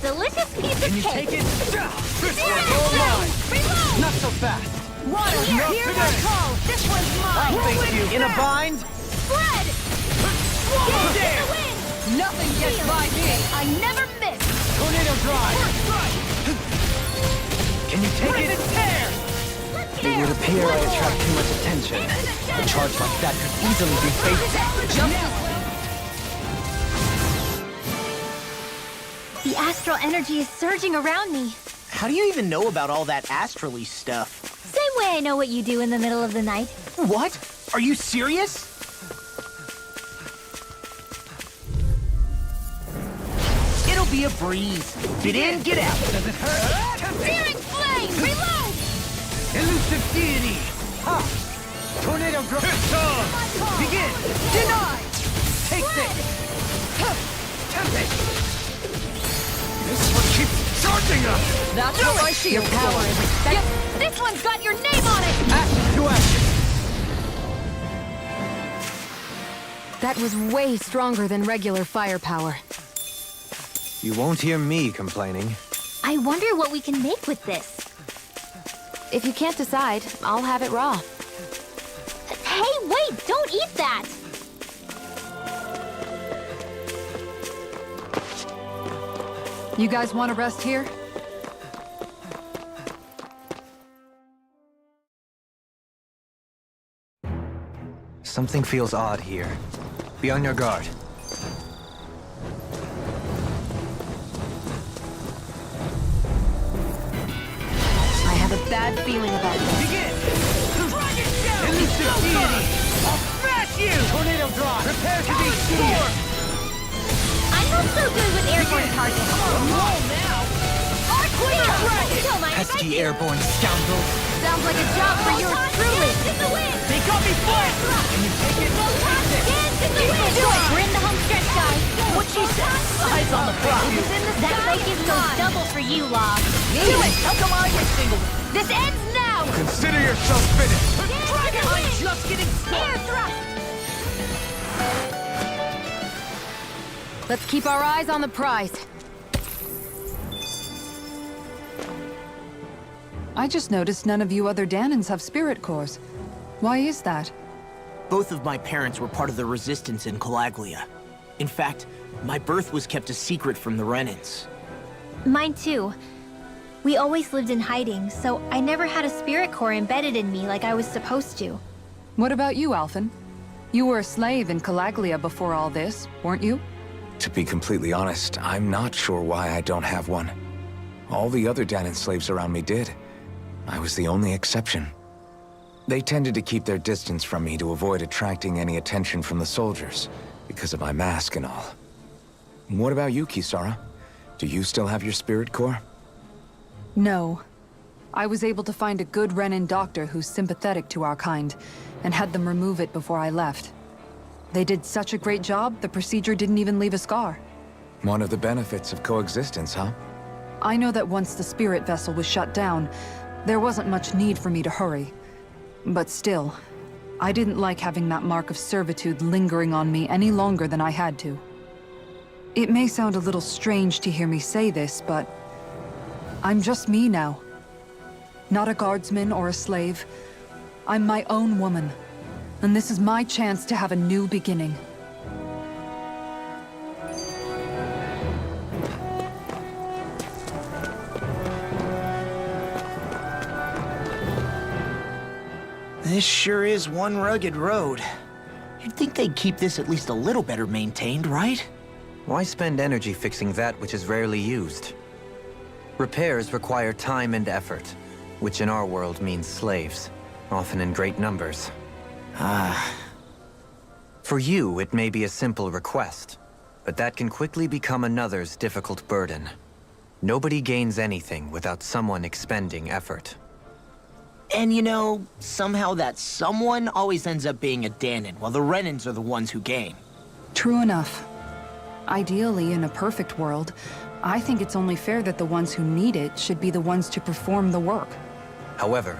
delicious piece of Can you cake. take it? This Zero one's all mine! Reload! Not so fast! Water, Not hear my today. call. This one's mine. Thank you. In a bind? Spread! Swallow Get there! the wind! Nothing gets by me! I never miss! Tornado drive! Can you take it? Tear! It would appear I attract too much attention. A charge like that could easily be fatal. The astral energy is surging around me. How do you even know about all that astrally stuff? Same way I know what you do in the middle of the night. What? Are you serious? It'll be a breeze. Get in, get out. Does it hurt? Searing flame! Reload! Elusive deity! Ha! Tornado drop! Begin! Denied! Take this! Tempest! This one keeps charging us! That's what my shield power is expected. This one's got your name on it! Action to action! That was way stronger than regular firepower. You won't hear me complaining. I wonder what we can make with this. If you can't decide, I'll have it raw. Hey, wait! Don't eat that! You guys want to rest here? Something feels odd here. Be on your guard. I have a bad feeling about this. Begin! Elusive deity! I'll smash you! Tornado drive! Prepare to be seared! I'm not so good with airborne targets. Roll now! Kill my Pesky airborne scoundrels! Sounds like a job for yours truly. in the wind! They got me flat! Can you take it? Dance in the wind! We're in the home stretch, guys. What she said? Eyes on the prize. That break is goes double for you, Law. Do it! How come I get single? This ends now! Consider yourself finished! Dragon I'm just getting Air thrust! Let's keep our eyes on the prize. I just noticed none of you other Danans have spirit cores. Why is that? Both of my parents were part of the resistance in Calaglia. In fact, my birth was kept a secret from the Renans. Mine too. We always lived in hiding, so I never had a spirit core embedded in me like I was supposed to. What about you, Alphen? You were a slave in Calaglia before all this, weren't you? To be completely honest, I'm not sure why I don't have one. All the other Danan slaves around me did. I was the only exception. They tended to keep their distance from me to avoid attracting any attention from the soldiers, because of my mask and all. What about you, Kisara? Do you still have your spirit core? No. I was able to find a good Renan doctor who's sympathetic to our kind, and had them remove it before I left. They did such a great job, the procedure didn't even leave a scar. One of the benefits of coexistence, huh? I know that once the spirit vessel was shut down, there wasn't much need for me to hurry. But still, I didn't like having that mark of servitude lingering on me any longer than I had to. It may sound a little strange to hear me say this, but I'm just me now. Not a guardsman or a slave. I'm my own woman, and this is my chance to have a new beginning. This sure is one rugged road. You'd think they'd keep this at least a little better maintained, right? Why spend energy fixing that which is rarely used? Repairs require time and effort, which in our world means slaves, often in great numbers. For you, it may be a simple request, but that can quickly become another's difficult burden. Nobody gains anything without someone expending effort. And you know, somehow that someone always ends up being a Danan, while the Renans are the ones who gain. True enough. Ideally, in a perfect world, I think it's only fair that the ones who need it should be the ones to perform the work. However,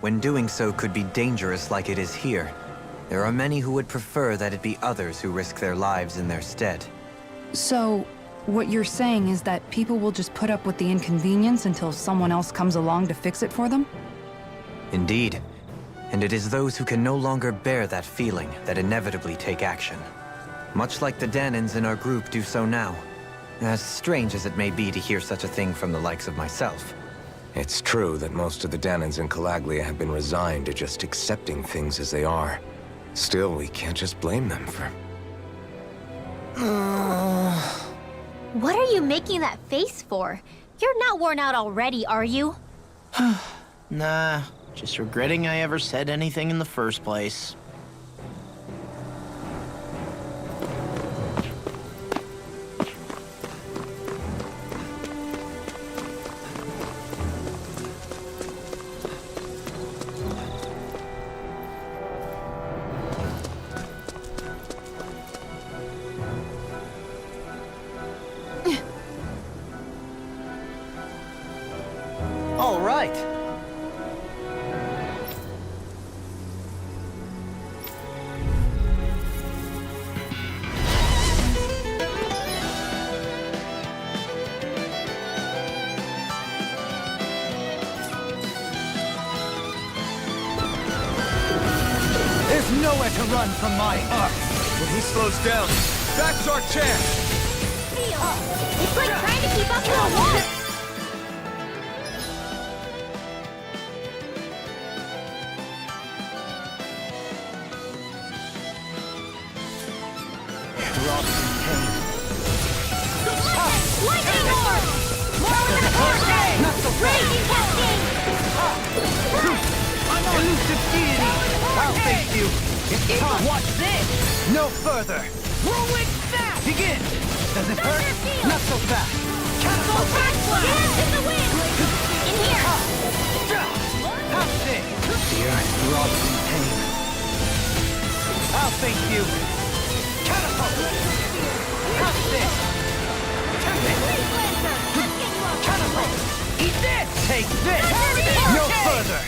when doing so could be dangerous like it is here, there are many who would prefer that it be others who risk their lives in their stead. So, What you're saying is that people will just put up with the inconvenience until someone else comes along to fix it for them? Indeed. And it is those who can no longer bear that feeling that inevitably take action. Much like the Danins in our group do so now. As strange as it may be to hear such a thing from the likes of myself. It's true that most of the Danins in Calaglia have been resigned to just accepting things as they are. Still, we can't just blame them for... What are you making that face for? You're not worn out already, are you? Nah, just regretting I ever said anything in the first place. All right. There's nowhere to run from my arc. When he slows down, that's our chance. It's like trying to keep up with a wall. Lightning Lord! Not so Raging Cascade! Elusive deity! I'll face you! It's time! Watch this! No further! Whirlwind snap! Begin! Does it hurt? Not so fast! Catapult! Dance in the wind! In here! Have this! The earth throbs in pain. I'll face you! Catapult! Have this! Catapult! Eat this! Take this! No further!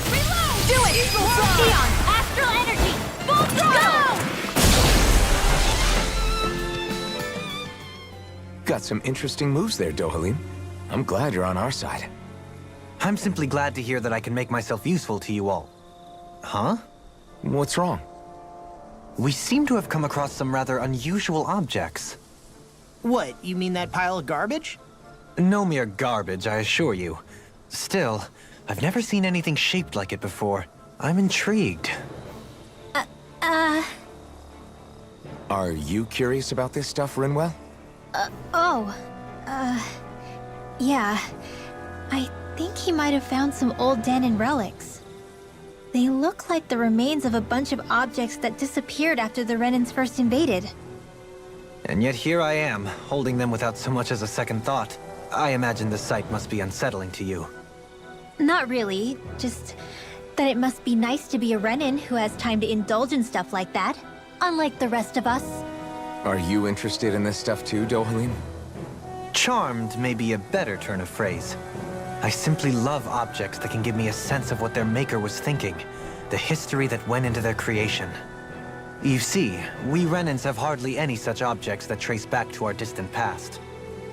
Reload! Do it! Eon! Astral energy! Full throttle! Got some interesting moves there, Dohalim. I'm glad you're on our side. I'm simply glad to hear that I can make myself useful to you all. Huh? What's wrong? We seem to have come across some rather unusual objects. What, you mean that pile of garbage? No mere garbage, I assure you. Still, I've never seen anything shaped like it before. I'm intrigued. Are you curious about this stuff, Rinwell? Yeah. I think he might have found some old Danin relics. They look like the remains of a bunch of objects that disappeared after the Renans first invaded. And yet here I am, holding them without so much as a second thought. I imagine the sight must be unsettling to you. Not really, just that it must be nice to be a Renan who has time to indulge in stuff like that, unlike the rest of us. Are you interested in this stuff too, Dohalim? Charmed may be a better turn of phrase. I simply love objects that can give me a sense of what their maker was thinking, the history that went into their creation. You see, we Renans have hardly any such objects that trace back to our distant past.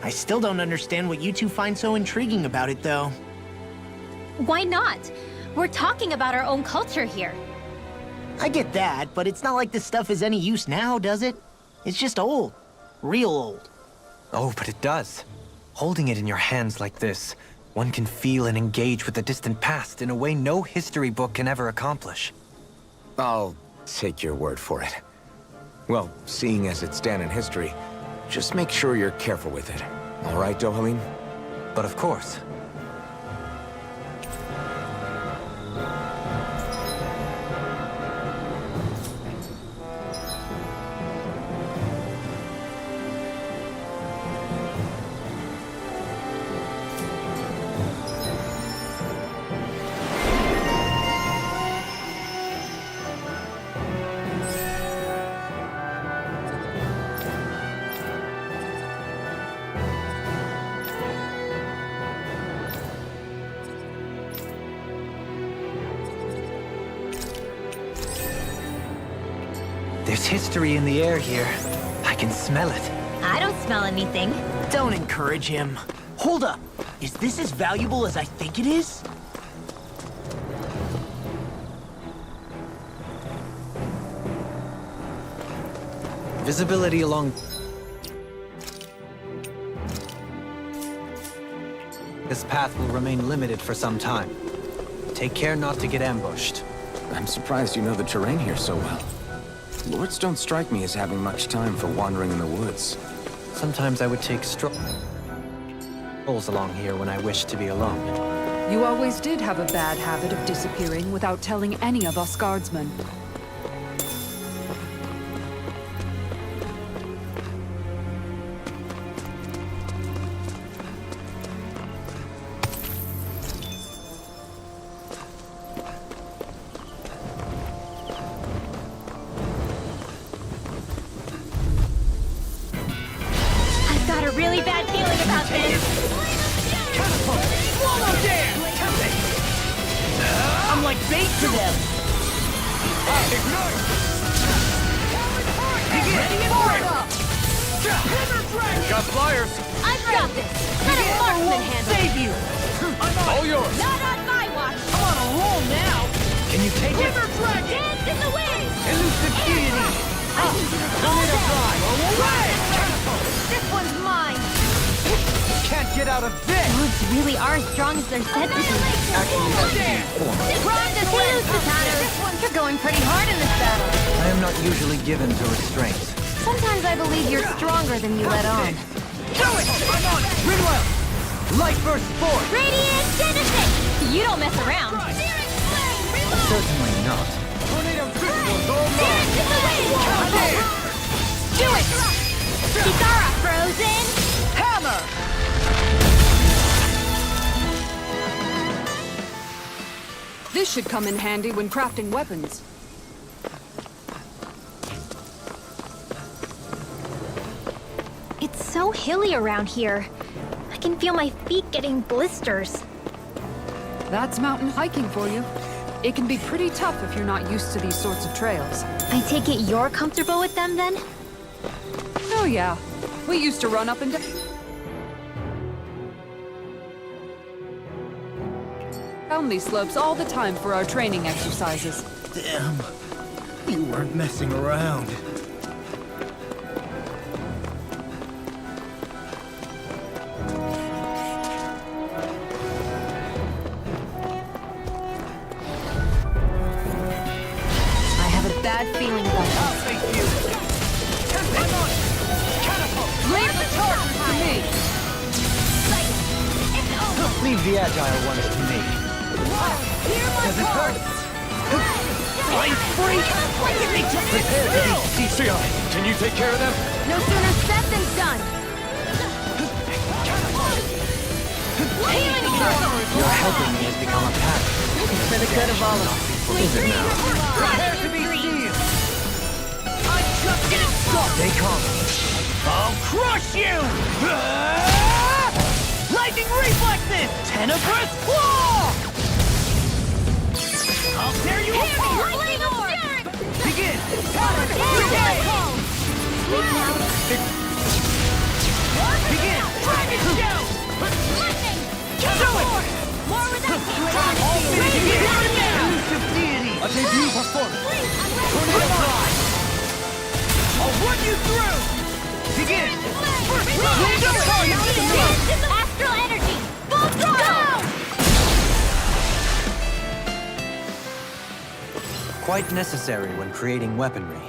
I still don't understand what you two find so intriguing about it, though. Why not? We're talking about our own culture here. I get that, but it's not like this stuff is any use now, does it? It's just old. Real old. Oh, but it does. Holding it in your hands like this, one can feel and engage with the distant past in a way no history book can ever accomplish. I'll take your word for it. Well, seeing as it's Danin history, just make sure you're careful with it. All right, Dohalim? But of course. There's history in the air here. I can smell it. I don't smell anything. Don't encourage him. Hold up. Is this as valuable as I think it is? Visibility along this path will remain limited for some time. Take care not to get ambushed. I'm surprised you know the terrain here so well. Lords don't strike me as having much time for wandering in the woods. Sometimes I would take strolls along here when I wished to be alone. You always did have a bad habit of disappearing without telling any of us guardsmen. I've got a really bad feeling about this. Swallow dare! I'm like bait to them. Ignite! Ready and break. Got flyers! I've got this. Let a marksman handle it. Save you. All yours! Not on my watch. I'm on a roll now. Can you take it? Dance in the wind. Elusive deity! I can do this all day. This one's mine. Can't get out of this! Swords really are as strong as they're said to be. You're going pretty hard in this battle. I am not usually given to restraint. Sometimes I believe you're stronger than you let on. Do it! I'm on it! Ridwell! Light burst forth! Radiant Genesis! You don't mess around. Certainly not. Tornado Crystal all mine! Dance in the wind! Do it! Kitara frozen! Hammer! This should come in handy when crafting weapons. It's so hilly around here. I can feel my feet getting blisters. That's mountain hiking for you. It can be pretty tough if you're not used to these sorts of trails. I take it you're comfortable with them then? Oh yeah, we used to run up and down. Down these slopes all the time for our training exercises. Damn. You weren't messing around. I have a bad feeling about this. I'll take you! I'm on it! Catapult! Leave the chargers to me! Leave the agile ones to me. Does it hurt? Flying freak. Prepare to be CCI. Can you take care of them? No sooner said than done. Healing circle! Your helping me has become a pattern. It's for the good of all of us. Is it now? Prepare to be sealed! I'm just getting stuck. Stay calm. I'll crush you. Lightning reflexes. Tenebrous claw. I'll tear you apart. Begin! Begin. Dragon shout. Do it. All Begin. Elusive deity! A debut performance! Tornado Fly! I'll run you through! Begin! Astral energy! Full throttle! Quite necessary when creating weaponry.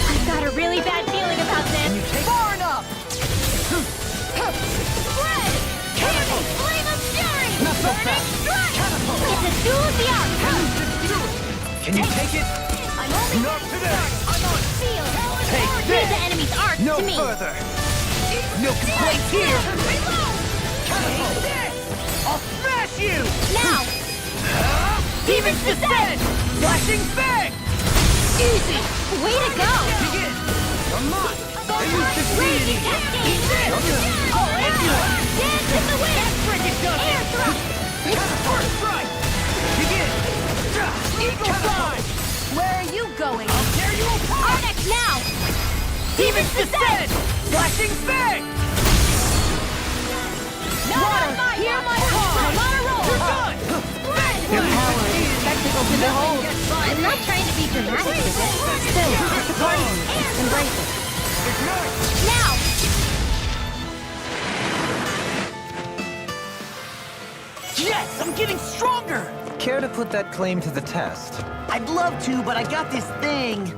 I've got a really bad feeling about this. Far enough! Spread! Candy! Flame of fury! Not so Burning fast! strike! Catapult! It's a duel of the arts! Elusive fury! Can you take it? I'm Not today! Feel. Take Leave this! the enemy's arc No to me. further! No complaints here! Catapult! I'll smash you! Now. Demon's Descent! Flashing Fang! Easy! Way to go. Begin! Come on! Elusive Raging deity! cascade. Oh, everyone! Dance in the wind. Frigid done it! Air thrust. First strike! Begin! Eagle Fly! Where are you going? I'll tear you apart! Ardex now. Demon's Descent! Flashing Fang! Hear my call. I'm on a roll. You're done! Your power is a spectacle to behold. I'm not trying to be dramatic with it. Still, it's a party. Embrace it. Now. Yes, I'm getting stronger! Care to put that claim to the test? I'd love to, but I got this thing.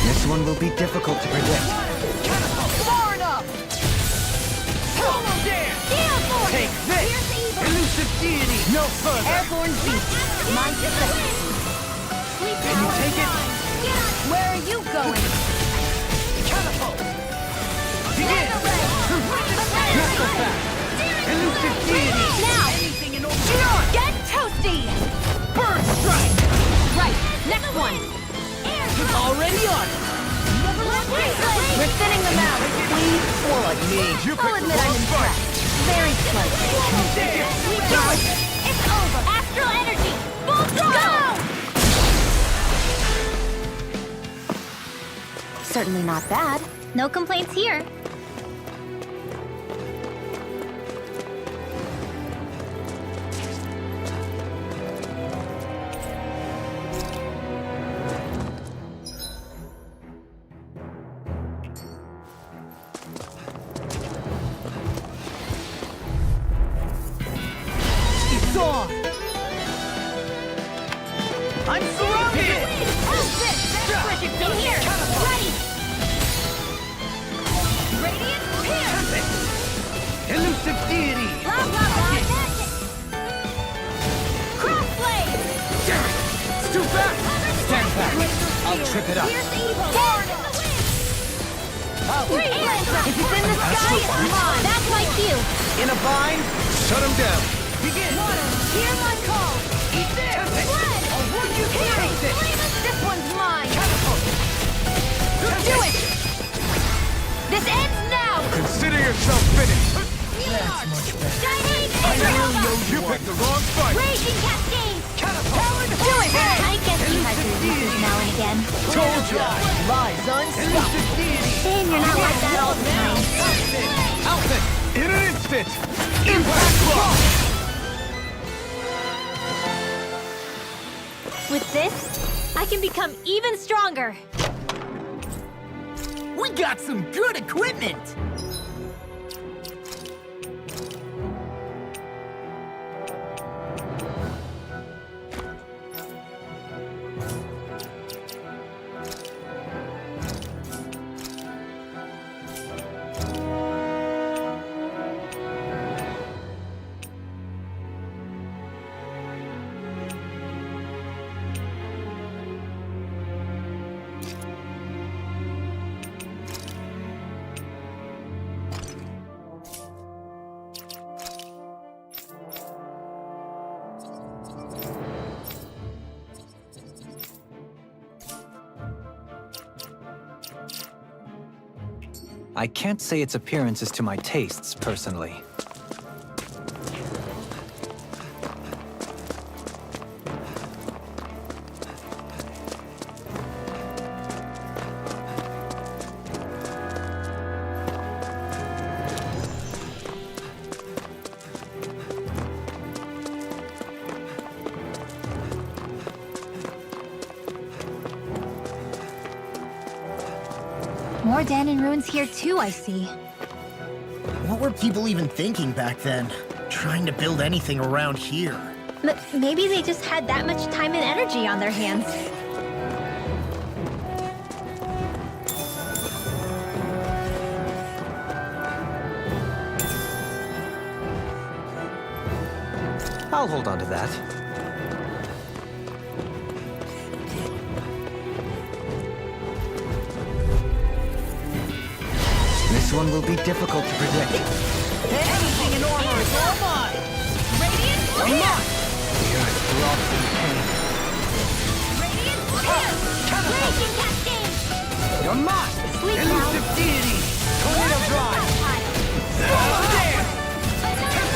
This one will be difficult to predict. Far enough! Solo dance! Gale force. Take this! Here's the evil. Elusive deity! No further! Airborne beast. My system. Sleep Can you take it? Where are you going? Catapult! Begin! Not so fast! Elusive deity! Now. Anything in order! Get toasty! Bird strike! Right, next one. Already on it! We're thinning them out. Please, more like me. You I'll picked the admit I'm wrong fight! impressed. Very slightly. There! It's over. Astral energy. Full throttle. Go. Certainly not bad. No complaints here. It's on! I'm surrounded! In here. Ready. Radiant pierce. Elusive deity! Blah, blah, blah. Crossblade. It's too fast! Stand back! I'll trip it up! Here's the evil. If it's in the sky, it's mine. That's my cue. In a bind, shut him down! Begin! Hear my call. Eat this! I'll work you Here. through this! This one's mine. Catapult! Do it. This ends now. Consider yourself finished! That's much better. Shining I Supernova. know you picked the wrong fight! Raging cascade. Catapult! Do it. I guess you have your uses now and again. Told ya! Lies unstoppable! Shame you're not like that all the time. Outfit! In an instant! Impact block! With this, I can become even stronger. We got some good equipment! I can't say its appearance is to my tastes, personally. More Danon runes here too, I see. were people even thinking back then? Trying to build anything around here. Maybe they just had that much time and energy on their hands. I'll hold on to that. This one will be difficult to predict. Anything in armor is all mine! Radiant Come on! The earth throbs in pain. Radiant Blazing Cascade! You're mine! Sleep Elusive deity! Tornado drive! There!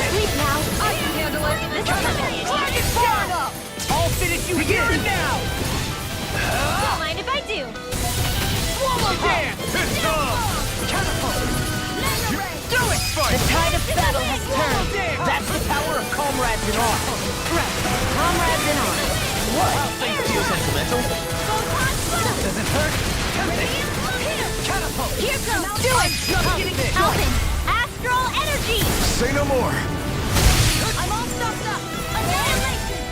Sleep now! I can handle it! This is a Dragon fire! I'll finish you here and now! Don't mind if I do! Swallow dance! Catapult! Do it, Spartan! The tide of battle has turned! That's the power of comrades in arms! Correct. Comrades in arms. What? Too sentimental? Does it hurt? Tempting! Catapult! Here goes! Do it! Just getting started! Alvin! Astral energy! Say no more. I'm all stuffed up! Annihilation!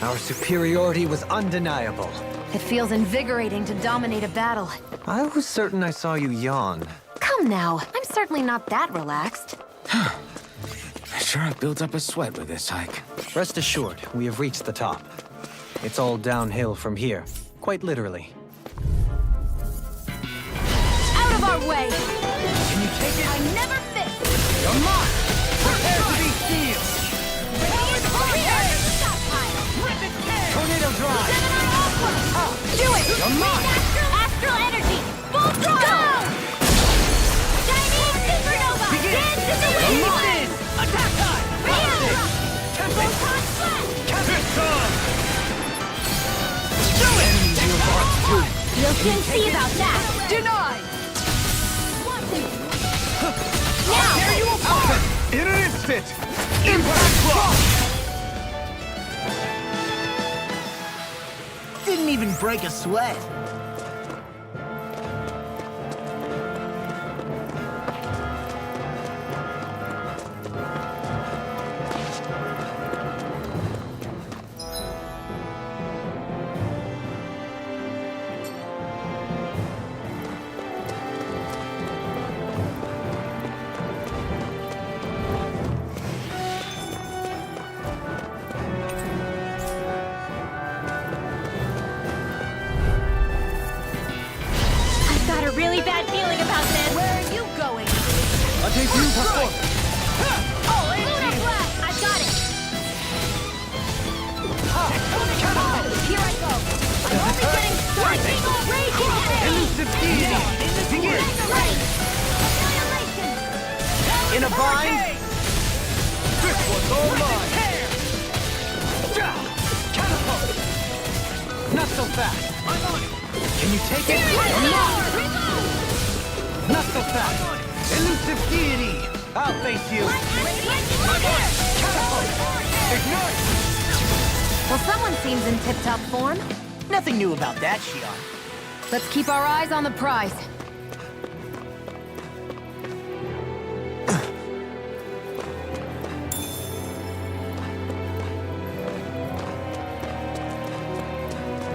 Our superiority was undeniable. It feels invigorating to dominate a battle. I was certain I saw you yawn. Come now, I'm certainly not that relaxed. Sure, I built up a sweat with this hike. Rest assured, we have reached the top. It's all downhill from here, quite literally. Out of our way! Can you take it? I never fit! You're mine! Prepare to be sealed! Tornado drive! Do it! You're mine! Astral energy! Full throttle! Shining supernova! Begin! Dance in the You're wind! mine! Attack time! Tempting! Photon sweat! Captain! Do it! You'll soon see about that! Denied! Now! Tear you apart! In an instant! Impact block! Didn't even break a sweat. I've got a really bad feeling about this! Where are you going? A debut performance! Luna Blast! I've got it! Here I go! I'm only getting started! Raging head! Elusive deity! Begin! Annihilation! In a bind? This one's all mine! Catapult! Not so fast! I'm on it! Can you take it? Not so fast! Elusive deity! I'll face you! Catapult! Ignite! Well, someone seems in tip-top form. Nothing new about that, Shion. Let's keep our eyes on the prize.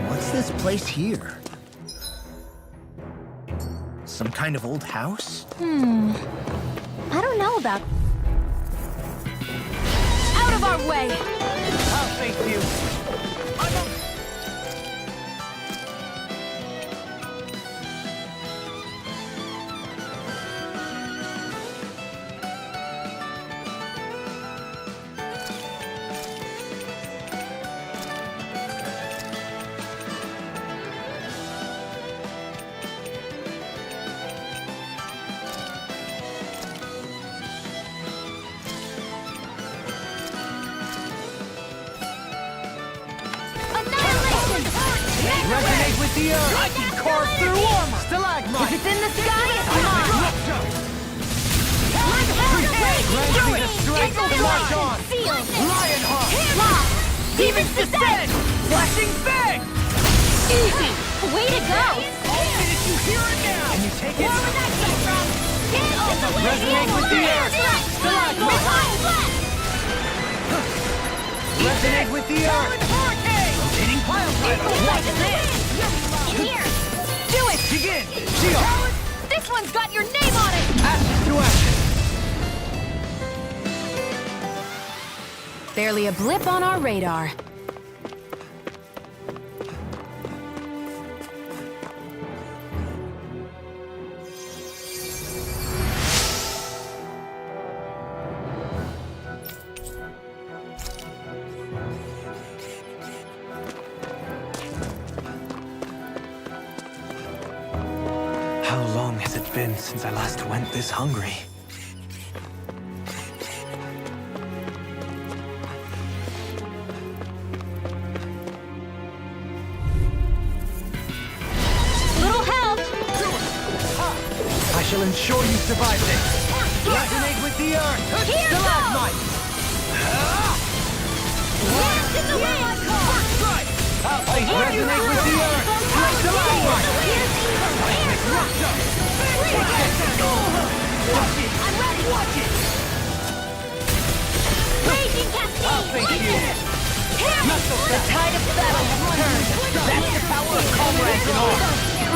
What's this place here? Some kind of old house? I don't know about... Out of our way! I'll face you! Resonate with the earth! I can carve through armor! Stalagmite! If it's in the sky, it's mine! Grant me the strength to march on! Lionheart! Demons descend! Flashing fang! Easy! Way to go! I'll finish you here and now! Can you take it? Resonate with the earth! Resonate with the earth! Rotating pile driver! Watch this! In here! Do it! Begin! Shield! This one's got your name on it! Action to action! Barely a blip on our radar. How long has it been since I last went this hungry? Little help! I shall ensure you survive this! Resonate with the earth! Here Stalagmite! Dance in the wind! First strike! Resonate with the earth! Stalagmite! Watch it! I'm ready! Watch it! Raging cascade! Thank Like you! this! Here! The tide of battle has turned! That's the power of comrades in arms!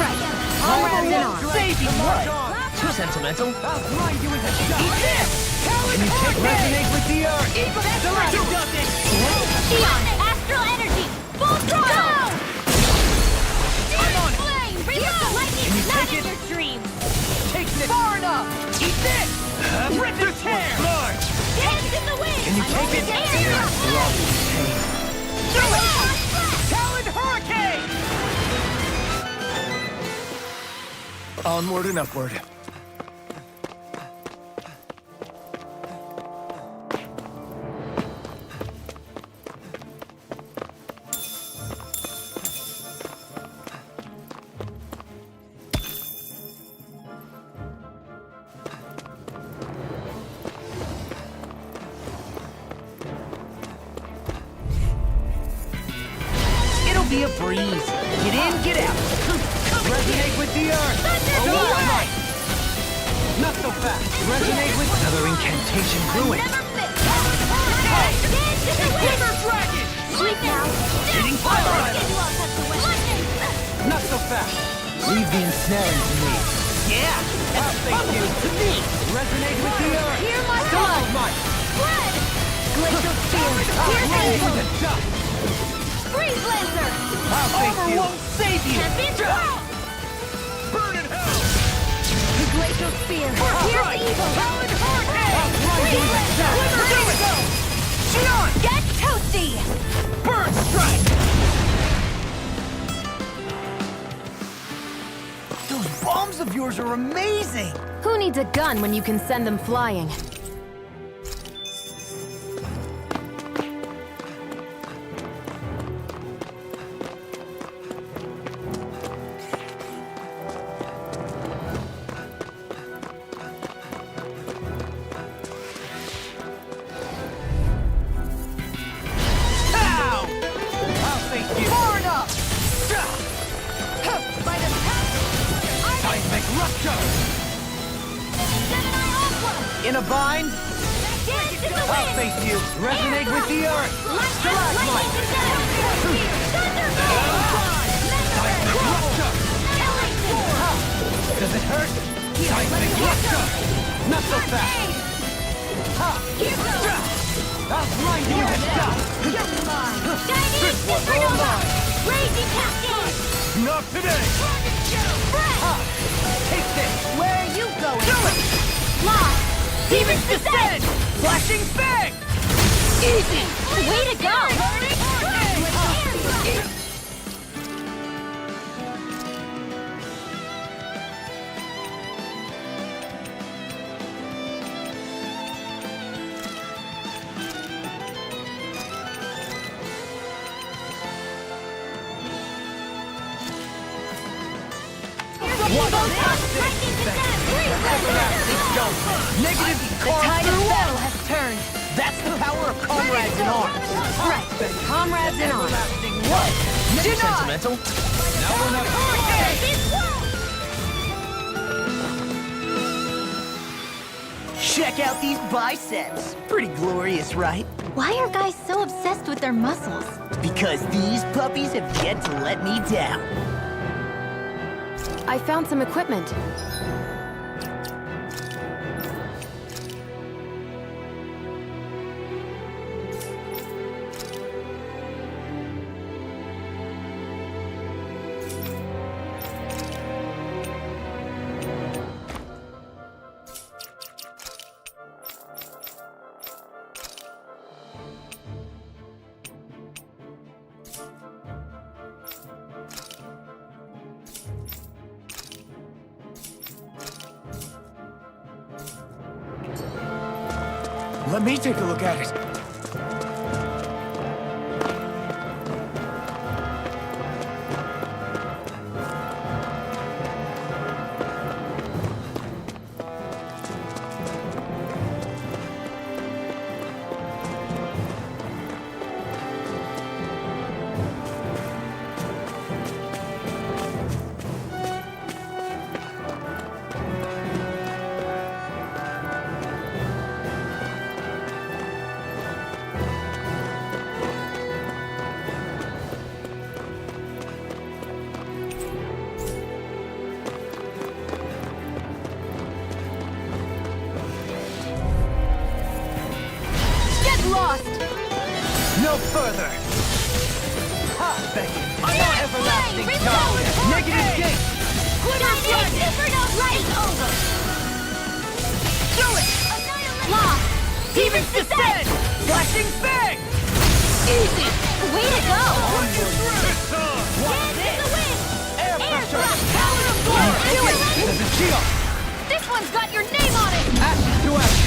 Right. Comrades in arms. Save you! March on! Too sentimental. I'll grind you into dust! Eat this! Can you take resonate with the earth? Stalagmite does it! Shion! Astral energy! Full throttle! I'm on it! Flame! Reload! Lightning! Can you Not take in it? your dreams! Take this! Far enough! Eat this! Rip and tear! Large! Dance in the wind! Can you take it? Here! Do it! Talon Hurricane! Onward and upward. It'll be a breeze. Get in, get out. Resonate with the earth. Stalagmite. Not so fast. Resonate with another incantation brewing. Never miss! Dance in the wind! River dragon. Sweet now! Hitting fire driver. Lightning! Not so fast. Leave the ensnaring to me. Yeah. Thank you. To me. Resonate with the earth. Hear my blood! Stalagmite. Blood! Glacial spear! I'll Here's grind you evil! into dust. Freeze laser! Armor won't save you. Champion drop! Burn in hell. The glacial spear! Here's evil! Talon Hurricane. Freeze laser! Do it. Shion. Get toasty! Burn strike. Those bombs of yours are amazing. Who needs a gun when you can send them flying? Ow! I'll thank you. Far enough. By the power! Seismic rupture. Gemini Aqua! In a bind. Dance in the I'll wind! thank you. Resonate with the earth. Stalagmite. Seismic rupture. Does it hurt? Seismic rupture. Not so fast. Ha! I'll grind you into dust. This one's all mine. Raging cascade! Not today. Ha! Take this. Where are you going? Do it. Lost! Demons descend. Flashing bang. Easy! Way to go! What a negative The tide of battle has turned. That's the power of comrades in arms. Right. Comrades in arms. everlasting what? Too sentimental. Now we're not. This world! Check out these biceps. Pretty glorious, right? Why are guys so obsessed with their muscles? Because these puppies have yet to let me down. I found some equipment. Let me take a look at it. Lost! No further! Ha, Becky! Your everlasting Flame! tongue! Repower! Negative gate! Dynamic supernova! Light over! Do it! Lost! Demon's descent! Flashing fang! Easy! Way to go! What's Dance in this? the wind! Air pressure! thrust! Power of Yeah, blow! do it! There's a shield! This one's got your name on it! Action to action!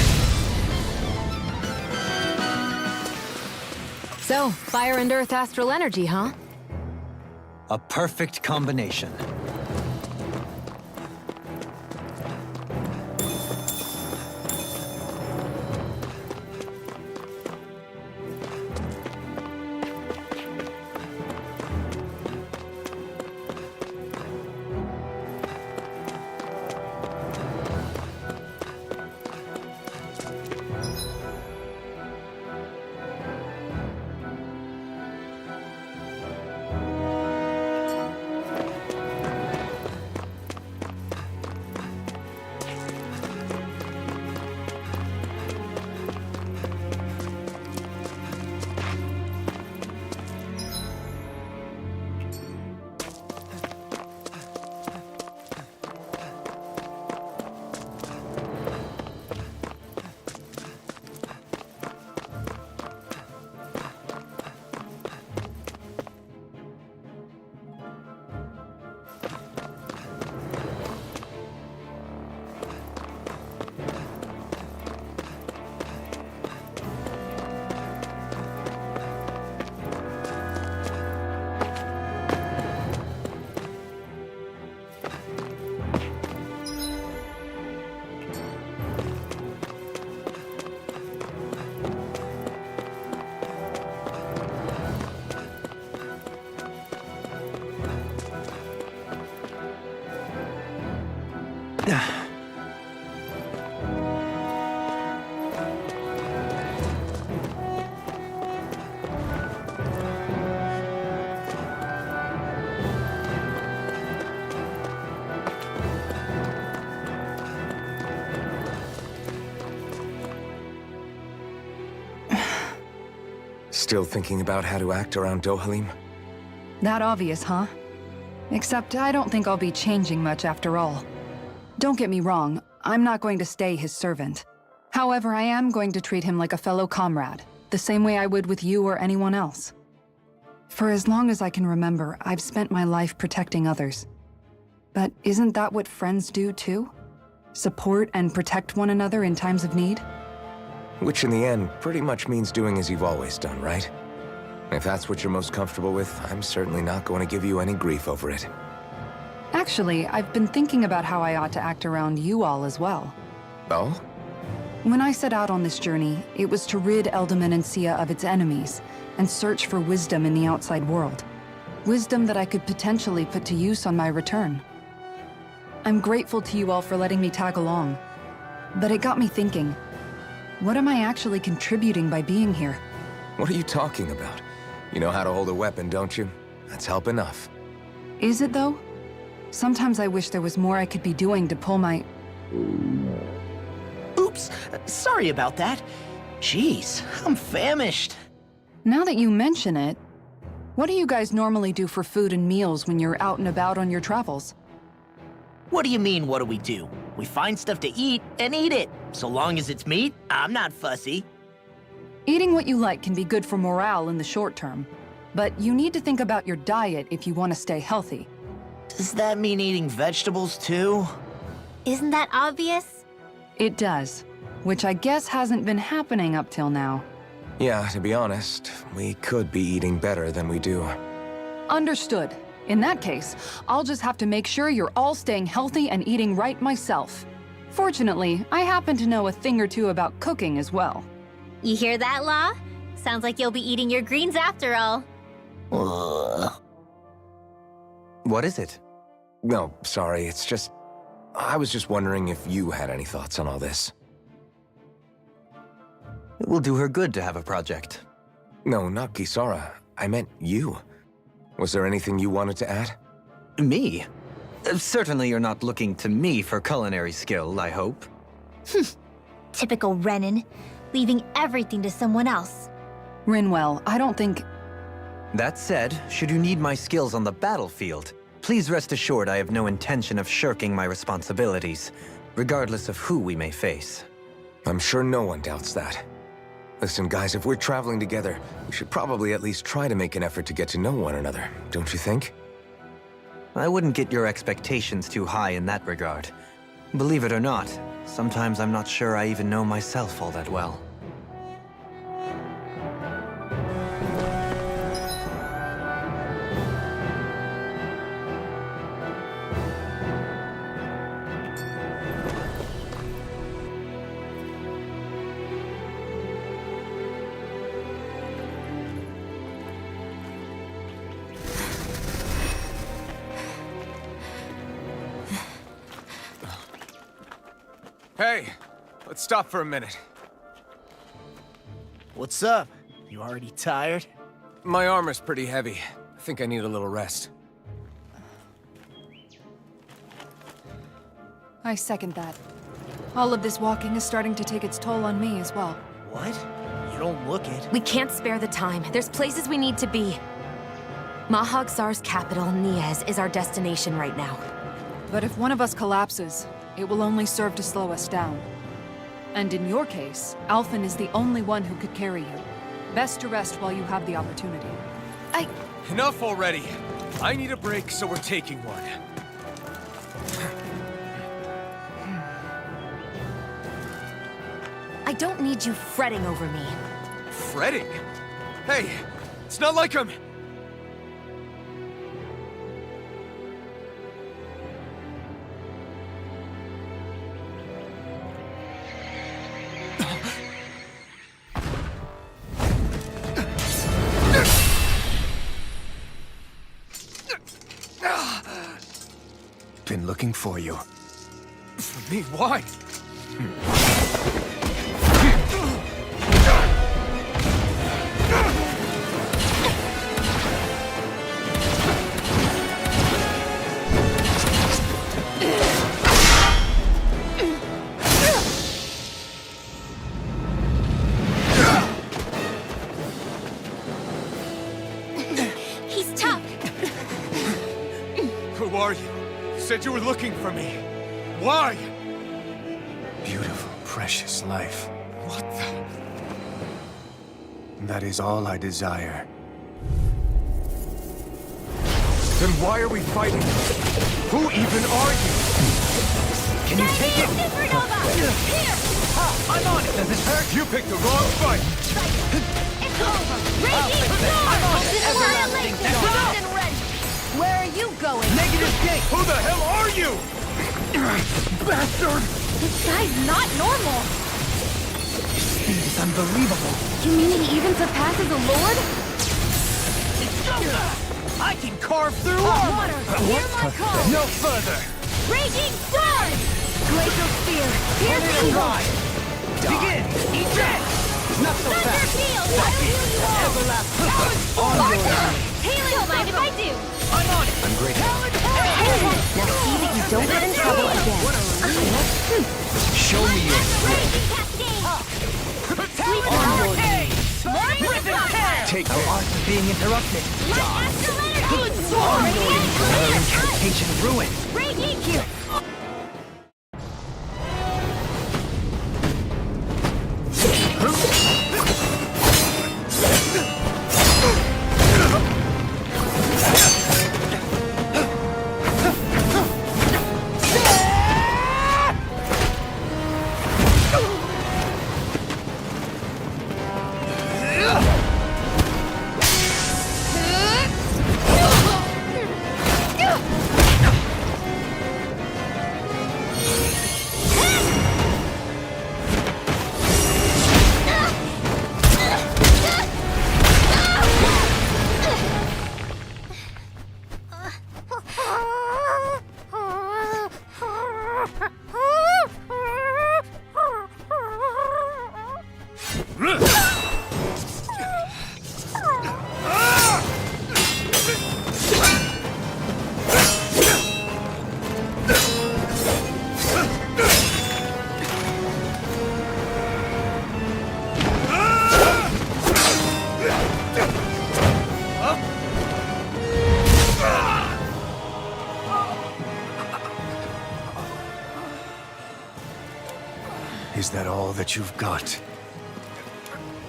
So, fire and earth astral energy, huh? A perfect combination. Still thinking about how to act around Dohalim? That obvious, huh? Except I don't think I'll be changing much after all. Don't get me wrong, I'm not going to stay his servant. However, I am going to treat him like a fellow comrade, the same way I would with you or anyone else. For as long as I can remember, I've spent my life protecting others. But isn't that what friends do too? Support and protect one another in times of need? Which in the end pretty much means doing as you've always done, right? If that's what you're most comfortable with, I'm certainly not going to give you any grief over it. Actually, I've been thinking about how I ought to act around you all as well. Oh? When I set out on this journey, it was to rid Eldaman and Sia of its enemies, and search for wisdom in the outside world. Wisdom that I could potentially put to use on my return. I'm grateful to you all for letting me tag along. But it got me thinking, What am I actually contributing by being here? What are you talking about? You know how to hold a weapon, don't you? That's help enough. Is it, though? Sometimes I wish there was more I could be doing to pull my... Oops, sorry about that. Jeez, I'm famished. Now that you mention it, what do you guys normally do for food and meals when you're out and about on your travels? What do you mean, what do we do? We find stuff to eat and eat it. So long as it's meat, I'm not fussy. Eating what you like can be good for morale in the short term, but you need to think about your diet if you want to stay healthy. Does that mean eating vegetables too? Isn't that obvious? It does, which I guess hasn't been happening up till now. Yeah, to be honest, we could be eating better than we do. Understood. In that case, I'll just have to make sure you're all staying healthy and eating right myself. Fortunately, I happen to know a thing or two about cooking as well. You hear that, Law? Sounds like you'll be eating your greens after all. What is it? No, sorry, it's just... I was just wondering if you had any thoughts on all this. It will do her good to have a project. No, not Kisara. I meant you. Was there anything you wanted to add? Me? Certainly you're not looking to me for culinary skill, I hope. Typical Renan, leaving everything to someone else. Rinwell, I don't think... That said, should you need my skills on the battlefield, please rest assured I have no intention of shirking my responsibilities, regardless of who we may face. I'm sure no one doubts that. Listen, guys, if we're traveling together, we should probably at least try to make an effort to get to know one another, don't you think? I wouldn't get your expectations too high in that regard. Believe it or not, sometimes I'm not sure I even know myself all that well. Hey, let's stop for a minute. What's up? You already tired? My armor's pretty heavy. I think I need a little rest. I second that. All of this walking is starting to take its toll on me as well. What? You don't look it. We can't spare the time. There's places we need to be. Mahagsar's capital, Niez, is our destination right now. But if one of us collapses, it will only serve to slow us down. And in your case, Alphen is the only one who could carry you. Best to rest while you have the opportunity. Enough already! I need a break, so we're taking one. I don't need you fretting over me. Fretting? Hey, it's not like I'm... Been looking for you. For me? Why? He's tough. Who are you? You said you were looking for me. Why? Beautiful, precious life. What the... That is all I desire. Then why are we fighting? Who even are you? Can you take it? Supernova! Here! I'm on it. Does it hurt? You picked the wrong fight! It's over! Raging Storm! Everlasting Annihilation! And Rend! Where are you going? Negative gate. Who the hell are you? Bastard! This guy's not normal! Speed is unbelievable. You mean he even surpasses a lord? It's so fast. I can carve through Water! Hear my call! No further. Raging Storm! Glacial Spear! Pierce Hold it evil! dry. Begin. Eat Not so fast! Don't mind if I do. I'm on it! I'm grateful. Now see that you don't get in trouble again. Show me your Raging Cascade. Take Our art is being interrupted. Astral energy. Our incantation ruined. Raging. Is that all that you've got?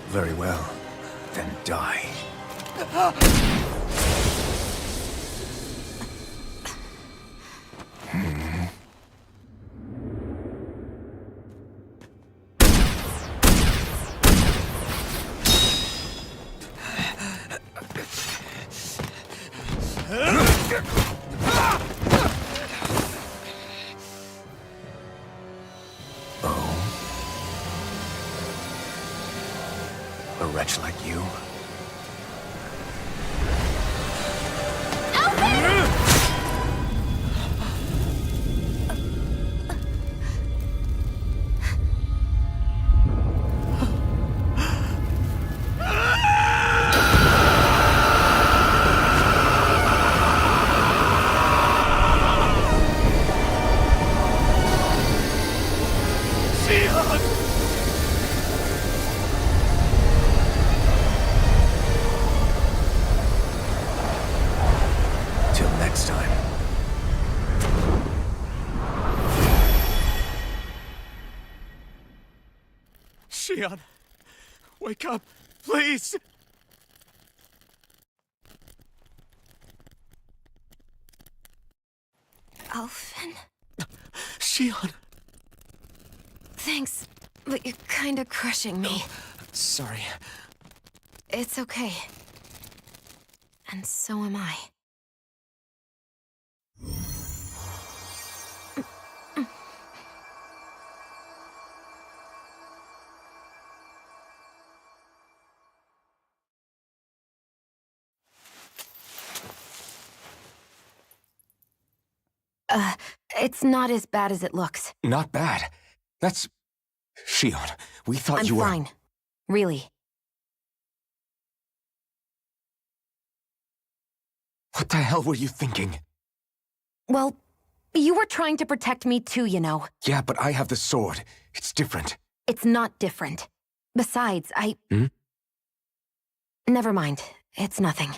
Very well. Then die. A wretch like you? Till next time. Shion, wake up, please! Alphen? Shion! Thanks, but you're kinda crushing me. Sorry. It's okay. And so am I. It's not as bad as it looks. Not bad. That's... Shion, we thought I'm you were... fine. Really. What the hell were you thinking? Well, you were trying to protect me too, you know. Yeah, but I have the sword. It's different. It's not different. Besides, Hmm? Never mind. It's nothing.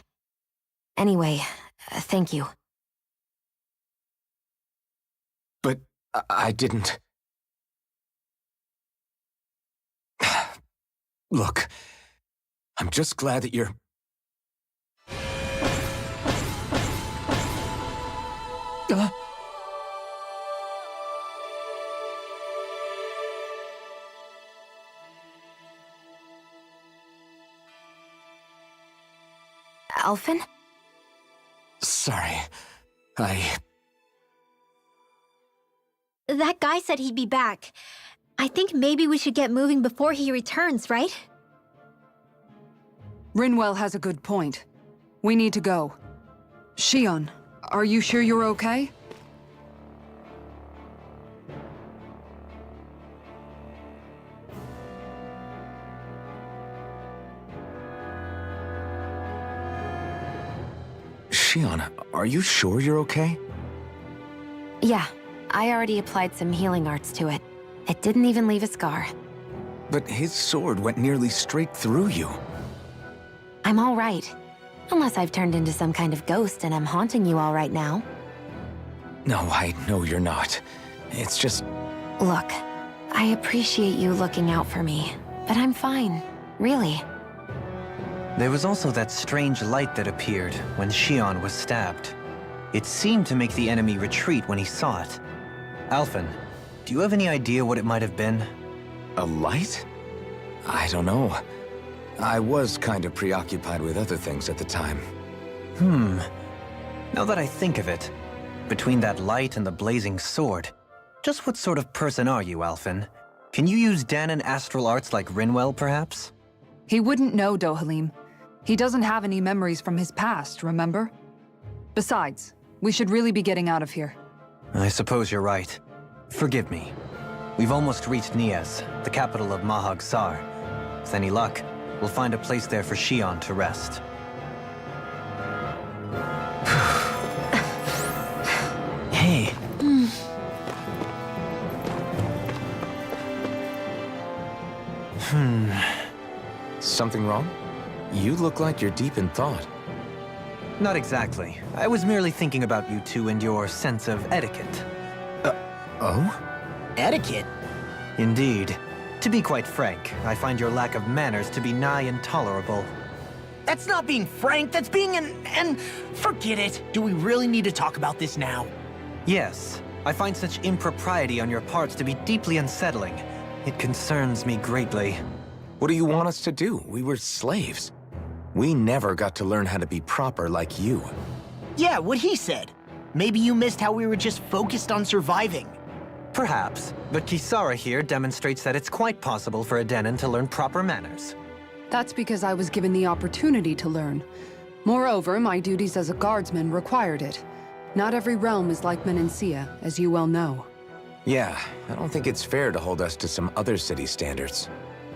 Anyway, thank you. But I didn't... Look, I'm just glad that you're... Alphen? Sorry. That guy said he'd be back. I think maybe we should get moving before he returns, right? Rinwell has a good point. We need to go. Shion, are you sure you're okay? Shion, are you sure you're okay? Yeah, I already applied some healing arts to it. It didn't even leave a scar. But his sword went nearly straight through you. I'm all right. Unless I've turned into some kind of ghost and I'm haunting you all right now. No, I know you're not. It's just... Look, I appreciate you looking out for me, but I'm fine, really. There was also that strange light that appeared when Shion was stabbed. It seemed to make the enemy retreat when he saw it. Alphen, do you have any idea what it might have been? A light? I don't know. I was kind of preoccupied with other things at the time. Now that I think of it, between that light and the blazing sword, just what sort of person are you, Alphen? Can you use Danon astral arts like Rinwell, perhaps? He wouldn't know, Dohalim. He doesn't have any memories from his past, remember? Besides, we should really be getting out of here. I suppose you're right. Forgive me. We've almost reached Niez, the capital of Mahag Sar. With any luck, we'll find a place there for Shion to rest. Hey. Something wrong? You look like you're deep in thought. Not exactly. I was merely thinking about you two and your sense of etiquette. Oh? Etiquette? Indeed. To be quite frank, I find your lack of manners to be nigh intolerable. That's not being frank, that's being and forget it. Do we really need to talk about this now? Yes, I find such impropriety on your parts to be deeply unsettling. It concerns me greatly. What do you want us to do? We were slaves. We never got to learn how to be proper like you. Yeah, what he said. Maybe you missed how we were just focused on surviving. Perhaps, but Kisara here demonstrates that it's quite possible for a Danon to learn proper manners. That's because I was given the opportunity to learn. Moreover, my duties as a guardsman required it. Not every realm is like Menancia, as you well know. Yeah, I don't think it's fair to hold us to some other city standards.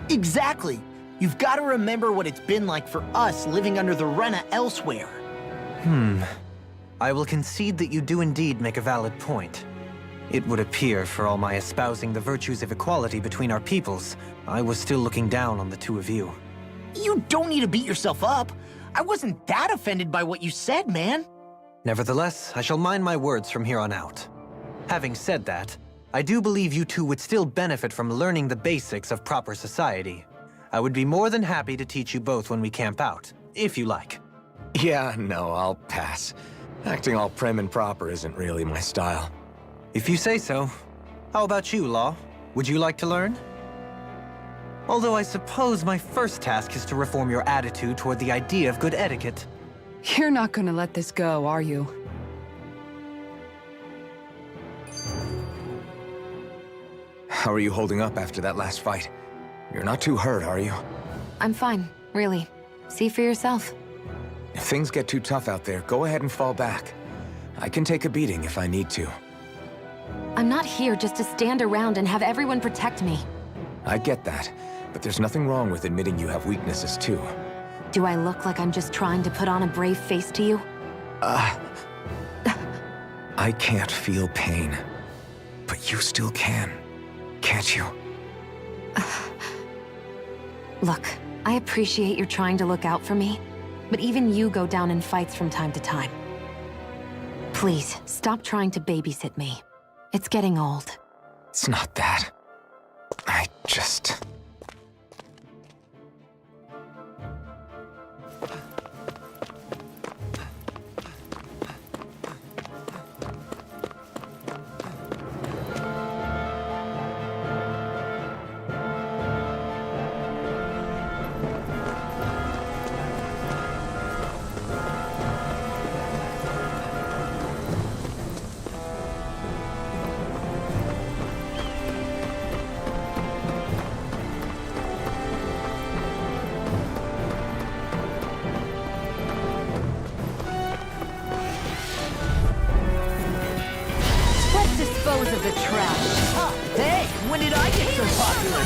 Exactly. You've got to remember what it's been like for us living under the Rena elsewhere. I will concede that you do indeed make a valid point. It would appear, for all my espousing the virtues of equality between our peoples, I was still looking down on the two of you. You don't need to beat yourself up. I wasn't that offended by what you said, man. Nevertheless, I shall mind my words from here on out. Having said that, I do believe you two would still benefit from learning the basics of proper society. I would be more than happy to teach you both when we camp out, if you like. Yeah, no, I'll pass. Acting all prim and proper isn't really my style. If you say so. How about you, Law? Would you like to learn? Although I suppose my first task is to reform your attitude toward the idea of good etiquette. You're not gonna let this go, are you? How are you holding up after that last fight? You're not too hurt, are you? I'm fine, really. See for yourself. If things get too tough out there, go ahead and fall back. I can take a beating if I need to. I'm not here just to stand around and have everyone protect me. I get that, but there's nothing wrong with admitting you have weaknesses too. Do I look like I'm just trying to put on a brave face to you? I can't feel pain. But you still can, can't you? Look, I appreciate you're trying to look out for me, but even you go down in fights from time to time. Please, stop trying to babysit me. It's getting old. It's not that. I just... Dispose of the trash. Hey, when did I get so popular?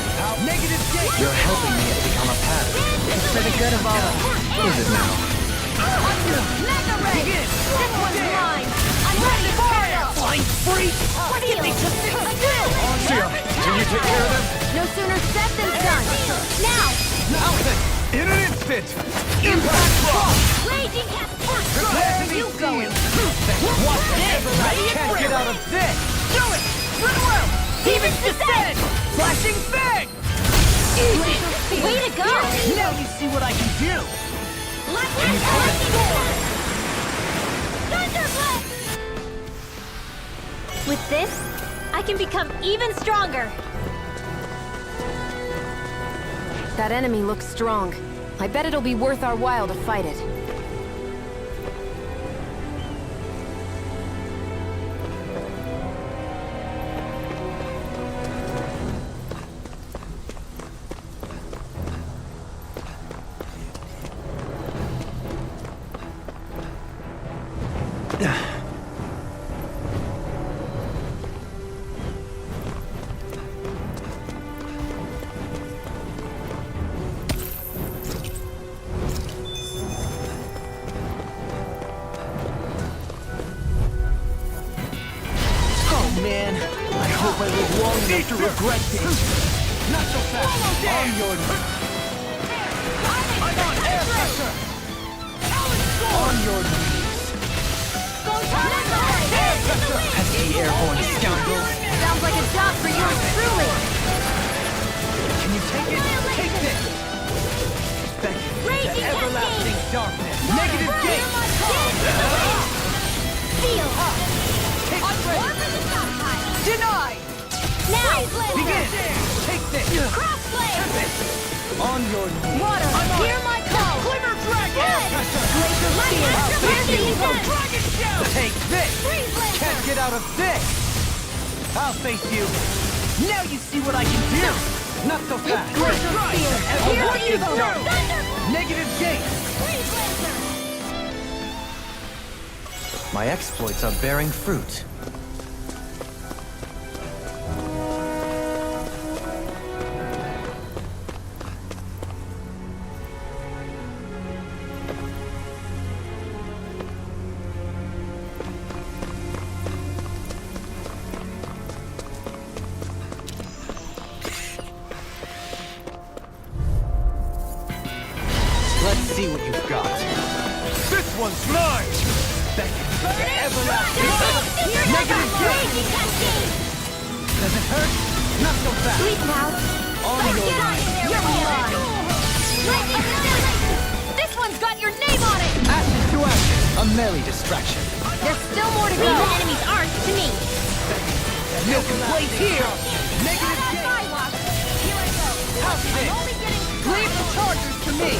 You're helping me to become a pattern. It's for the good of all. Is it now? Mega Ray! Begin! This one's mine! I'm ready for it! Flying freak! What do you think? Seal, can you take care of them? No sooner said than done! Now! Out then! In an instant! Impact block! Raging Cat! Where are you going? Watch this! Ready and Can't free. get out of this! Do it! Run well! Demon's Descent! Flashing Fang! Way to go! Now you see what I can do! Lightning Thunderblast! With this, I can become even stronger. That enemy looks strong. I bet it'll be worth our while to fight it. Oh man, I hope I live long enough to regret this. Not so fast. On your I'm on air pressure. On your knees. Pesky airborne scoundrels. Sounds like a job for yours truly. Can you take it? Take this. Beckon to Raging everlasting cascade. darkness. Negative gate. Feel. Take ready. Deny. Now. Begin. Take this. Crossblade. On your knees. Water. Hear my call. Glimmer dragon. Good. Pressure. My master Dragon shell. Take this. Freeze laser. Can't get out of this. I'll face you. Now you see what I can do. Not so fast. Glacial spear. Everlasting Here dark. Thunder. Negative gate. Freeze laser. My exploits are bearing fruit. Let's see what you've got. This one's mine! Beckon to everlasting negative gate! Raging cascade. Does it hurt? Not so fast. Sweet mouth. On Let's your get on in there. You're mine. Lightning Thunderblast. This one's got your name on it. ashes to ashes. A merry distraction. There's still more to go. Leave the enemy's art to me. Milk and place here! Negative Not on gate! my watch. Here I go. How's this? Only getting Leave the chargers to me!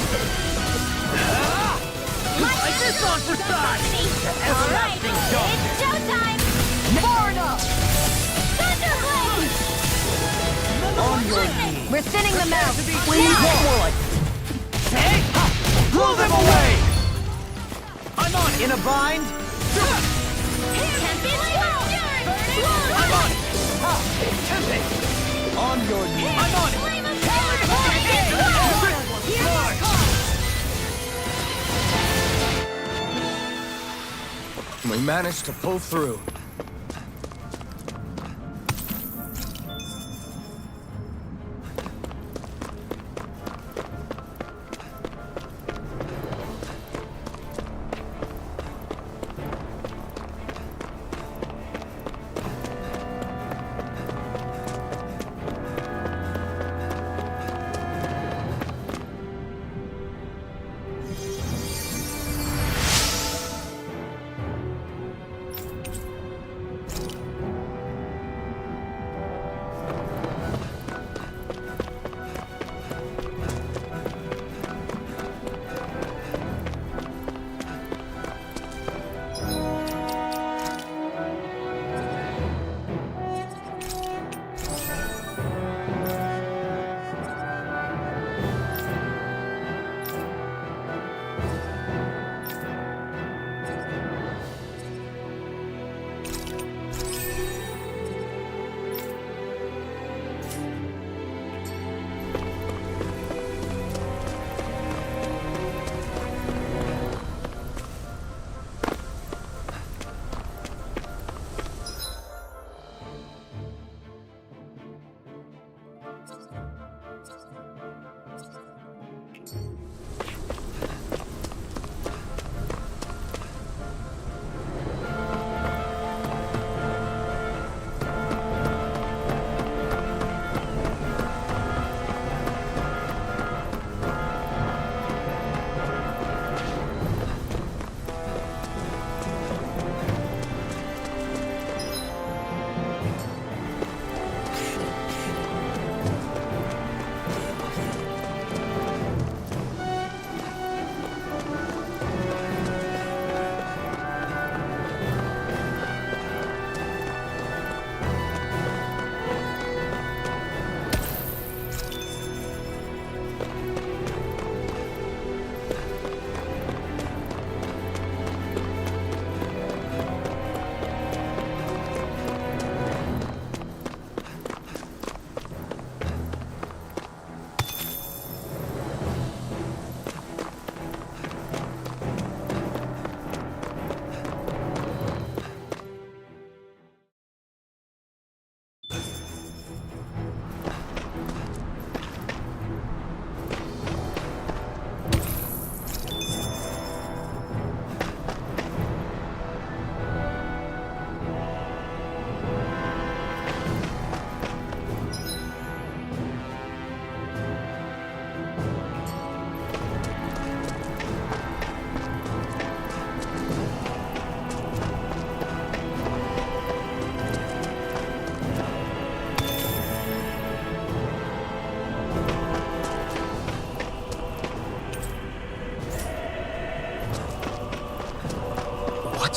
Like this on for size! All right, it's showtime. Far enough! Thunderblade. On your knees! We're thinning them out. Please, more like... Hey! Ha! Blow them away! I'm on it! In a bind? Can't be stopped. I'm on it! Ha! Tempest! On your knees! I'm on it! Flame of power. Here I come. We managed to pull through.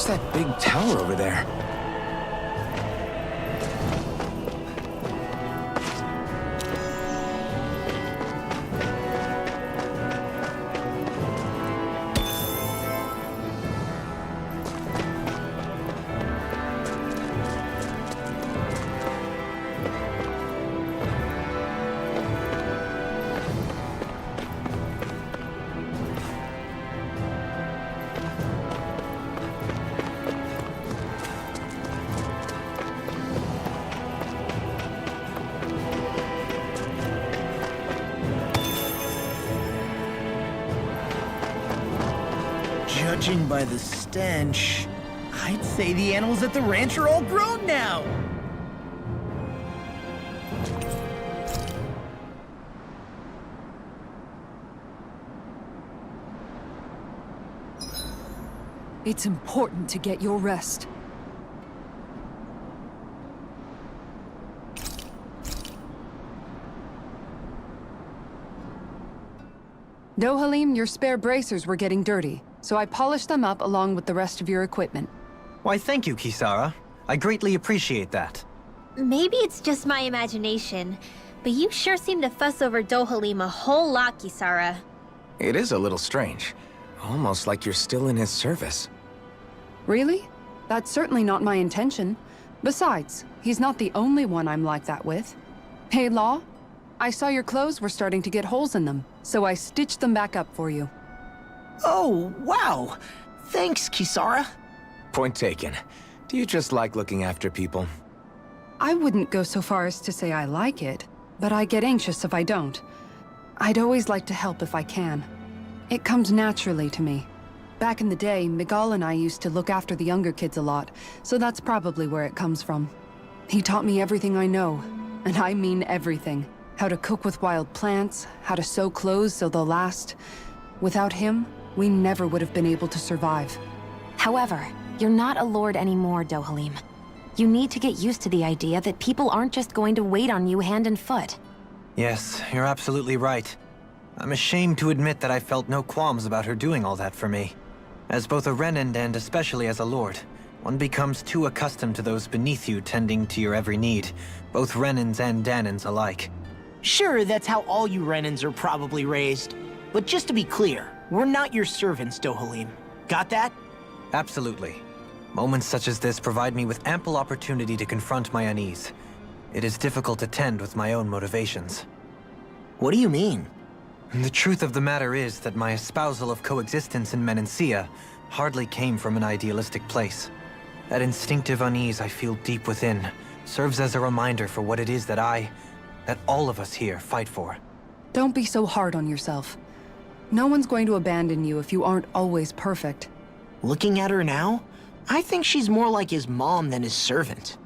that big tower over there? Judging by the stench, I'd say the animals at the ranch are all grown now. It's important to get your rest. Dohalim, your spare bracers were getting dirty, so I polished them up along with the rest of your equipment. Why, thank you, Kisara. I greatly appreciate that. Maybe it's just my imagination, but you sure seem to fuss over Dohalim a whole lot, Kisara. It is a little strange. Almost like you're still in his service. Really? That's certainly not my intention. Besides, he's not the only one I'm like that with. Hey, Law? I saw your clothes were starting to get holes in them, so I stitched them back up for you. Oh, wow. Thanks, Kisara. Point taken. Do you just like looking after people? I wouldn't go so far as to say I like it, but I get anxious if I don't. I'd always like to help if I can. It comes naturally to me. Back in the day, Miguel and I used to look after the younger kids a lot, so that's probably where it comes from. He taught me everything I know, and I mean everything. How to cook with wild plants, how to sew clothes so they'll last. Without him, we never would have been able to survive. However, you're not a lord anymore, Dohalim. You need to get used to the idea that people aren't just going to wait on you hand and foot. Yes, you're absolutely right. I'm ashamed to admit that I felt no qualms about her doing all that for me. As both a Renan and especially as a lord, one becomes too accustomed to those beneath you tending to your every need, both Renans and Danans alike. Sure, that's how all you Renans are probably raised. But just to be clear, we're not your servants, Dohalim. Got that? Absolutely. Moments such as this provide me with ample opportunity to confront my unease. It is difficult to tend with my own motivations. What do you mean? The truth of the matter is that my espousal of coexistence in Menancia hardly came from an idealistic place. That instinctive unease I feel deep within serves as a reminder for what it is that all of us here fight for. Don't be so hard on yourself. No one's going to abandon you if you aren't always perfect. Looking at her now, I think she's more like his mom than his servant.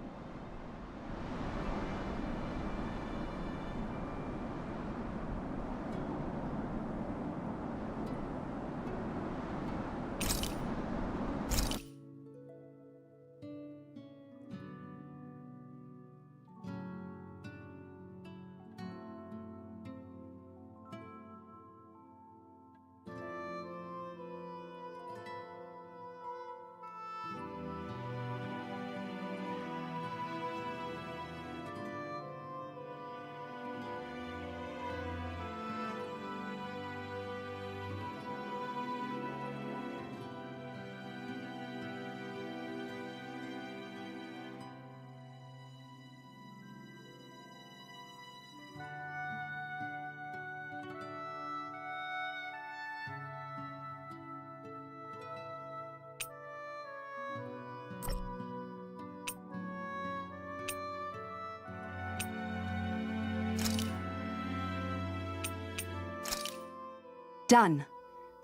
Done.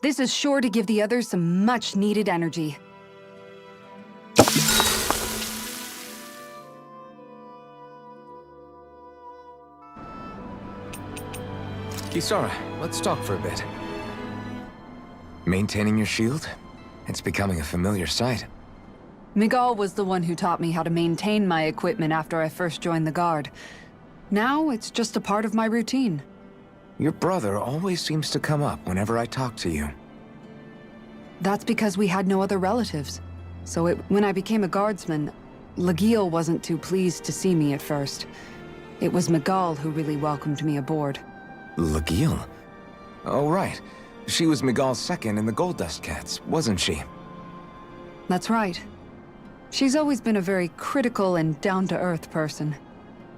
This is sure to give the others some much-needed energy. Kisara, let's talk for a bit. Maintaining your shield? It's becoming a familiar sight. Miguel was the one who taught me how to maintain my equipment after I first joined the Guard. Now, it's just a part of my routine. Your brother always seems to come up whenever I talk to you. That's because we had no other relatives. So when I became a guardsman, Lagiel wasn't too pleased to see me at first. It was Miguel who really welcomed me aboard. Lagiel? Oh, right. She was Miguel's second in the Gold Dust Cats, wasn't she? That's right. She's always been a very critical and down-to-earth person.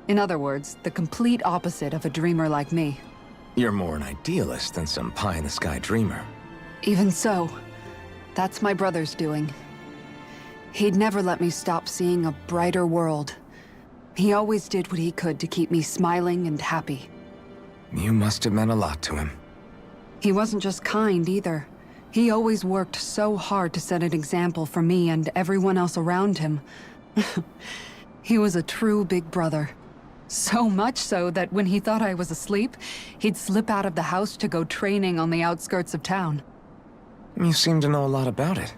In other words, the complete opposite of a dreamer like me. You're more an idealist than some pie-in-the-sky dreamer. Even so, that's my brother's doing. He'd never let me stop seeing a brighter world. He always did what he could to keep me smiling and happy. You must have meant a lot to him. He wasn't just kind either. He always worked so hard to set an example for me and everyone else around him. He was a true big brother. So much so that when he thought I was asleep, he'd slip out of the house to go training on the outskirts of town. You seem to know a lot about it.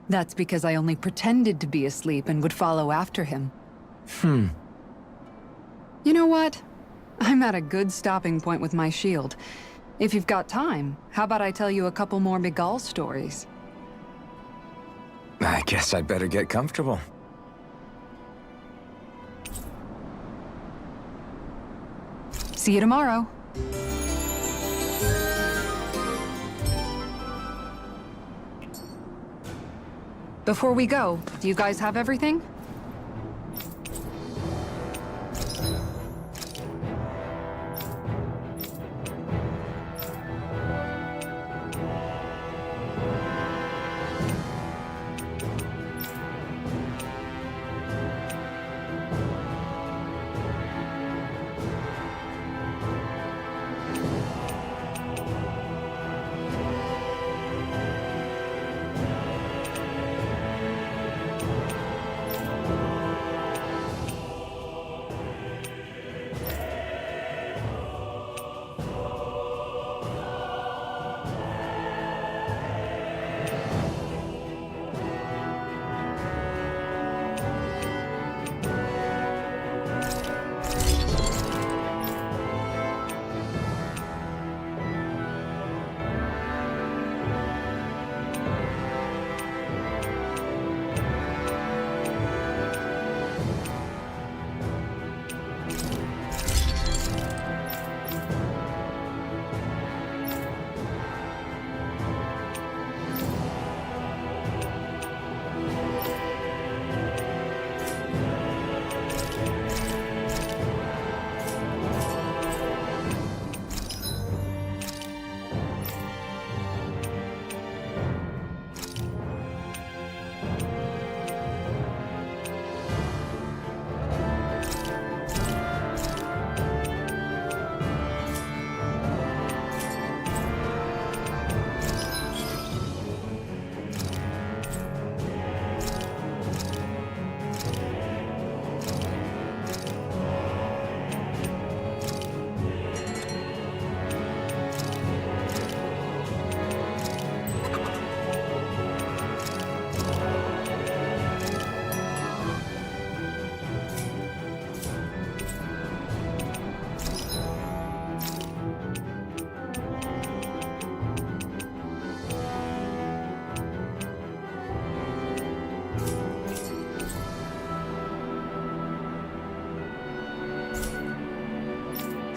That's because I only pretended to be asleep and would follow after him. You know what? I'm at a good stopping point with my shield. If you've got time, how about I tell you a couple more Miguel stories? I guess I'd better get comfortable. See you tomorrow. Before we go, do you guys have everything?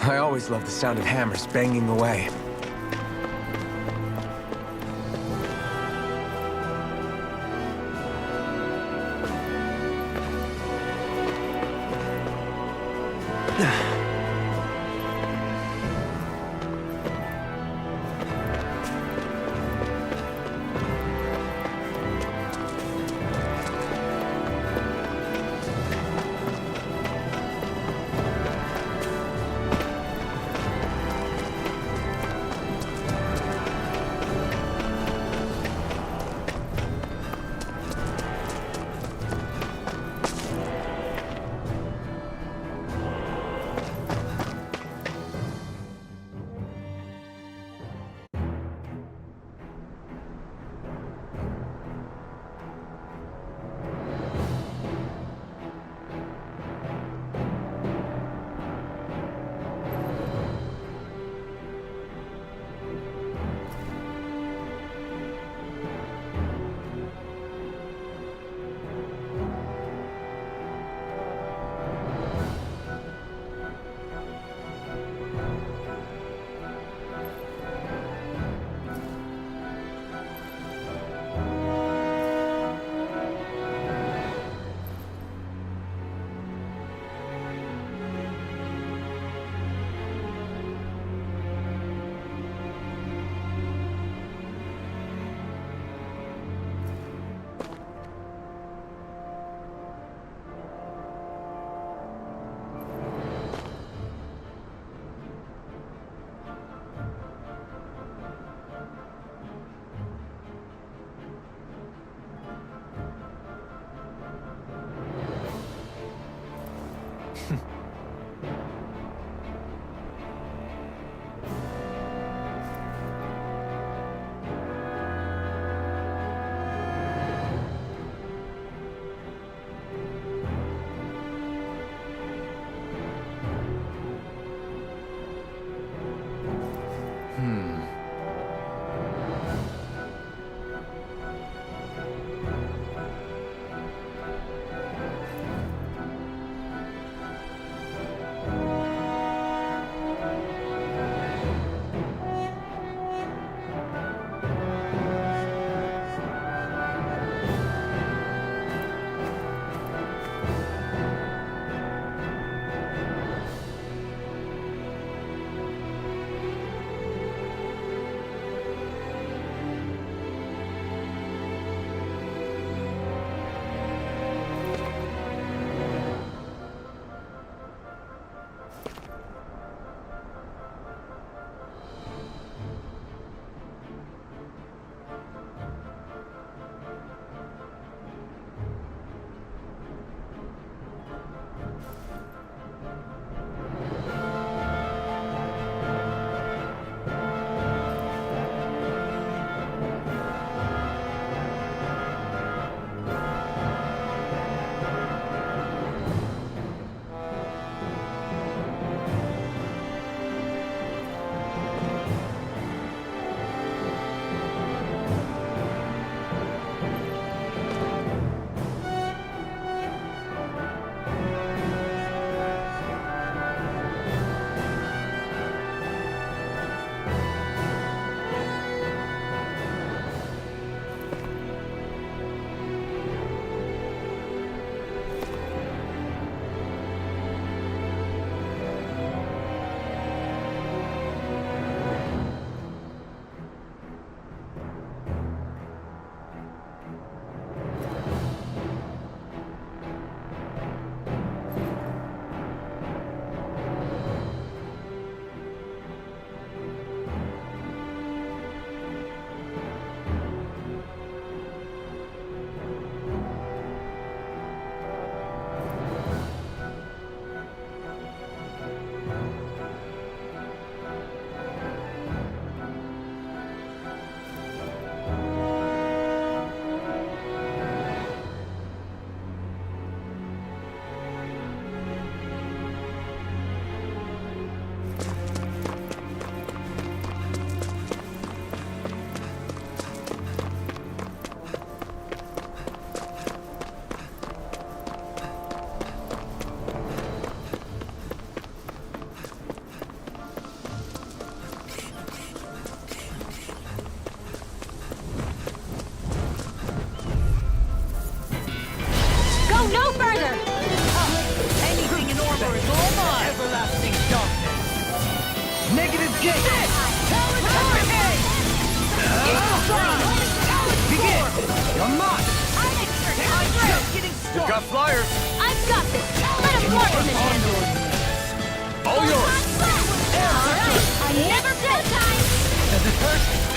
I always love the sound of hammers banging away.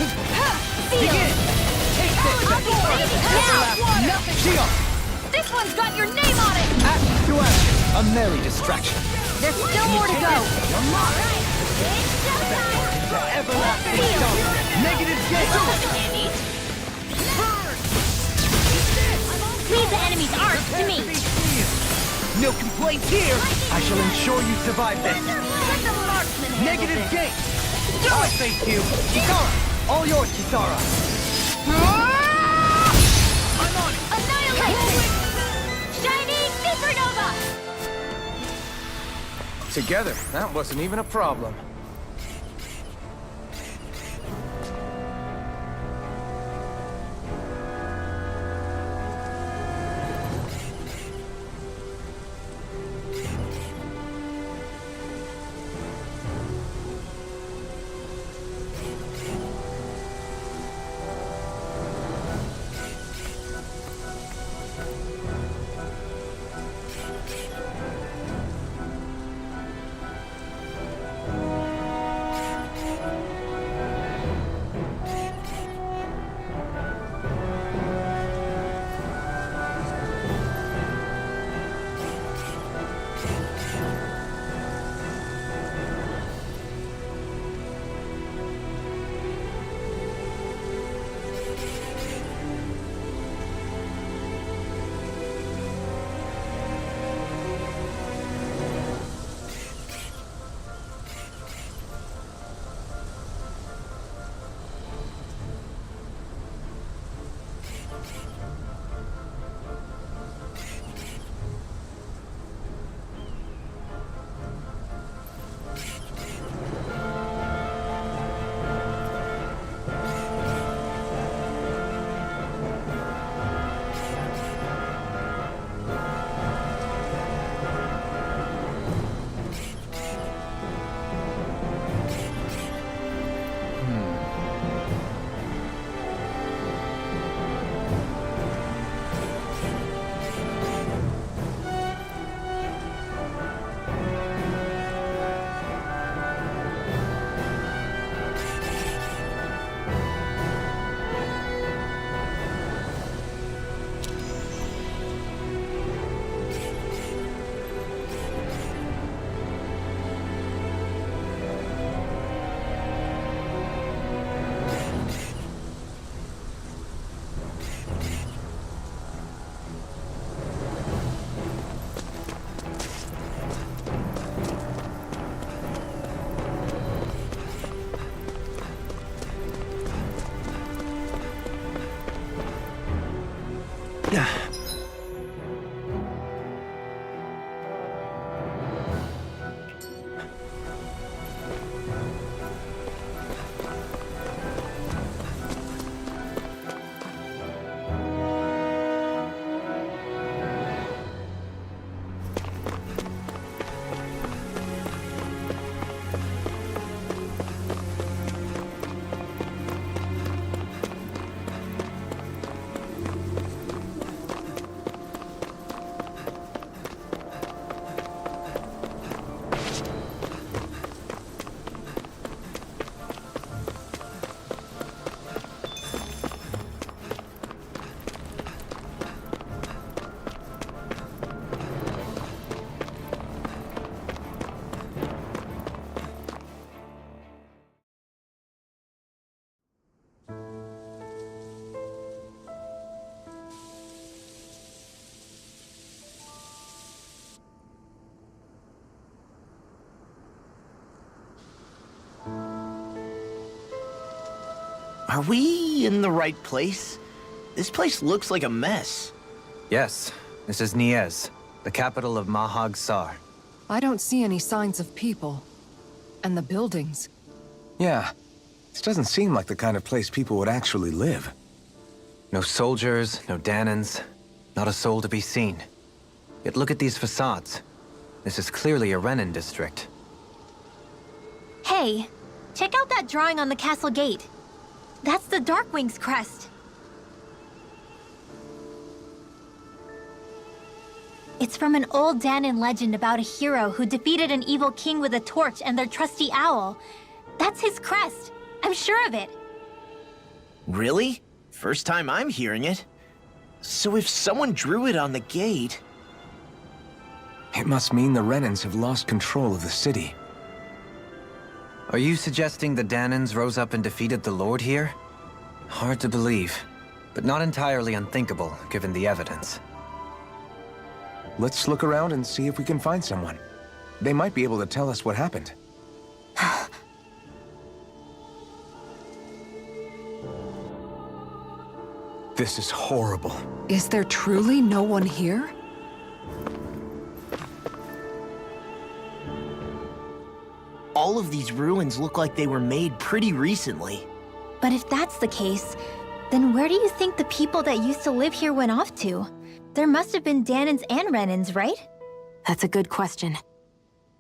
Begin! Take this! Nothing! Shield! This one's got your name on it! Action to action! A merry distraction. There's still more to go! Everlasting stone! Negative gate! Leave the enemy's art to me! No complaints here! I shall ensure you survive this! Negative gate! I face you! Kisara! All yours, Kisara! I'm on it! Annihilate! Shining Supernova! Together, that wasn't even a problem. Are we in the right place? This place looks like a mess. Yes, this is Niez, the capital of Mahag Sar. I don't see any signs of people. And the buildings. Yeah, this doesn't seem like the kind of place people would actually live. No soldiers, no Danans, not a soul to be seen. Yet look at these facades. This is clearly a Renin district. Hey, check out that drawing on the castle gate. That's the Darkwing's crest. It's from an old Danan legend about a hero who defeated an evil king with a torch and their trusty owl. That's his crest. I'm sure of it. Really? First time I'm hearing it. So if someone drew it on the gate... It must mean the Renans have lost control of the city. Are you suggesting the Danans rose up and defeated the Lord here? Hard to believe, but not entirely unthinkable, given the evidence. Let's look around and see if we can find someone. They might be able to tell us what happened. This is horrible. Is there truly no one here? All of these ruins look like they were made pretty recently. But if that's the case, then where do you think the people that used to live here went off to? There must have been Danans and Renans, right? That's a good question.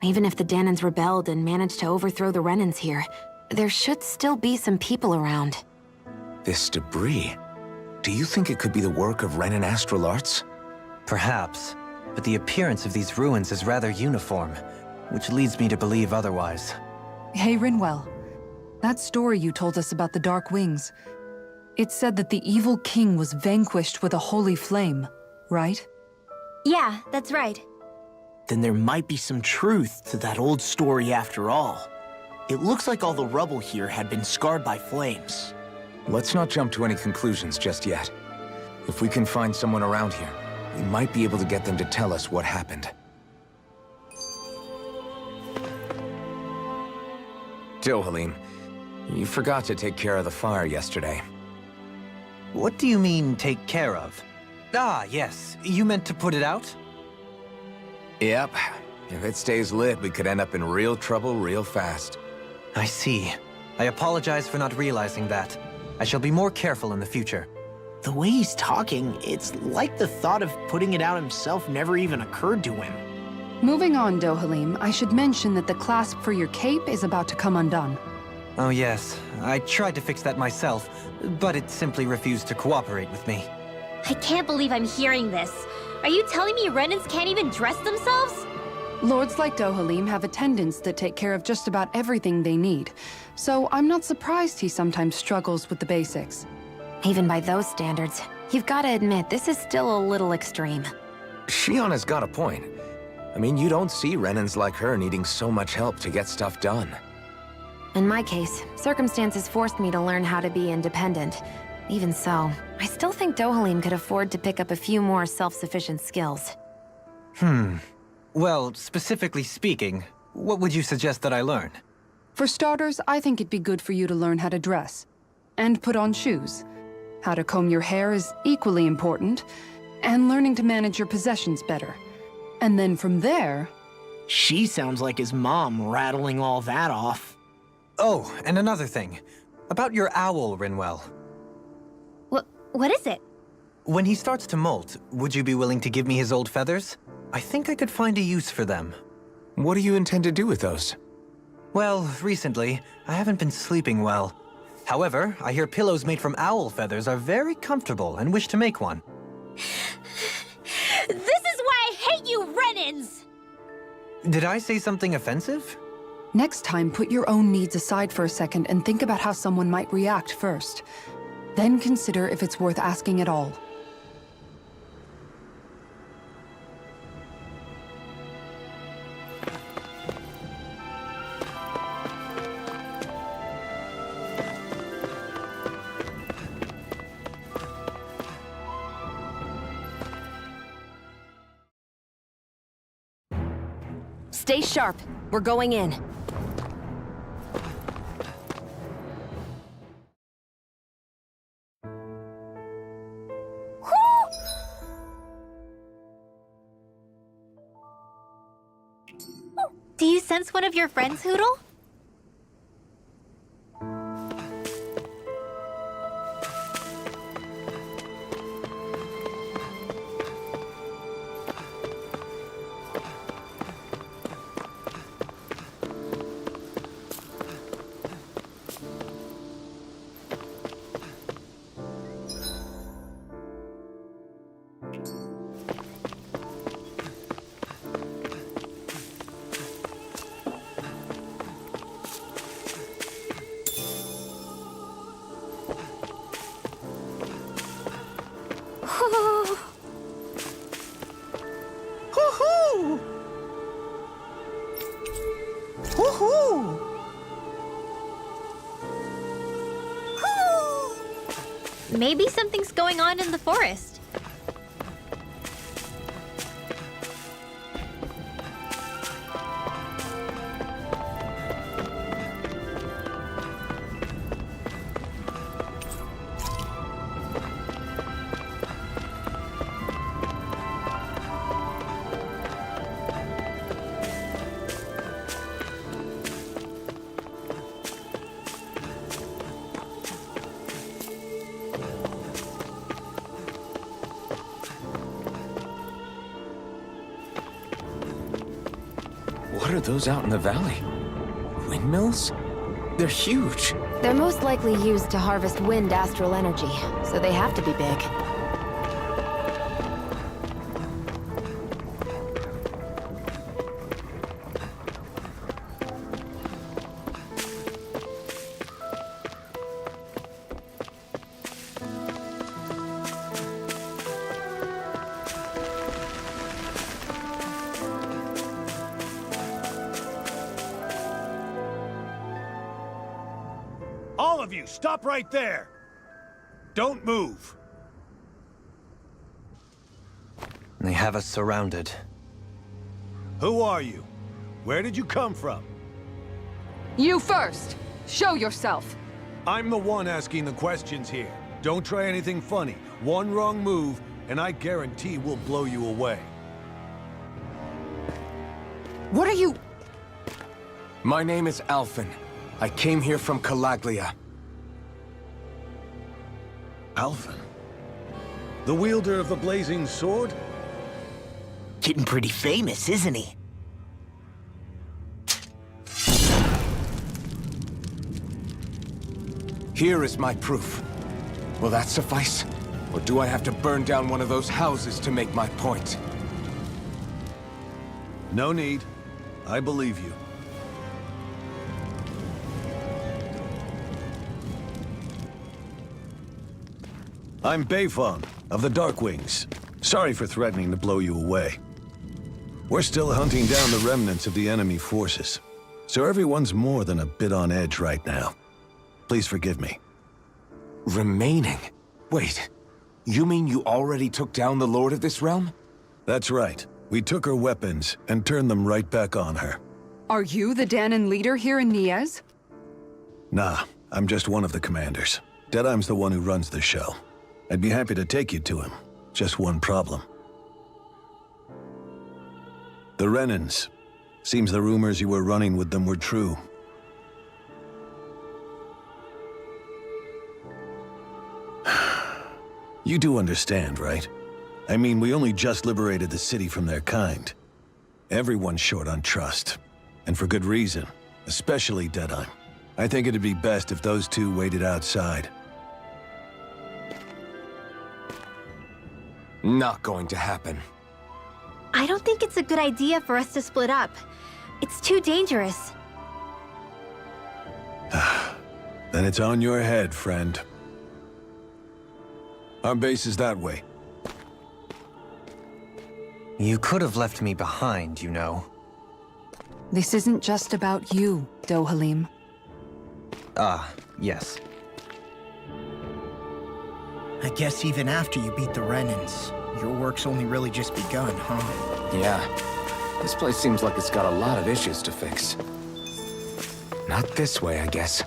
Even if the Danans rebelled and managed to overthrow the Renans here, there should still be some people around. This debris. Do you think it could be the work of Renan astral arts? Perhaps, but the appearance of these ruins is rather uniform, which leads me to believe otherwise. Hey, Rinwell. That story you told us about the Dark Wings. It said that the evil king was vanquished with a holy flame, right? Yeah, that's right. Then there might be some truth to that old story after all. It looks like all the rubble here had been scarred by flames. Let's not jump to any conclusions just yet. If we can find someone around here, we might be able to get them to tell us what happened. Dohalim, you forgot to take care of the fire yesterday. What do you mean, take care of? Ah, yes. You meant to put it out? Yep. If it stays lit, we could end up in real trouble real fast. I see. I apologize for not realizing that. I shall be more careful in the future. The way he's talking, it's like the thought of putting it out himself never even occurred to him. Moving on, Dohalim, I should mention that the clasp for your cape is about to come undone. Oh yes, I tried to fix that myself, but it simply refused to cooperate with me. I can't believe I'm hearing this. Are you telling me Renans can't even dress themselves? Lords like Dohalim have attendants that take care of just about everything they need, so I'm not surprised he sometimes struggles with the basics. Even by those standards, you've got to admit this is still a little extreme. Shionna's got a point. I mean, you don't see Renans like her needing so much help to get stuff done. In my case, circumstances forced me to learn how to be independent. Even so, I still think Dohalim could afford to pick up a few more self-sufficient skills. Well, specifically speaking, what would you suggest that I learn? For starters, I think it'd be good for you to learn how to dress. And put on shoes. How to comb your hair is equally important. And learning to manage your possessions better. And then from there... She sounds like his mom rattling all that off. Oh, and another thing. About your owl, Rinwell. What is it? When he starts to molt, would you be willing to give me his old feathers? I think I could find a use for them. What do you intend to do with those? Well, recently, I haven't been sleeping well. However, I hear pillows made from owl feathers are very comfortable and wish to make one. This is why I hate you, Renans! Did I say something offensive? Next time, put your own needs aside for a second and think about how someone might react first. Then consider if it's worth asking at all. Stay sharp. We're going in. Do you sense one of your friends, Hootle? Maybe something's going on in the forest. What are those out in the valley? Windmills? They're huge. They're most likely used to harvest wind astral energy, so they have to be big. All of you, stop right there! Don't move! They have us surrounded. Who are you? Where did you come from? You first! Show yourself! I'm the one asking the questions here. Don't try anything funny. One wrong move, and I guarantee we'll blow you away. What are you... My name is Alphen. I came here from Calaglia. Alphen? The wielder of the Blazing Sword? Getting pretty famous, isn't he? Here is my proof. Will that suffice? Or do I have to burn down one of those houses to make my point? No need. I believe you. I'm Beifong, of the Darkwings. Sorry for threatening to blow you away. We're still hunting down the remnants of the enemy forces, so everyone's more than a bit on edge right now. Please forgive me. Remaining? Wait, you mean you already took down the Lord of this realm? That's right. We took her weapons and turned them right back on her. Are you the Danon leader here in Niez? Nah, I'm just one of the commanders. Deadeye's the one who runs the show. I'd be happy to take you to him. Just one problem. The Renans. Seems the rumors you were running with them were true. You do understand, right? I mean, we only just liberated the city from their kind. Everyone's short on trust. And for good reason. Especially Deadeye. I think it'd be best if those two waited outside. Not going to happen. I don't think it's a good idea for us to split up. It's too dangerous. Then it's on your head, friend. Our base is that way. You could have left me behind, you know. This isn't just about you, Dohalim. Ah, yes. I guess even after you beat the Renans, your work's only really just begun, huh? Yeah. This place seems like it's got a lot of issues to fix. Not this way, I guess.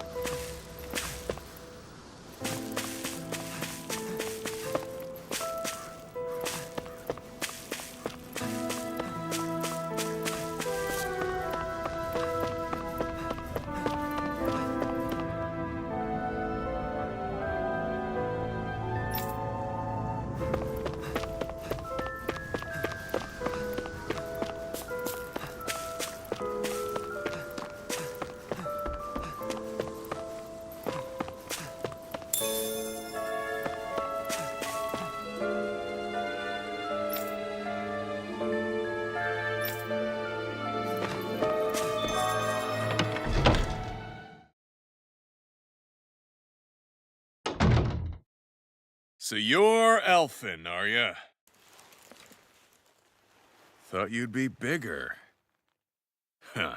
So you're Elfin, are ya? Thought you'd be bigger. Huh.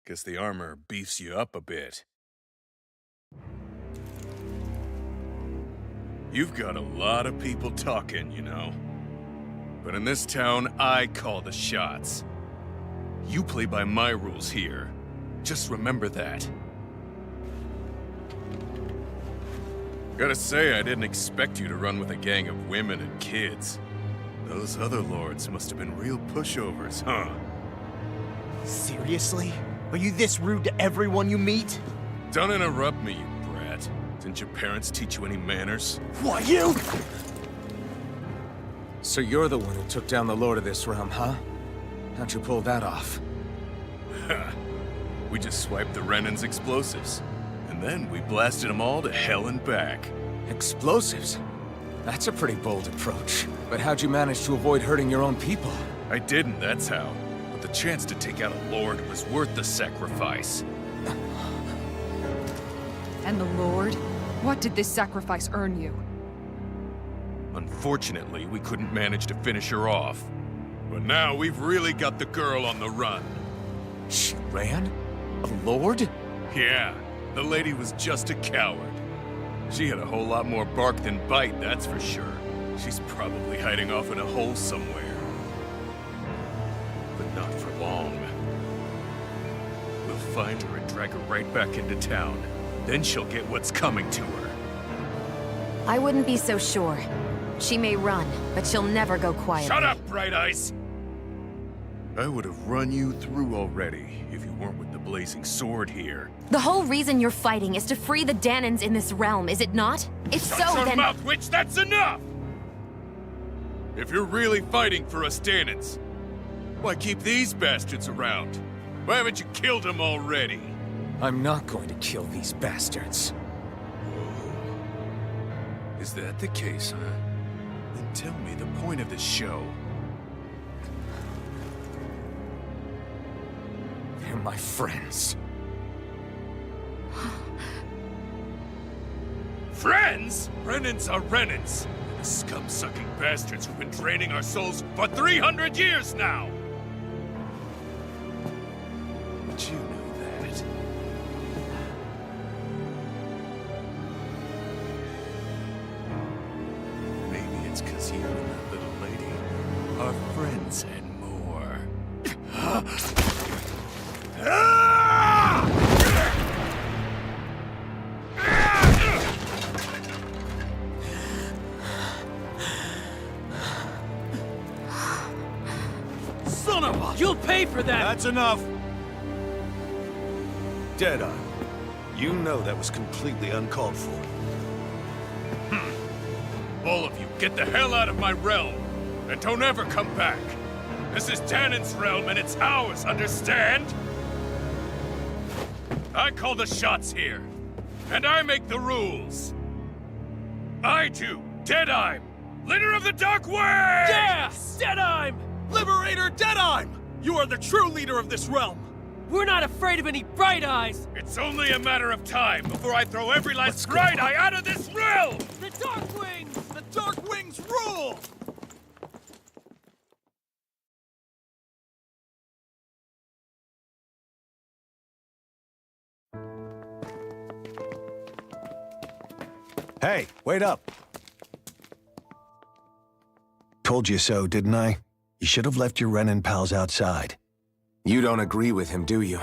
Guess the armor beefs you up a bit. You've got a lot of people talking, you know. But in this town, I call the shots. You play by my rules here. Just remember that. Gotta say, I didn't expect you to run with a gang of women and kids. Those other lords must have been real pushovers, huh? Seriously? Are you this rude to everyone you meet? Don't interrupt me, you brat. Didn't your parents teach you any manners? What, you? So you're the one who took down the Lord of this realm, huh? How'd you pull that off? We just swiped the Renan's explosives. And then we blasted them all to hell and back. Explosives? That's a pretty bold approach. But how'd you manage to avoid hurting your own people? I didn't, that's how. But the chance to take out a lord was worth the sacrifice. And the Lord? What did this sacrifice earn you? Unfortunately, we couldn't manage to finish her off. But now we've really got the girl on the run. She ran? A lord? Yeah, the lady was just a coward. She had a whole lot more bark than bite, that's for sure. She's probably hiding off in a hole somewhere. But not for long. We'll find her and drag her right back into town. Then she'll get what's coming to her. I wouldn't be so sure. She may run, but she'll never go quietly. Shut up, Bright Eyes! I would have run you through already if you weren't with the Blazing Sword here. The whole reason you're fighting is to free the Danans in this realm, is it not? If Shut so, your then— mouth, witch! That's enough! If you're really fighting for us Danans, why keep these bastards around? Why haven't you killed them already? I'm not going to kill these bastards. Whoa. Is that the case, huh? Then tell me the point of the show. They're my friends. Friends? Renans are Renans. The scum-sucking bastards who've been draining our souls for 300 years now! But you know that. Maybe it's 'cause you and that little lady are friends and more. Son of a... You'll pay for that! That's enough! Deadeye, you know that was completely uncalled for. All of you, get the hell out of my realm! And don't ever come back! This is Danan's realm and it's ours, understand? I call the shots here. And I make the rules. I do, Deadeye, leader of the Dark Wings! Yeah! Deadeye! Liberator Deadeye! You are the true leader of this realm! We're not afraid of any Bright Eyes! It's only a matter of time before I throw every last Bright Eye out of this realm! The Dark Wings! The Dark Wings rule! Hey, wait up! Told you so, didn't I? You should have left your Renan pals outside. You don't agree with him, do you?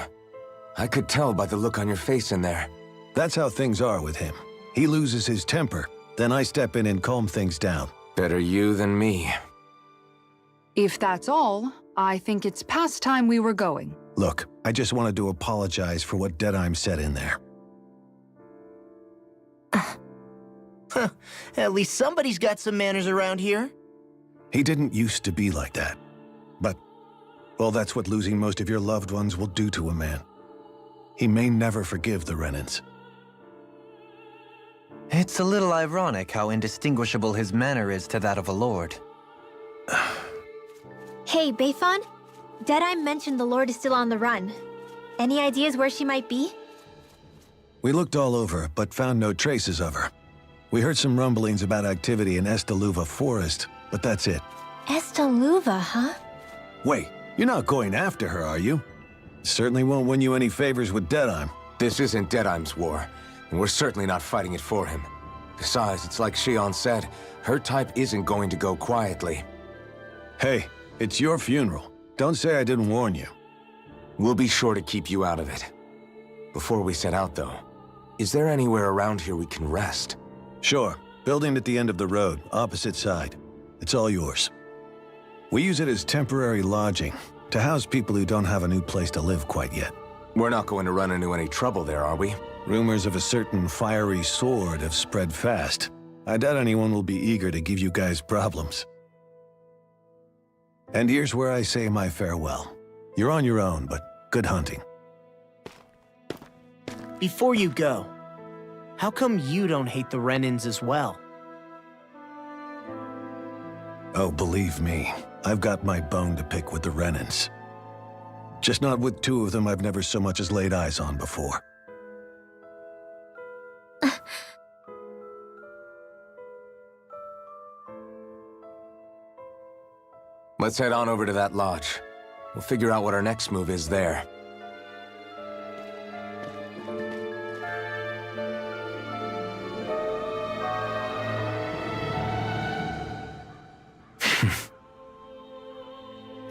I could tell by the look on your face in there. That's how things are with him. He loses his temper, then I step in and calm things down. Better you than me. If that's all, I think it's past time we were going. Look, I just wanted to apologize for what Deadeye said in there. At least somebody's got some manners around here. He didn't used to be like that. But, well, that's what losing most of your loved ones will do to a man. He may never forgive the Renans. It's a little ironic how indistinguishable his manner is to that of a lord. Hey, Bayfon? Deadeye mentioned the Lord is still on the run. Any ideas where she might be? We looked all over, but found no traces of her. We heard some rumblings about activity in Estaluva Forest, but that's it. Estaluva, huh? Wait, you're not going after her, are you? Certainly won't win you any favors with Deadeye. This isn't Deadeye's war, and we're certainly not fighting it for him. Besides, it's like Shion said, her type isn't going to go quietly. Hey, it's your funeral. Don't say I didn't warn you. We'll be sure to keep you out of it. Before we set out, though, is there anywhere around here we can rest? Sure. Building at the end of the road, opposite side. It's all yours. We use it as temporary lodging, to house people who don't have a new place to live quite yet. We're not going to run into any trouble there, are we? Rumors of a certain fiery sword have spread fast. I doubt anyone will be eager to give you guys problems. And here's where I say my farewell. You're on your own, but good hunting. Before you go, how come you don't hate the Renins as well? Oh, believe me, I've got my bone to pick with the Renins. Just not with two of them I've never so much as laid eyes on before. Let's head on over to that lodge. We'll figure out what our next move is there.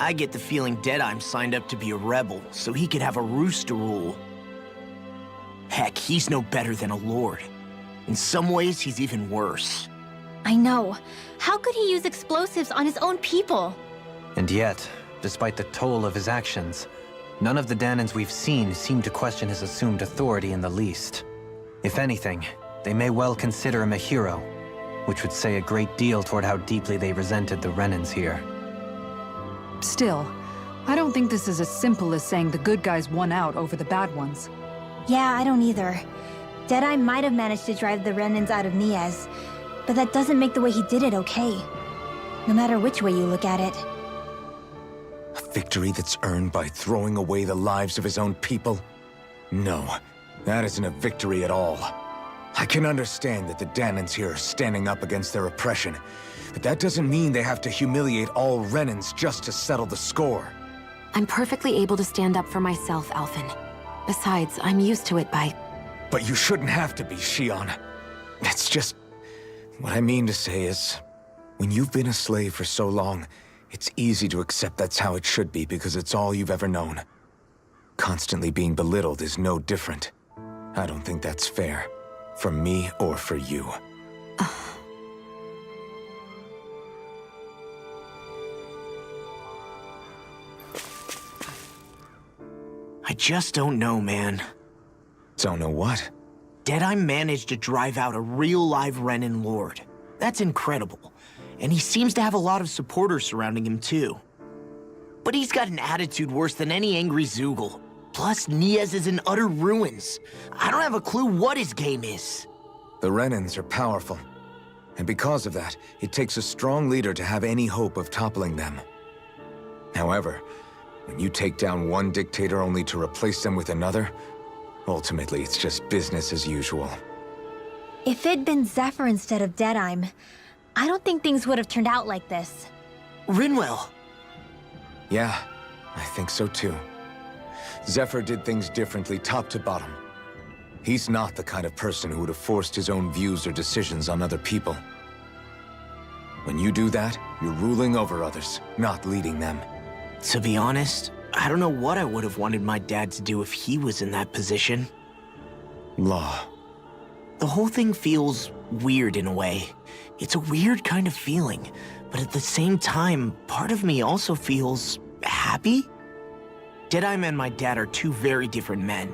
I get the feeling Deadeye's signed up to be a rebel, so he could have a roost to rule. Heck, he's no better than a lord. In some ways, he's even worse. I know. How could he use explosives on his own people? And yet, despite the toll of his actions, none of the Danans we've seen seem to question his assumed authority in the least. If anything, they may well consider him a hero, which would say a great deal toward how deeply they resented the Renins here. Still, I don't think this is as simple as saying the good guys won out over the bad ones. Yeah, I don't either. Deadeye might have managed to drive the Renins out of Niaz, but that doesn't make the way he did it okay. No matter which way you look at it. A victory that's earned by throwing away the lives of his own people? No, that isn't a victory at all. I can understand that the Danans here are standing up against their oppression, but that doesn't mean they have to humiliate all Renins just to settle the score. I'm perfectly able to stand up for myself, Alphen. Besides, I'm used to it by... But you shouldn't have to be, Shion. That's just... What I mean to say is, when you've been a slave for so long, it's easy to accept that's how it should be because it's all you've ever known. Constantly being belittled is no different. I don't think that's fair. For me or for you. I just don't know, man. Don't know what? Deadeye managed to drive out a real live Renin lord. That's incredible. And he seems to have a lot of supporters surrounding him too. But he's got an attitude worse than any angry Zoogle. Plus, Niaz is in utter ruins. I don't have a clue what his game is. The Renins are powerful. And because of that, it takes a strong leader to have any hope of toppling them. However, when you take down one dictator only to replace them with another, ultimately it's just business as usual. If it'd been Zephyr instead of Deadeye, I don't think things would have turned out like this. Rinwell. Yeah, I think so too. Zephyr did things differently top to bottom. He's not the kind of person who would have forced his own views or decisions on other people. When you do that, you're ruling over others, not leading them. To be honest, I don't know what I would have wanted my dad to do if he was in that position. Law. The whole thing feels weird in a way. It's a weird kind of feeling, but at the same time, part of me also feels happy? Deadeye and my dad are two very different men.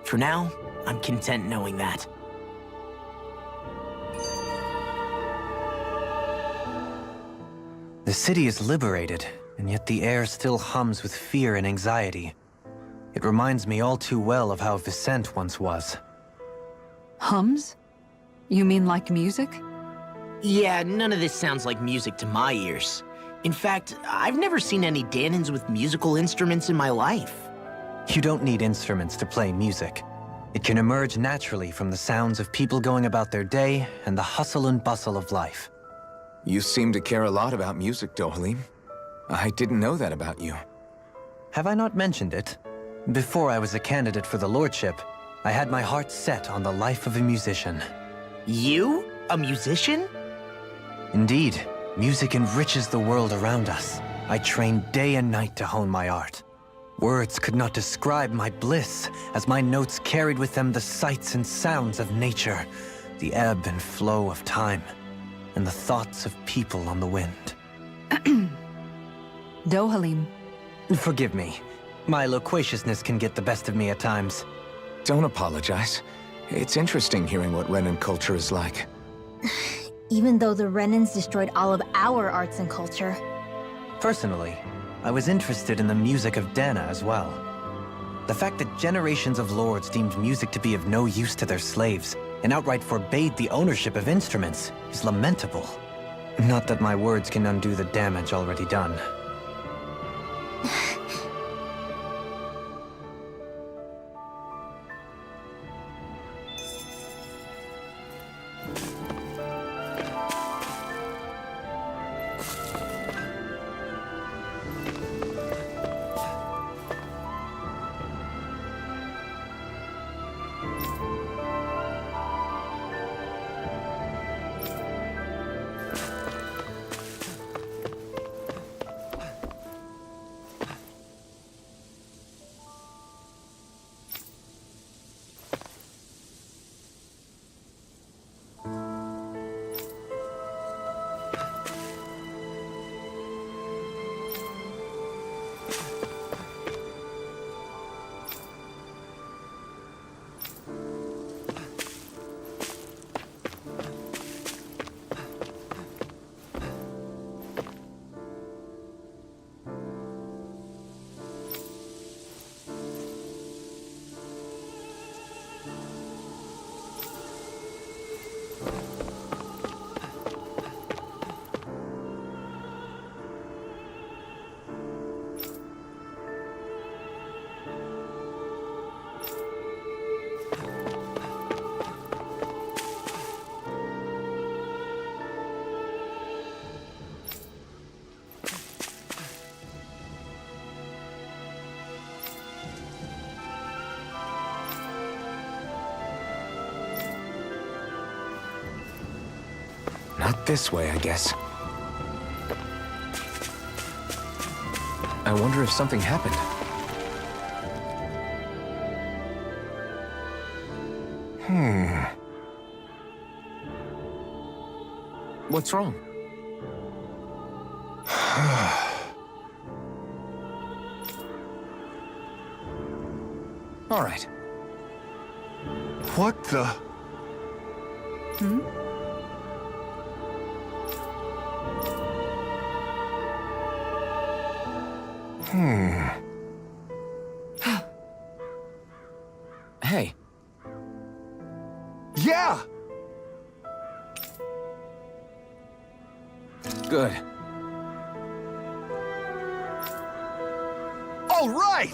For now, I'm content knowing that. The city is liberated, and yet the air still hums with fear and anxiety. It reminds me all too well of how Vicente once was. Hums? You mean like music? Yeah, none of this sounds like music to my ears. In fact, I've never seen any Danans with musical instruments in my life. You don't need instruments to play music. It can emerge naturally from the sounds of people going about their day and the hustle and bustle of life. You seem to care a lot about music, Dohalim. I didn't know that about you. Have I not mentioned it? Before I was a candidate for the lordship, I had my heart set on the life of a musician. You? A musician? Indeed, music enriches the world around us. I train day and night to hone my art. Words could not describe my bliss, as my notes carried with them the sights and sounds of nature, the ebb and flow of time, and the thoughts of people on the wind. Dohalim. Forgive me. My loquaciousness can get the best of me at times. Don't apologize. It's interesting hearing what Renan culture is like. Even though the Renans destroyed all of our arts and culture. Personally, I was interested in the music of Dana as well. The fact that generations of lords deemed music to be of no use to their slaves and outright forbade the ownership of instruments is lamentable. Not that my words can undo the damage already done. Not this way, I guess. I wonder if something happened. What's wrong? All right. What the? Hey. Yeah! Good. All right!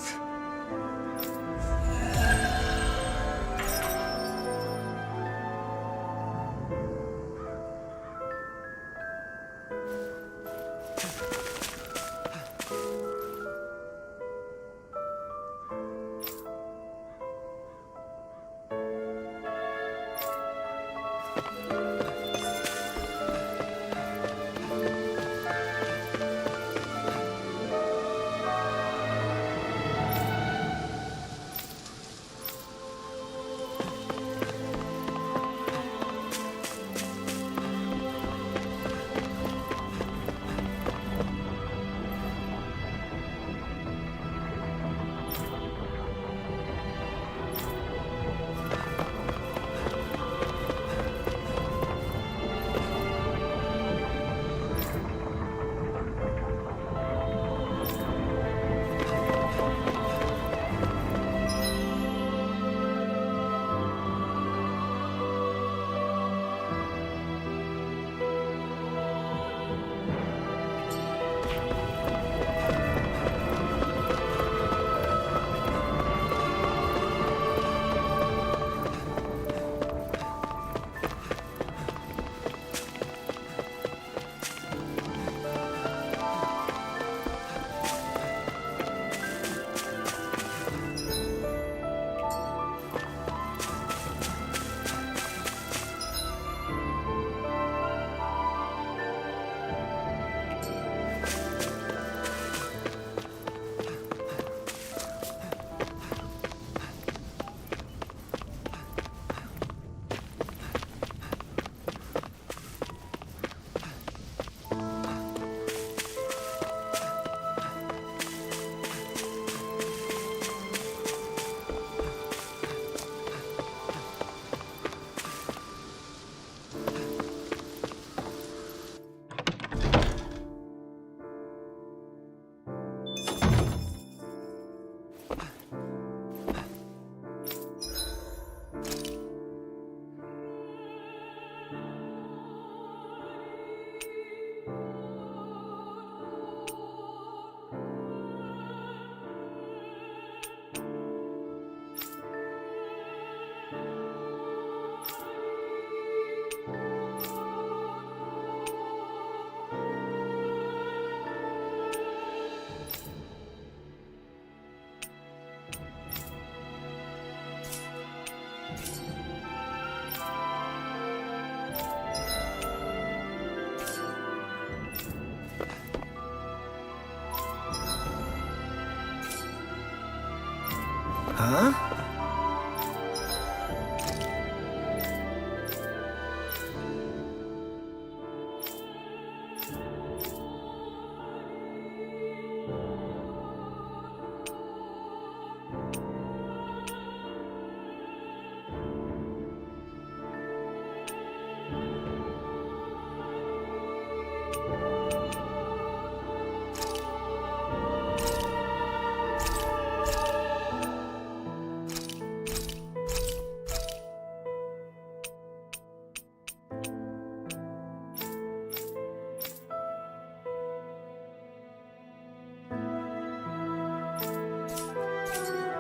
Huh?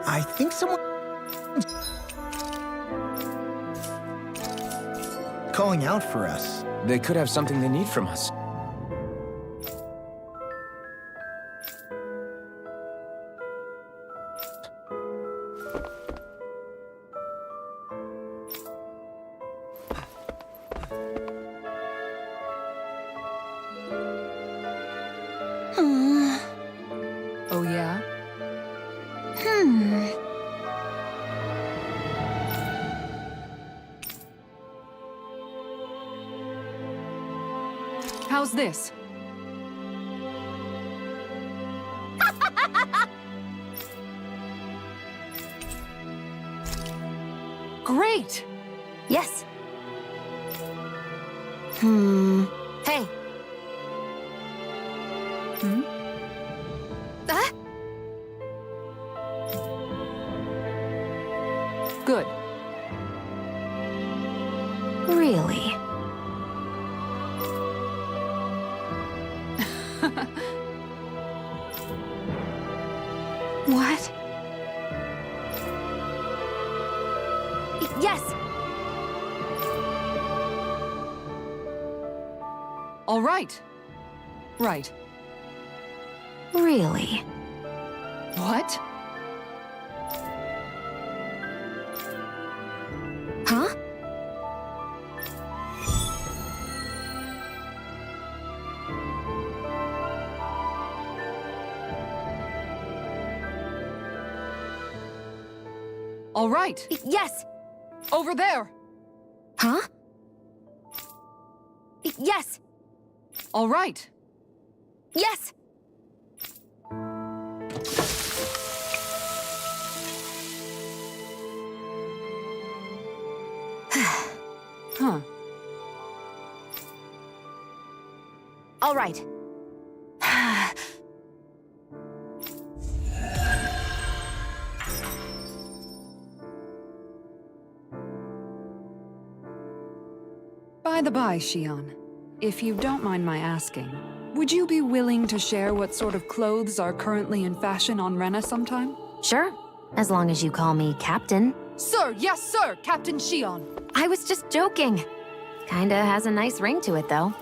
I think someone... calling out for us. They could have something they need from us. Oh, yeah? How's this? Great! Yes. Hey. Good. Really? What? Yes! All right. Right. Really? What? Huh? All right. Yes! Over there. Huh? Yes! All right. Yes! Huh. All right. By the by, Xion, if you don't mind my asking, would you be willing to share what sort of clothes are currently in fashion on Rena sometime? Sure, as long as you call me Captain. Sir, yes, sir, Captain Xion. I was just joking. Kinda has a nice ring to it, though.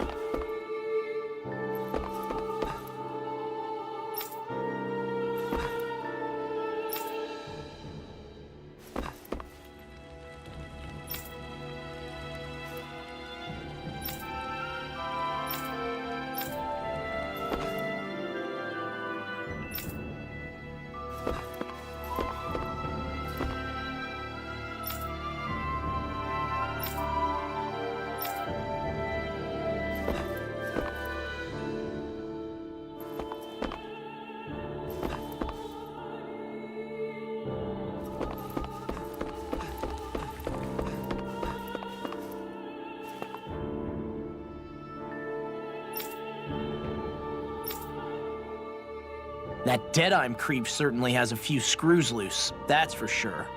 That Deadeye creep certainly has a few screws loose, that's for sure.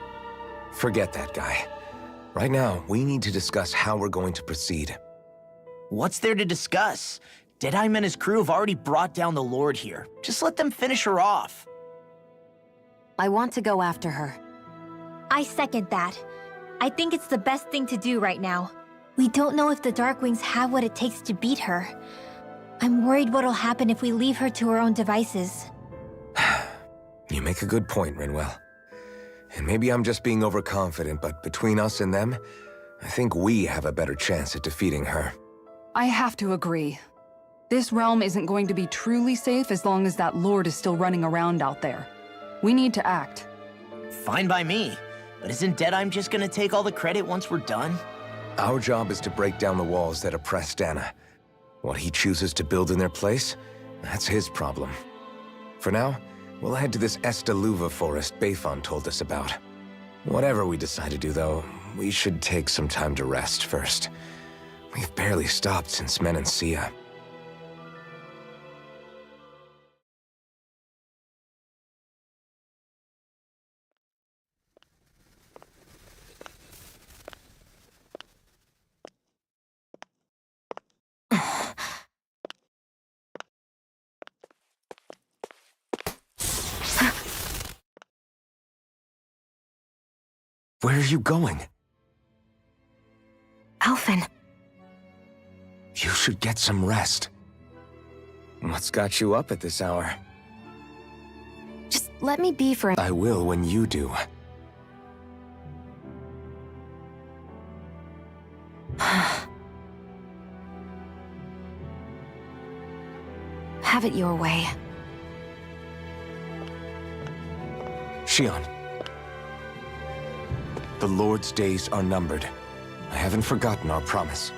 Forget that guy. Right now, we need to discuss how we're going to proceed. What's there to discuss? Deadeye and his crew have already brought down the Lord here. Just let them finish her off. I want to go after her. I second that. I think it's the best thing to do right now. We don't know if the Darkwings have what it takes to beat her. I'm worried what'll happen if we leave her to her own devices. You make a good point, Rinwell. And maybe I'm just being overconfident, but between us and them, I think we have a better chance at defeating her. I have to agree. This realm isn't going to be truly safe as long as that Lord is still running around out there. We need to act. fine by me. But isn't Deadeye just gonna take all the credit once we're done? Our job is to break down the walls that oppress Dana. What he chooses to build in their place, that's his problem. For now, we'll head to this Estaluva forest Bayfon told us about. Whatever we decide to do, though, we should take some time to rest first. We've barely stopped since Menancia. Where are you going? Alphen. You should get some rest. What's got you up at this hour? Just let me be for a— I will when you do. Have it your way. Shion. The Lord's days are numbered. I haven't forgotten our promise.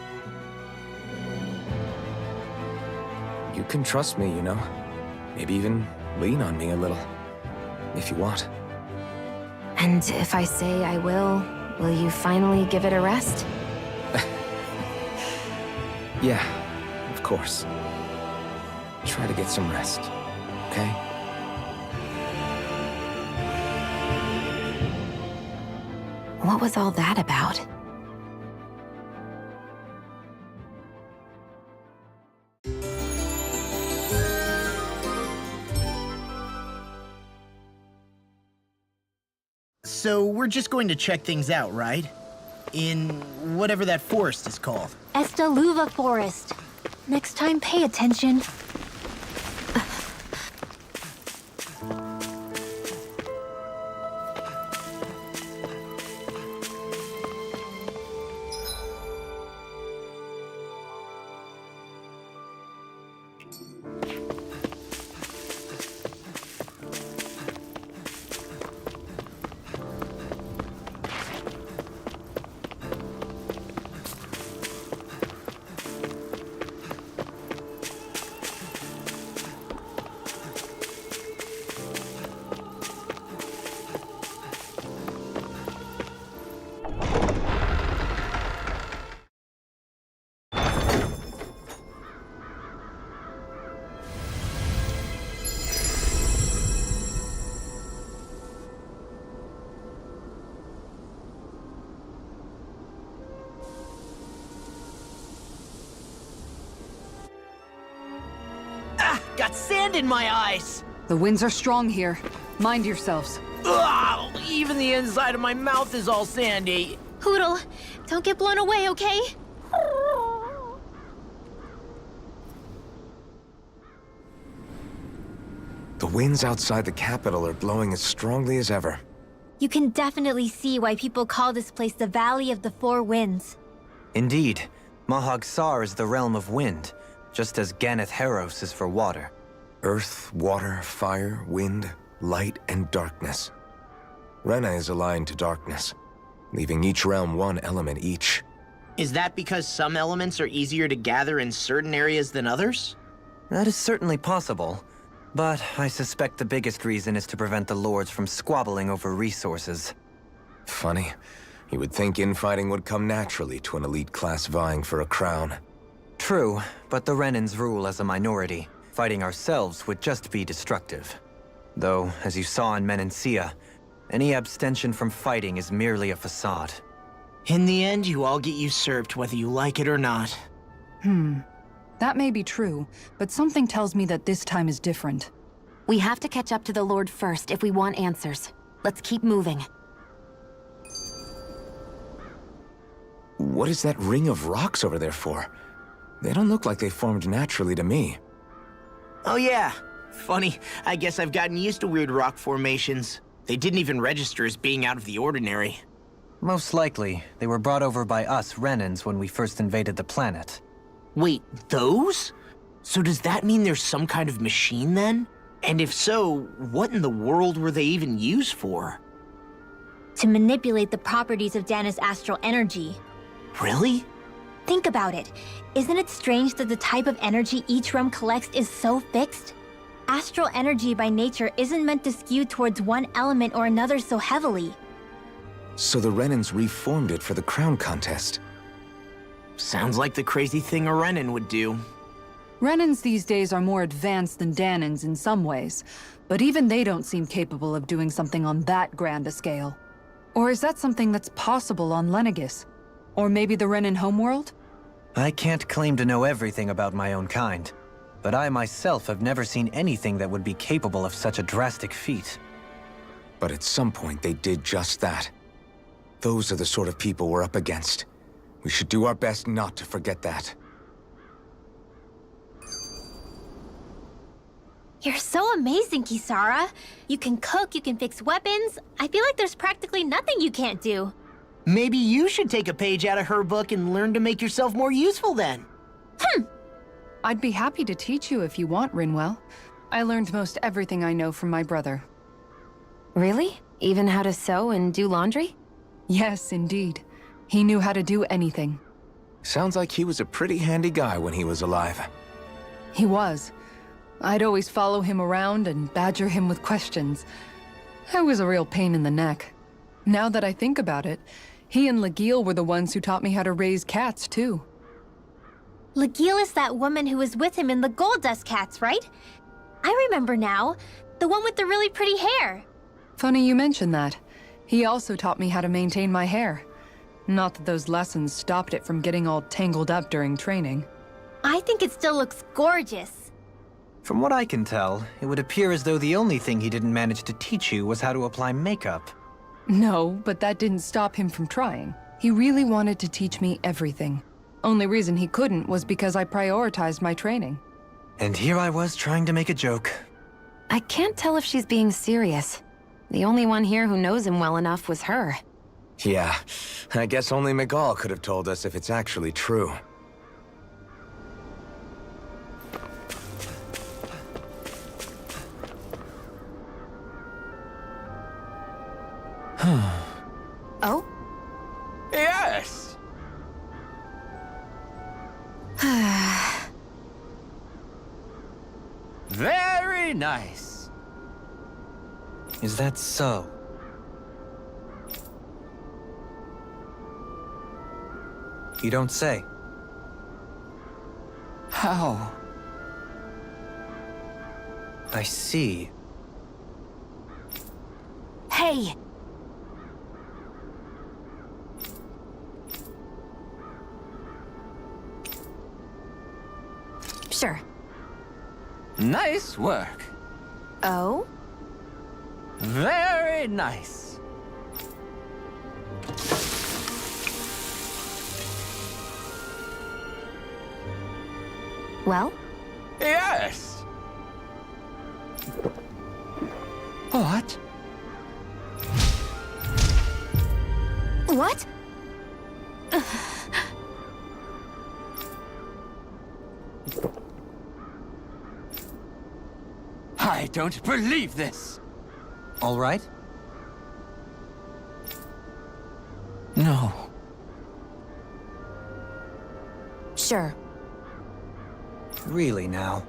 You can trust me, you know. Maybe even lean on me a little, if you want. And if I say I will you finally give it a rest? Yeah, of course. Try to get some rest, okay? What was all that about? So we're just going to check things out, right? In whatever that forest is called. Estaluva Forest. Next time, pay attention. Got sand in my eyes! The winds are strong here. Mind yourselves. Ugh, even the inside of my mouth is all sandy. Hootle, don't get blown away, okay? The winds outside the capital are blowing as strongly as ever. You can definitely see why people call this place the Valley of the Four Winds. Indeed, Mahag Sar is the realm of wind, just as Ganeth Heros is for water. Earth, water, fire, wind, light, and darkness. Rena is aligned to darkness, leaving each realm one element each. Is that because some elements are easier to gather in certain areas than others? That is certainly possible, but I suspect the biggest reason is to prevent the lords from squabbling over resources. Funny. You would think infighting would come naturally to an elite class vying for a crown. True, but the Renans rule as a minority. Fighting ourselves would just be destructive. Though, as you saw in Menancia, any abstention from fighting is merely a facade. In the end, you all get usurped whether you like it or not. That may be true, but something tells me that this time is different. We have to catch up to the Lord first if we want answers. Let's keep moving. What is that ring of rocks over there for? They don't look like they formed naturally to me. Oh yeah. Funny, I guess I've gotten used to weird rock formations. They didn't even register as being out of the ordinary. Most likely, they were brought over by us Renans when we first invaded the planet. Wait, those? So does that mean there's some kind of machine then? And if so, what in the world were they even used for? to manipulate the properties of Dana's astral energy. Really? Think about it. Isn't it strange that the type of energy each realm collects is so fixed? Astral energy by nature isn't meant to skew towards one element or another so heavily. So the Renans reformed it for the crown contest. Sounds like the crazy thing a Renan would do. Renans these days are more advanced than Danans in some ways, but even they don't seem capable of doing something on that grand a scale. Or is that something that's possible on Lenegis? Or maybe the Renan homeworld? I can't claim to know everything about my own kind, but I myself have never seen anything that would be capable of such a drastic feat. But at some point they did just that. Those are the sort of people we're up against. We should do our best not to forget that. You're so amazing, Kisara. You can cook, you can fix weapons. I feel like there's practically nothing you can't do. Maybe you should take a page out of her book and learn to make yourself more useful then. I'd be happy to teach you if you want, Rinwell. I learned most everything I know from my brother. Really? Even how to sew and do laundry? Yes, indeed. He knew how to do anything. Sounds like he was a pretty handy guy when he was alive. He was. I'd always follow him around and badger him with questions. I was a real pain in the neck. Now that I think about it, he and Legil were the ones who taught me how to raise cats, too. Legil is that woman who was with him in the Gold Dust Cats, right? I remember now. The one with the really pretty hair. Funny you mention that. He also taught me how to maintain my hair. Not that those lessons stopped it from getting all tangled up during training. I think it still looks gorgeous. From what I can tell, it would appear as though the only thing he didn't manage to teach you was how to apply makeup. No, but that didn't stop him from trying. He really wanted to teach me everything. Only reason he couldn't was because I prioritized my training. And here I was trying to make a joke. I can't tell if she's being serious. The only one here who knows him well enough was her. Yeah, I guess only Miguel could have told us if it's actually true. Oh? Yes! Very nice. Is that so? You don't say. How? I see. Hey! Sure. Nice work. Oh? Very nice. Well? Yes. What? What? I don't believe this. All right? No. Sure. Really now.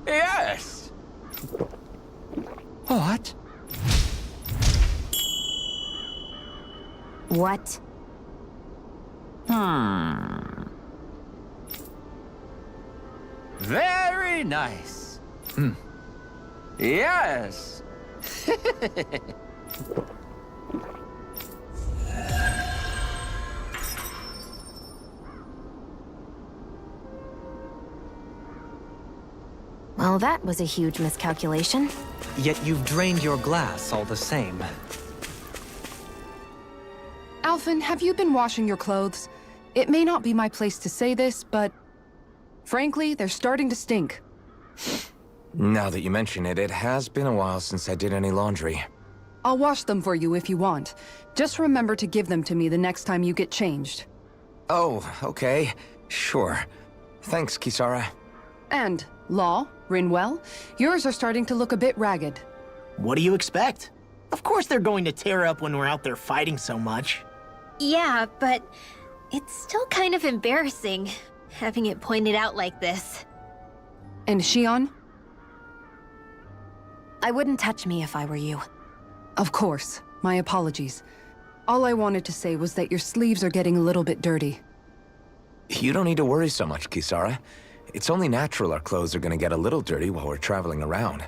Yes. What? What? Very nice. Yes. Well, that was a huge miscalculation. Yet you've drained your glass all the same. Alphen, have you been washing your clothes? It may not be my place to say this, but... frankly, they're starting to stink. Now that you mention it, it has been a while since I did any laundry. I'll wash them for you if you want. Just remember to give them to me the next time you get changed. Oh, okay. Sure. Thanks, Kisara. And, Law, Rinwell, yours are starting to look a bit ragged. What do you expect? Of course they're going to tear up when we're out there fighting so much. Yeah, but it's still kind of embarrassing, having it pointed out like this. And Shion? I wouldn't touch me if I were you. Of course. My apologies. All I wanted to say was that your sleeves are getting a little bit dirty. You don't need to worry so much, Kisara. It's only natural our clothes are gonna get a little dirty while we're traveling around.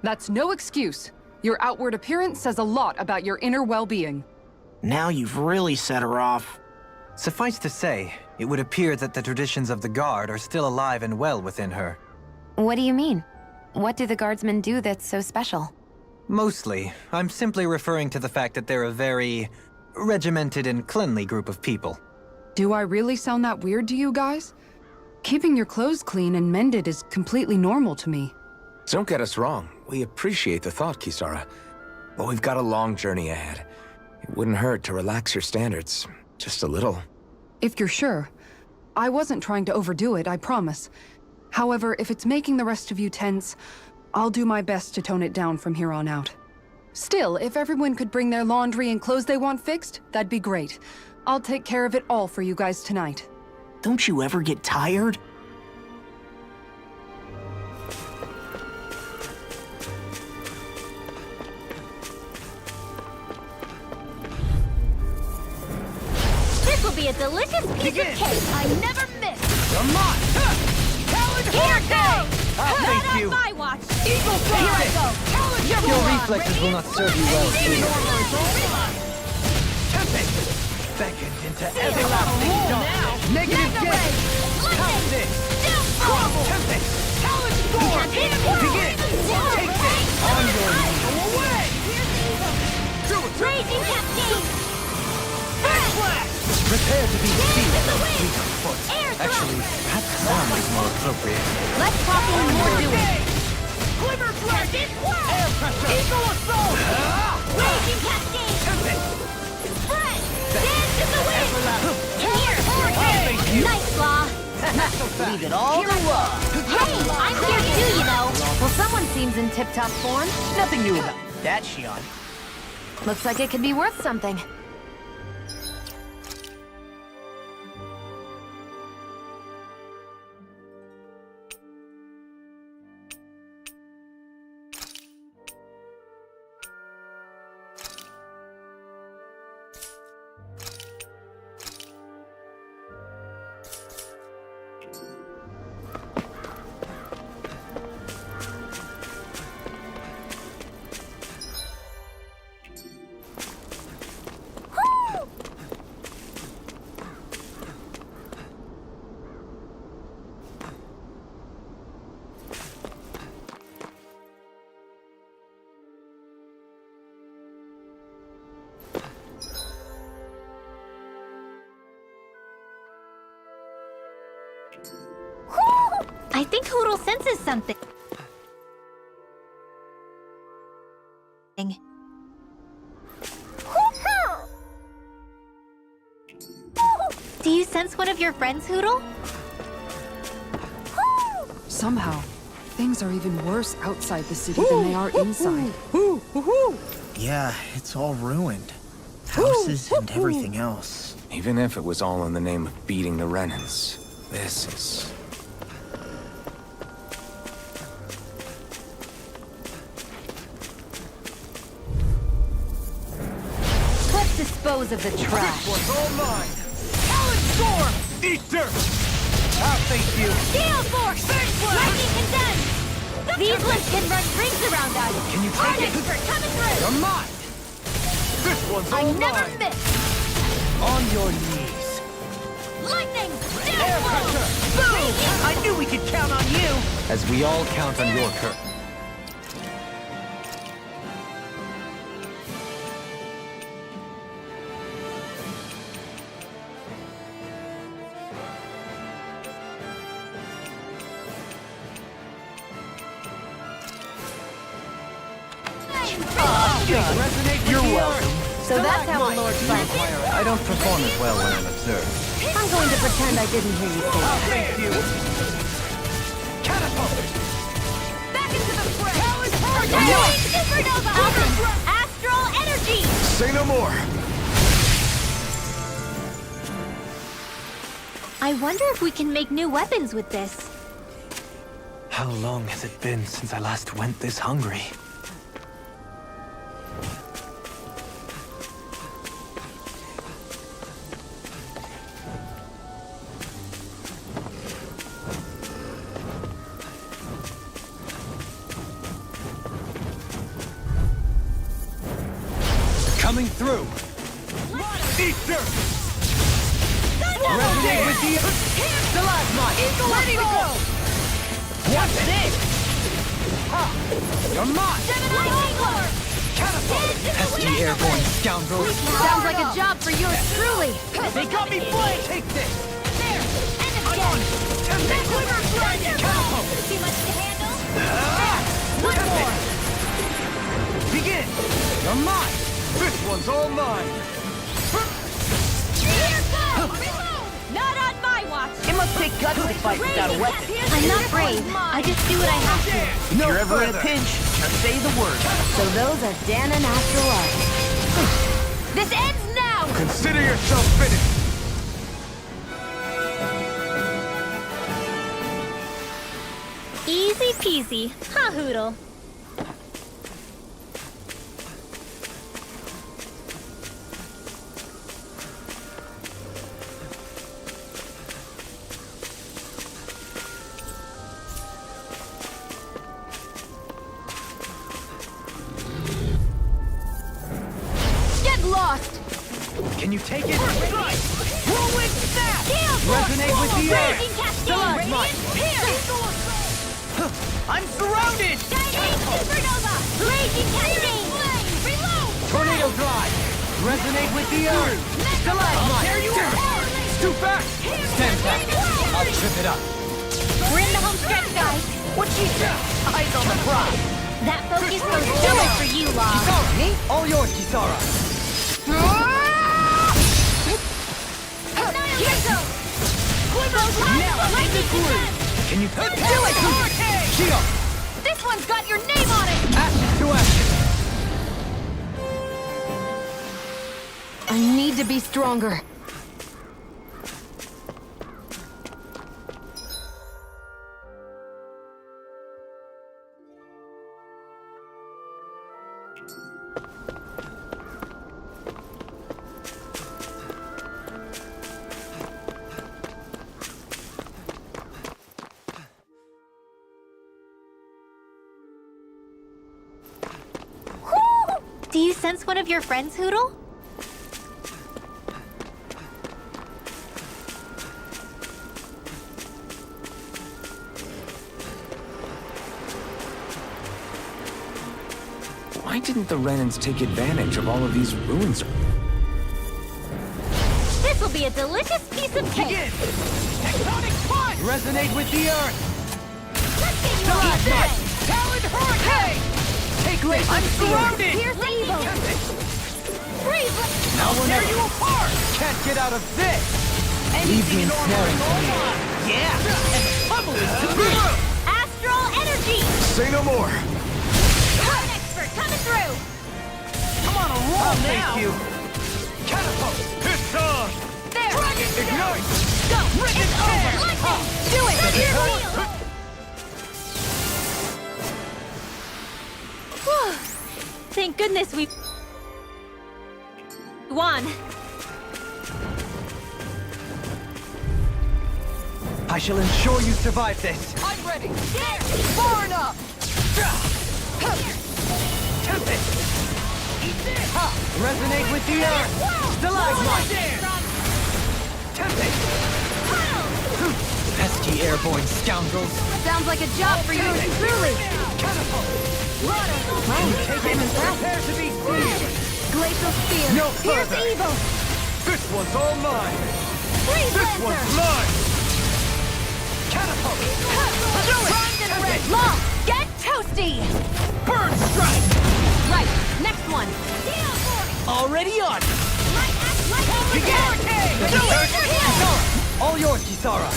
That's no excuse. Your outward appearance says a lot about your inner well-being. Now you've really set her off. Suffice to say, it would appear that the traditions of the Guard are still alive and well within her. What do you mean? What do the guardsmen do that's so special? Mostly, I'm simply referring to the fact that they're a very regimented and cleanly group of people. Do I really sound that weird to you guys? Keeping your clothes clean and mended is completely normal to me. Don't get us wrong. We appreciate the thought, Kisara. But we've got a long journey ahead. It wouldn't hurt to relax your standards. Just a little. If you're sure. I wasn't trying to overdo it, I promise. However, if it's making the rest of you tense, I'll do my best to tone it down from here on out. Still, if everyone could bring their laundry and clothes they want fixed, that'd be great. I'll take care of it all for you guys tonight. Don't you ever get tired? This will be a delicious piece of cake I never miss. Come on! Here goes! I'll Not thank you. on my watch. Eagle Here I Fly! go. Your reflexes will not serve you well, Shion. Tempest! Beckoned into everlasting dark. Negative gain! Count this! Crumble! Tempest! Talon Storm! Begin! Take this! On your knees! Go away! Do it! Raging Cascade! Axe Blast! Prepare to be sealed. Air Actually, perhaps sound is more appropriate. Let's talk in more doing. Glimmer Flash! Air pressure! Eagle Assault! Raging Cascade! Tempest! Spread! Dance in the wind! In here! Thank you! Nice, Law! Not so fast! Leave it all to love. Hey, I'm here too, you know. Well, someone seems in tip-top form. Nothing new about that, Shion. Looks like it could be worth something. I think Hoodle senses something. Do you sense one of your friends, Hoodle? Somehow, things are even worse outside the city than they are inside. Yeah, it's all ruined. Houses and everything else. Even if it was all in the name of beating the Renans, this is... Let's dispose of the trash. What's all mine? Talon Storm! Eat dirt! I'll thank you! Gale Force! Lightning Condensed! These limbs can run rings around us! Can you take it? Expert coming through! You're mine! This one's I all never mine! miss! On your knees! Lightning! Air pressure! Boom! I knew we could count on you! As we all count on your curtain. You're welcome. So that's how a lord fights. I don't perform as well when I'm observed. I'm going to pretend I didn't hear you say that. Thank you. Catapult! Back into the fray! Challenge Supernova! Astral energy! Say no more. I wonder if we can make new weapons with this. How long has it been since I last went this hungry? Coming through. Eat dirt. Resonate with the stalagmite. Ready to go. What's this? Ha! You're mine. Catapult. Pesky airborne scoundrels. Sounds like a job for yours truly. They got me flanked. Take this. There! End of I'm on it. Tempest. quiver dragon! Catapult. Too much to handle? One more. Begin. You're mine. This one's all mine. Here goes! Not on my watch! It must take guts to fight without a weapon. I'm not brave. I just do what I have to. If you're ever in a pinch, just say the word. So those are Dan and Astral This ends now! Consider yourself finished. Easy peasy. Ha hoodle. Get lost! Can you take it? Whirlwind snap! Resonate with the earth! Raging cascade! Stalagmite! I'm surrounded! Shining supernova! Raging cascade! Reload! Tornado drive! Resonate with the earth! Stalagmite! There you are! Scoot back! Stand back! I'll trip it up! We're in the home stretch, guys. What she said? Eyes on the prize! That focus goes forward for you, Law. Kisara! Me? All yours, Kisara! Here goes! Now, take the groove! Can you do it? Shield! This one's got your name on it! Ashes to ashes! I need to be stronger. Do you sense one of your friends, Hoodle? Why didn't the Renans take advantage of all of these ruins? This'll be a delicious piece of cake. Begin! Tectonic punch! Resonate with the earth! Let's get you Stalagmite! Talon hurricane! Take this! I'm surrounded! Here's the evil! Freeze! Now we'll tear you apart! Can't get out of this! Leave the ensnaring to me. Yeah! And trouble is to me! Astral energy! Say no more! An expert coming through! I'm on a roll now! Thank you! Catapult! It's on! There! Dragon ignite! Go! Rip It's it over! down! Lightning! Do it! Here's the wheel! Thank goodness we won. I shall ensure you survive this! I'm ready! There! Far enough! Tempest! Eat this! Ha! Resonate with the earth! Stalagmite! Tempest! Pesky airborne scoundrels! Sounds like a job for yours truly! Catapult! Wow, Take it! Prepare to be freed! Glacial spear! No Here's further. evil! This one's all mine! Freeze This Lancer! one's mine! Catapult! Primed and red! Long! Get toasty! Bird strike! Right, next one. Heal for me! All already on it! Begin! Do it! Kisara! All yours, Kisara!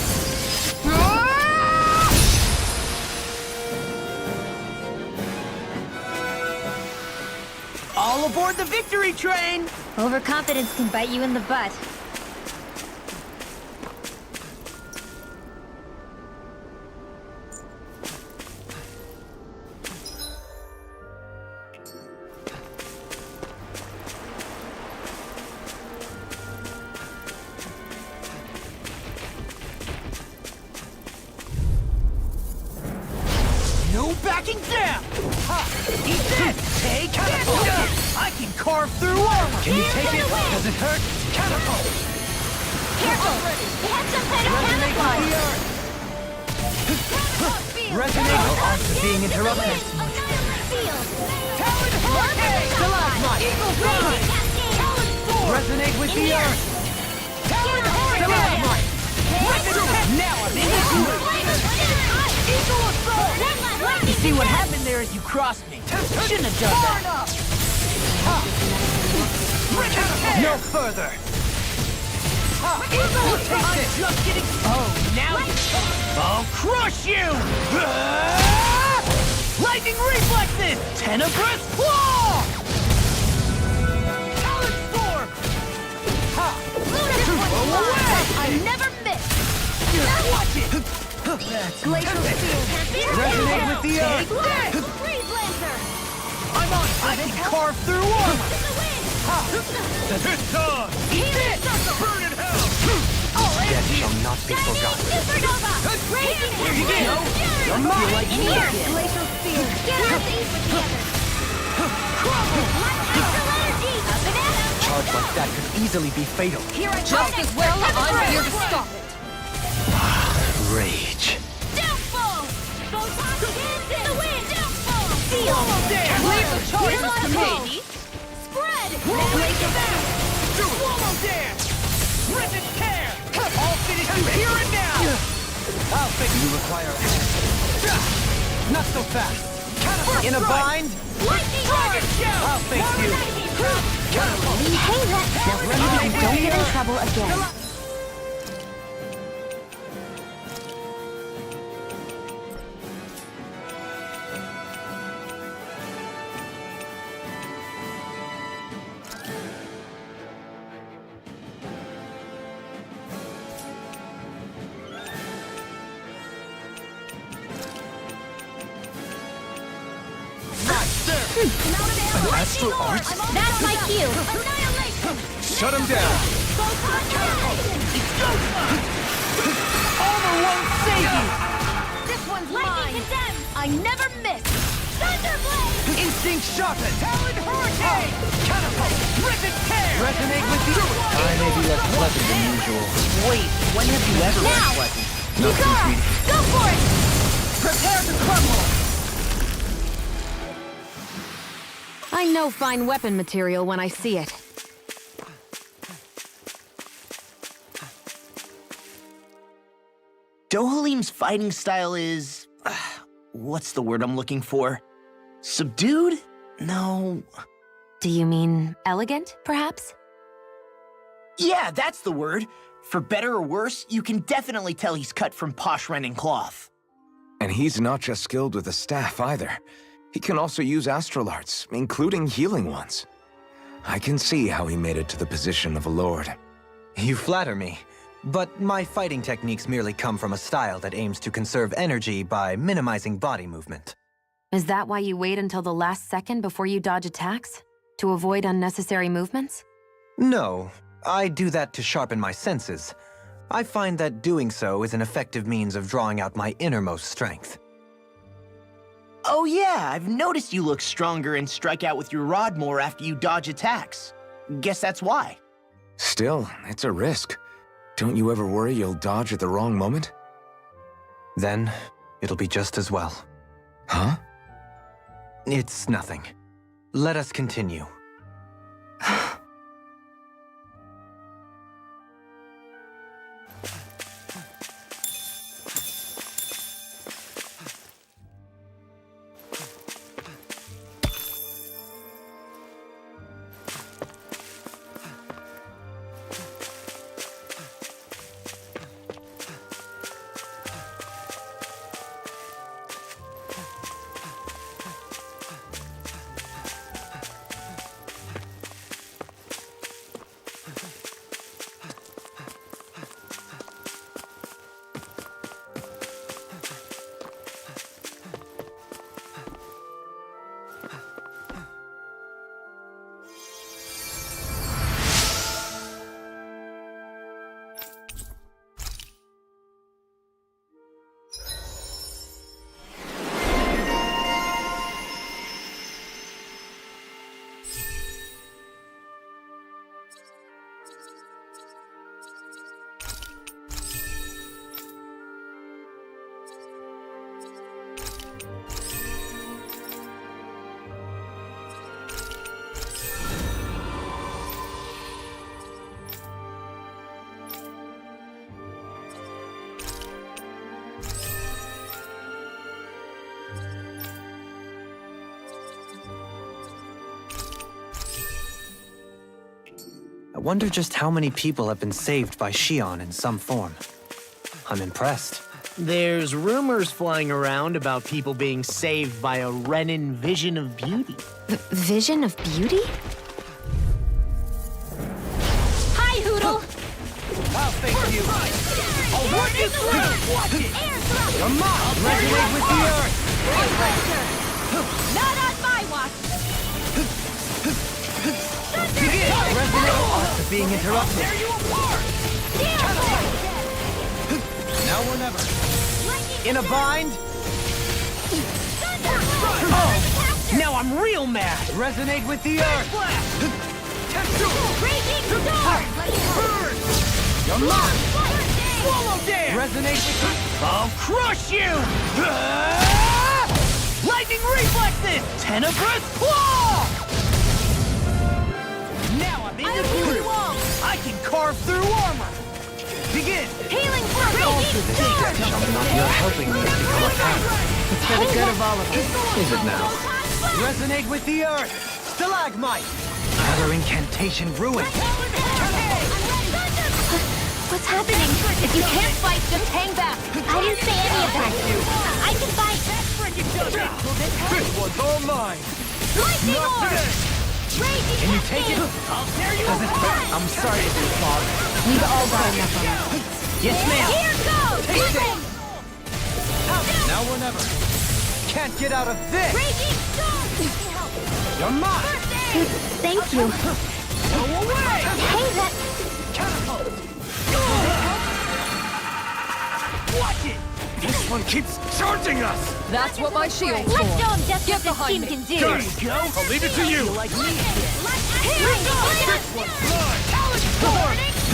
All aboard the victory train! Overconfidence can bite you in the butt. No backing down! Ha! Eat this! Take catapult! I can carve through armor! Can you take it? Does it hurt? Catapult! Careful! They have some kind of Resonate with the camouflage! earth! Resonate with us being interrupted. Talon Hurricane! Stalagmite! Eagle Fly! Talon Sword! Resonate with the earth! Talon Hurricane! Stalagmite! Now I'm in the groove! Eagle Assault! You see what happened there is you crossed me. Shouldn't have done that. No further. Eagle takes it. Just getting. Oh, now you. I'll crush you. Lightning reflexes. Tenebrous claw. Talon storm. I never miss! Watch it. Glacial Field! Resonate with the earth. Freeze Lancer! I'm on. I can carve through armor. It's on! Eat this. Burn in hell! Death shall not be forgotten. Supernova! Raging Hellblade! Don't feel like you Here! again. Glacial Spear! Get out these together! Crystal Energy! Up and at 'em! Charge like that could easily be fatal. Here I just as well I'm here to stop it! Rage. Downfall! Photon Cannon in the wind! Downfall! Seal! Leave the charges to me. Spread! Glacial Dance. Swallow Dance. Rigid Tear. I'll finish you here and now. I'll fix you. Require a hand. Not so fast. In a bind. Lightning Dragon Shout. I'll fix you. Hey, let's don't get in trouble again. Astral Arts? That's my cue! Annihilation! Shut him down. Armor won't save you. This one's mine! Condemned! I never miss! Thunderblade! Instinct sharpened. Talon Hurricane. Catapult. Rigid Tear. Resonate with the I may be less pleasant than usual. Wait, when have you ever been Now! pleasant? Kisara! Go for it! Prepare to crumble. I know fine weapon material when I see it. Dohalim's fighting style is... what's the word I'm looking for? Subdued? No... Do you mean elegant, perhaps? Yeah, that's the word. For better or worse, you can definitely tell he's cut from posh Renin cloth. And he's not just skilled with the staff either. He can also use astral arts, including healing ones. I can see how he made it to the position of a lord. You flatter me, but my fighting techniques merely come from a style that aims to conserve energy by minimizing body movement. Is that why you wait until the last second before you dodge attacks? To avoid unnecessary movements? No, I do that to sharpen my senses. I find that doing so is an effective means of drawing out my innermost strength. Oh yeah, I've noticed you look stronger and strike out with your rod more after you dodge attacks. Guess that's why. Still, it's a risk. Don't you ever worry you'll dodge at the wrong moment? Then, it'll be just as well. Huh? It's nothing. Let us continue. I wonder just how many people have been saved by Shion in some form. I'm impressed. There's rumors flying around about people being saved by a Renin vision of beauty. Vision of beauty? Hi, Hoodle! I'll face you. I'll work you through. Watch it. Come on, resonate with the earth. Not on my watch! Begin. Resonate. After being interrupted. Tear you apart. Now or never. In a bind. Oh, now I'm real mad. Resonate with the earth. Raging storm! Come on. Swallow dance. Resonate with the... I'll crush you. Lightning reflexes. Tenebrous claw. Now I'm in the groove. I can carve through armor. Begin. Healing force! Raging storm! You're helping me become a parent. It's for the good of all of us. Is it now? Resonate with the earth. Stalagmite. Another incantation ruined. What's happening? If you can't fight, just hang back. I didn't say any of that. I can fight. This one's all mine. Lightning Not orb! today. Raging Can you take it? I'll tear you apart. I'm sorry to be Bob. We've all got enough on our plates. Yes, ma'am. Here goes! Take Living! Now or never. Can't get out of this. Raging storm! You're mine. Thank you. Go away. Hey, that... Catapult. Watch it. This one keeps charging us. That's what my shield's Let's for. show him just Get what this behind team me. can do! There you go. I'll leave it to you. Like me!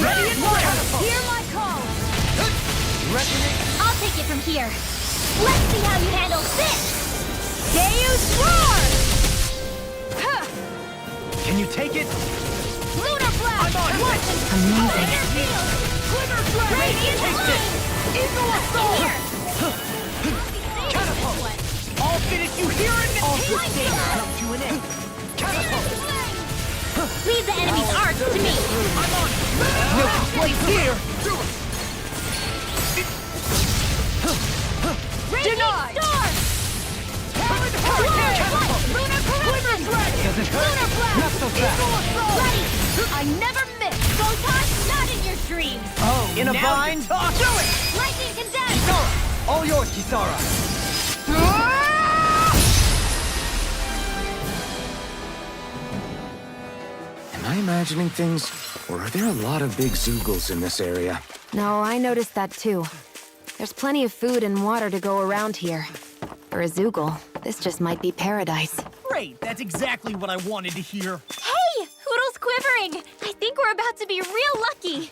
Ready and catapult. Hear my call! Resonate. I'll take it from here. Let's see how you handle this! Deus Roar! Huh. Can you take it? Lunar Blast! I'm on. What? Amazing. Glitter Dragon. Radiant Take Flame! this. Eagle Assault. Catapult. I'll finish you here and now. All good things come to an end. Catapult. Leave the enemy's arch to me! I'm on. No place here. Raging Denied. Storm! Catapult. Lunar Corruption! Does it hurt? Lunar Blast! Not so fast. Ready! I never miss! Photon, not in your dreams! Oh, in a bind. Do it. Lightning Condense! Kisara. All yours, Kisara. Am I imagining things? Or are there a lot of big Zoogles in this area? No, I noticed that too. There's plenty of food and water to go around here. For a Zoogle, this just might be paradise. Great. That's exactly what I wanted to hear. Hey! Hoodle's quivering! I think we're about to be real lucky!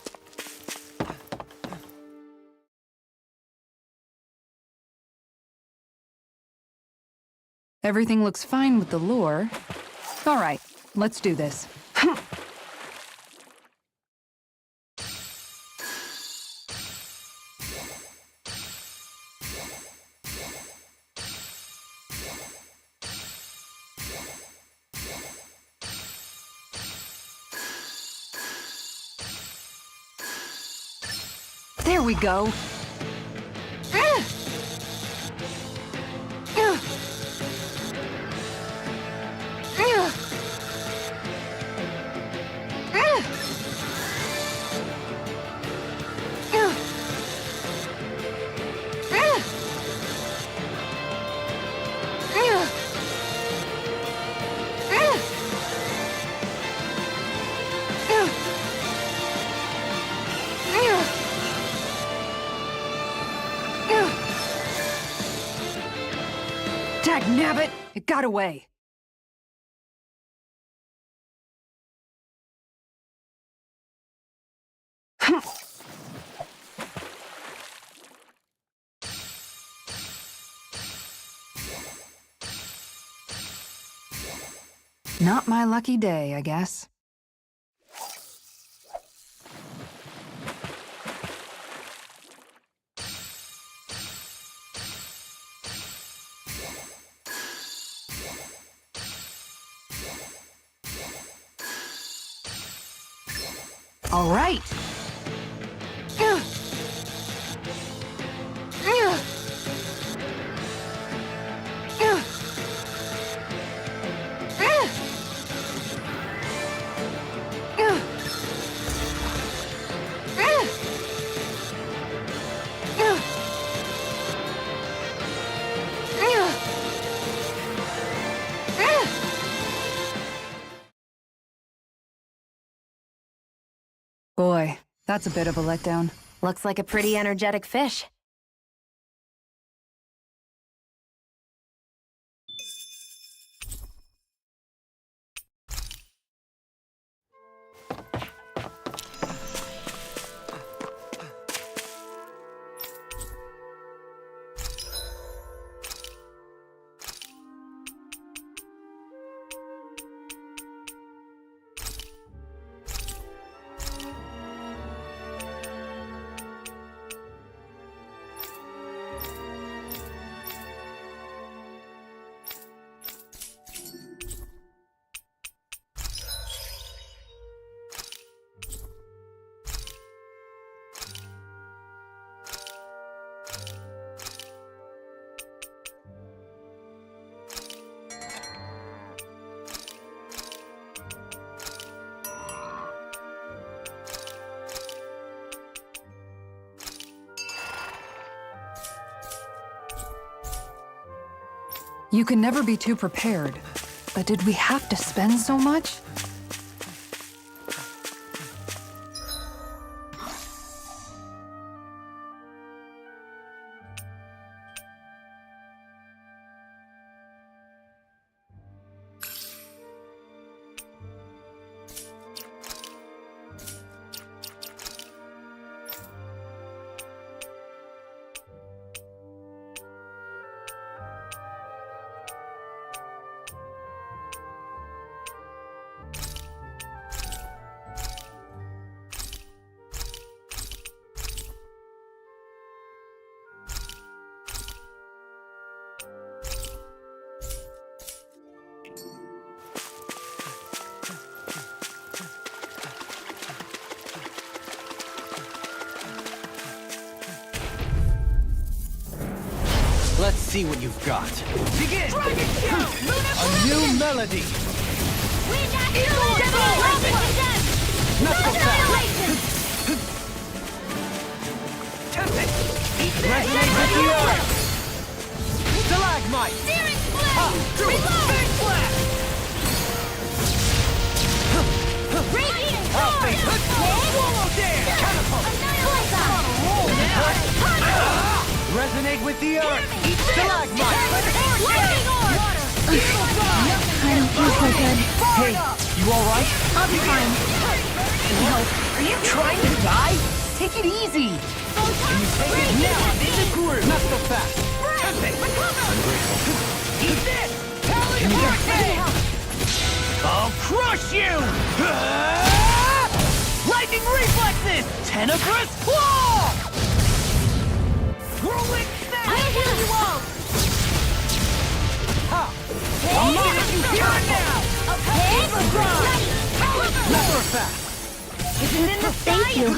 Everything looks fine with the lure. All right, let's do this. There we go. Dagnabbit! It got away. Not my lucky day, I guess. All right. Boy, that's a bit of a letdown. Looks like a pretty energetic fish. You can never be too prepared. But did we have to spend so much? Let's see what you've got. Begin! A new melody! Not so fast! Tempest! Resonate with the earth! Stalagmite! Big blast! I'll face Swallow Dare! Catapult! On a roll now! Resonate with the earth! Stalagmite! I don't feel so good. Hey, you alright? I'll be fine. Are you trying to die? Take it easy! Can you take it now? In the groove! Not so fast! Tempest! Ungrateful. Eat this! Talon Hurricane! I'll crush you! Lightning reflexes! Tenebrous Claw! Whirling Snap! I'll heal you all! I'll knock you here and now! Never fast! Isn't in the sky? Thank you.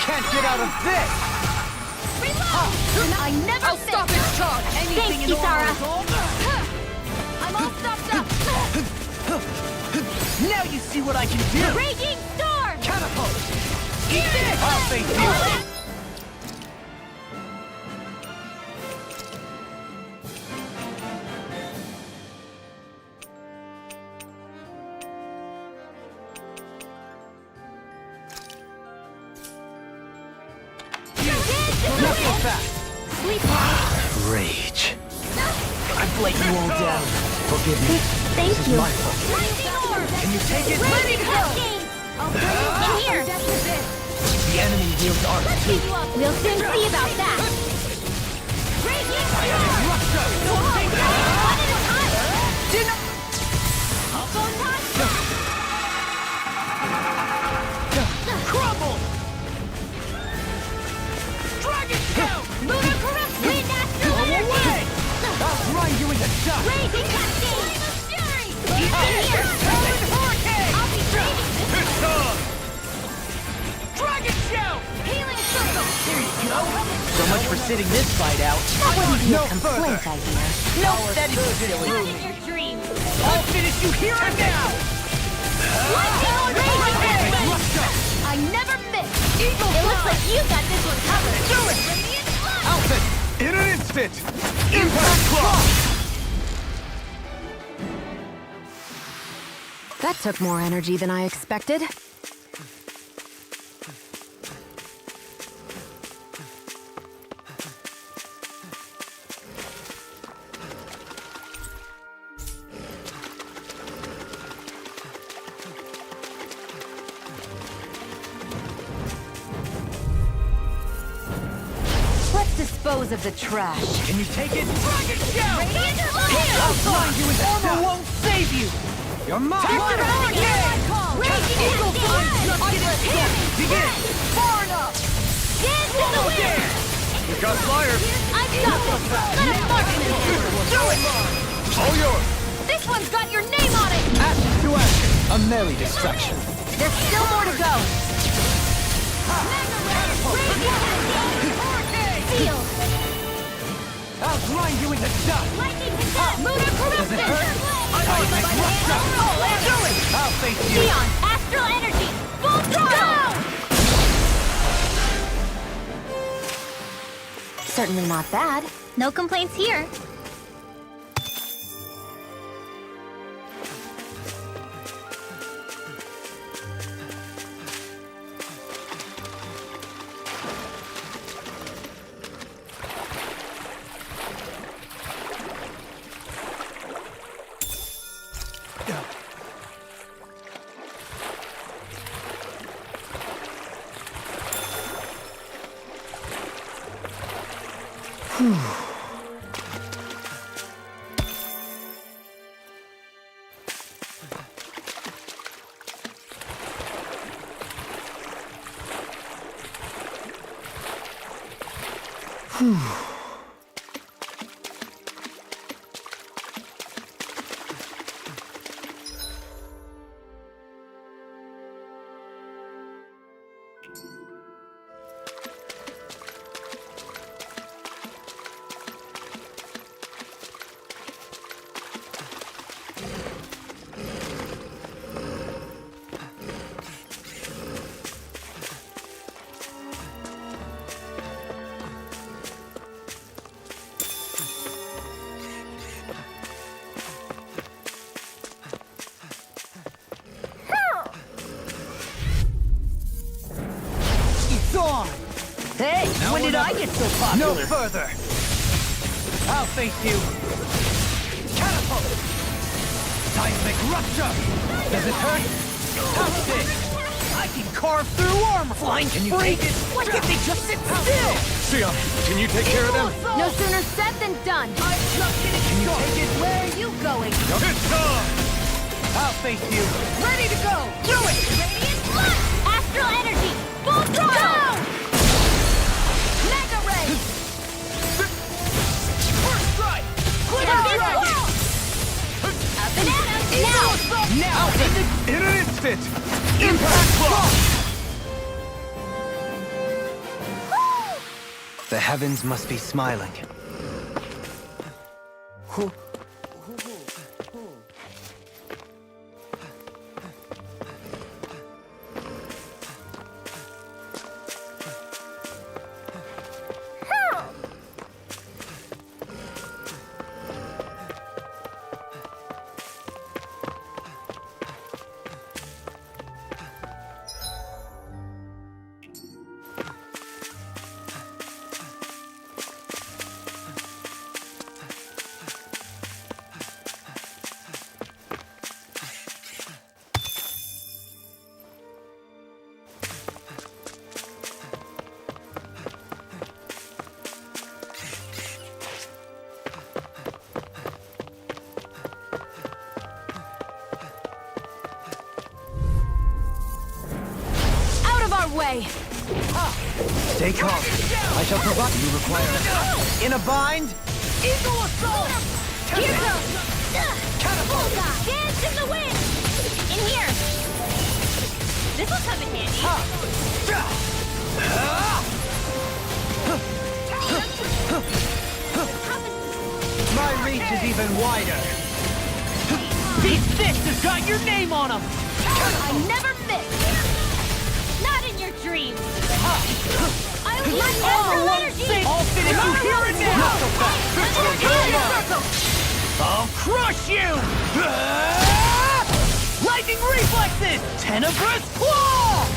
Can't get out of this! I never stop its charge! Thanks, Kisara! I'm all stopped up! Now you see what I can do! Raging Storm! Catapult! Eat this! I'll face you! Not so fast! Rage. I've let you all down. Forgive me. Thank This is you. my fault. Can you take it? Ready to go! I'll bring you in here! The enemy wields art too. We'll soon see about that! Raging Storm! One at a time! I'll go nuts! Crumble! Dragon Tail! Lunar Corruption! Natural energy! I'll grind you into dust! Raging Cascade! Talon Hurricane! I'll be braving this! It's on! sitting this fight out. That wouldn't be No a complaint, further. I hear. No, that is silly. Not in your dreams. I'll finish you here and now! I never miss. It looks like you got this one covered. Do it! Radiant blood. Outfit! In an instant! Impact Claw! That took more energy than I expected. Let's dispose of the trash. Can you take it? Dragon Shell! Radiant blood. I'll find you with armor won't save you! You're mine! Turn around again. Raging Eagle blood. Fire! Begin! Far enough! Dance in the wind. You got fire! I've got this. Let us mark them. Do it! All yours! This one's got your name on it. Ashes to ashes. A merry destruction. There's still more to go. Seal. I'll grind you into dust! Lightning conduct. Lunar Does it corruption. hurt? Do it! I'll face you! Neon. Astral energy. Full throttle. Certainly not bad. No complaints here. on! Hey, when did I get so popular? No further! I'll face you! Catapult! Seismic rupture! Does it hurt? How's this? I can carve through armor! Flying can you take it? Why can't they just sit still? Sia, can you take care of them? No sooner said than done. I'm just getting started! Take it? Where are you going? It's time! I'll face you! Ready to go! Do it! Radiant blood! Astral energy! Full throttle! Mega ray! First strike! Quitter wall! Up and at 'em! Now! In an instant! Impact Claw! The heavens must be smiling. Way. Stay calm. I shall provide you require. In a bind? Eagle assault! Here goes! Catapult! Dance in the wind! In here! This'll come in handy. reach is even wider. These fists have got your name on them! I never miss! Not in your dreams! I will not have energy! I'll finish you here and now! I'll crush you! Lightning reflexes! Tenebrous claw!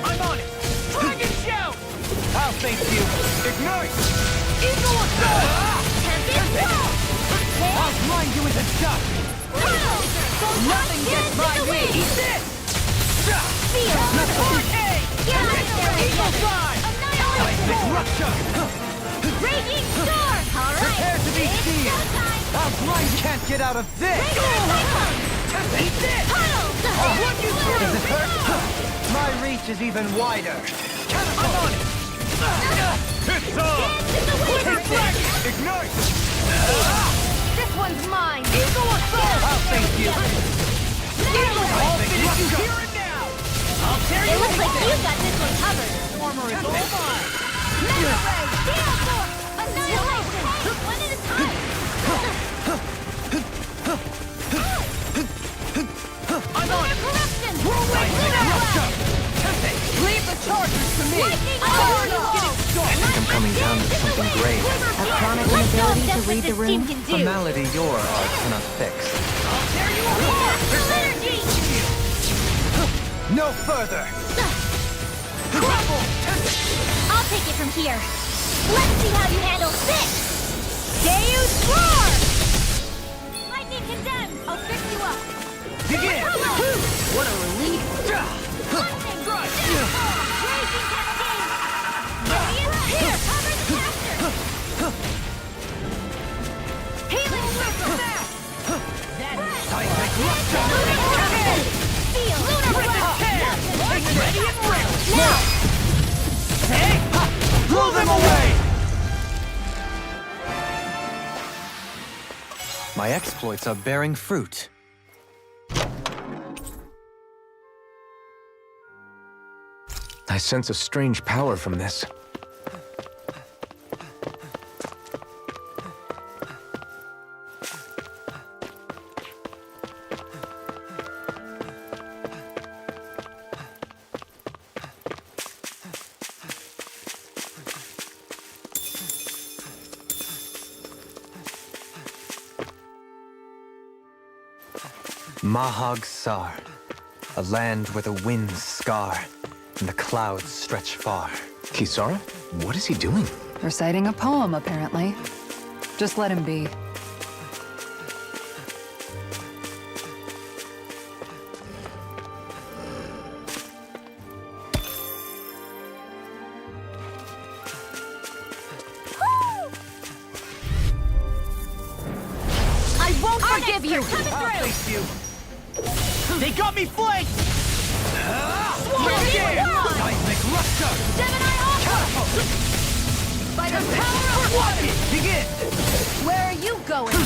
I'm on it! Dragon shout! I'll face you! Ignite! Eagle assault! Tempest wall! I'll grind you into dust! Nothing gets by me! Eat this! Feel! Hurricane! Get out of there! Eagle side! Seismic rupture! Raging storm! Alright! Prepare to be it's sealed! showtime! I'll grind you! Can't get out of this! Eat this! What you through! Does it hurt? My reach is even wider. I'm on it! It's on! Take this! Ignite! This one's mine! Eagle assault! I'll face you! I'll finish you here and now! I'll tear you It looks like apart! you got this one covered! Former is all mine! Mega Ray! Steel Force! Annihilation! One at a time! I'm on it! Corruption! Leave the charges to me! Lightning I think I'm coming down to something grave. A chronic Let's know inability if to that's read what the this room? team can A do! malady your art cannot fix. I'll tear you apart! Energy! No further! Crumble! I'll take it from here! Let's see how you handle this! Deus Roar! Lightning condemned! I'll fix you up! Begin! What a relief! Lightning! Raging Cascade! Here! Cover the caster! Healing Circle! Seismic rupture! Feel! Lunar Breath! Ready and ready! Now! Hey! Blow them away! My exploits are bearing fruit. I sense a strange power from this. Mahag Sar, a land where the winds scar and the clouds stretch far. Kisara? What is he doing? Reciting a poem, apparently. Just let him be. I won't forgive you! I'll face you! They got me flanked! Swallow Again! down! Seismic rupture! Gemini Alpha! By the power of Watch it! Begin! Where are you going?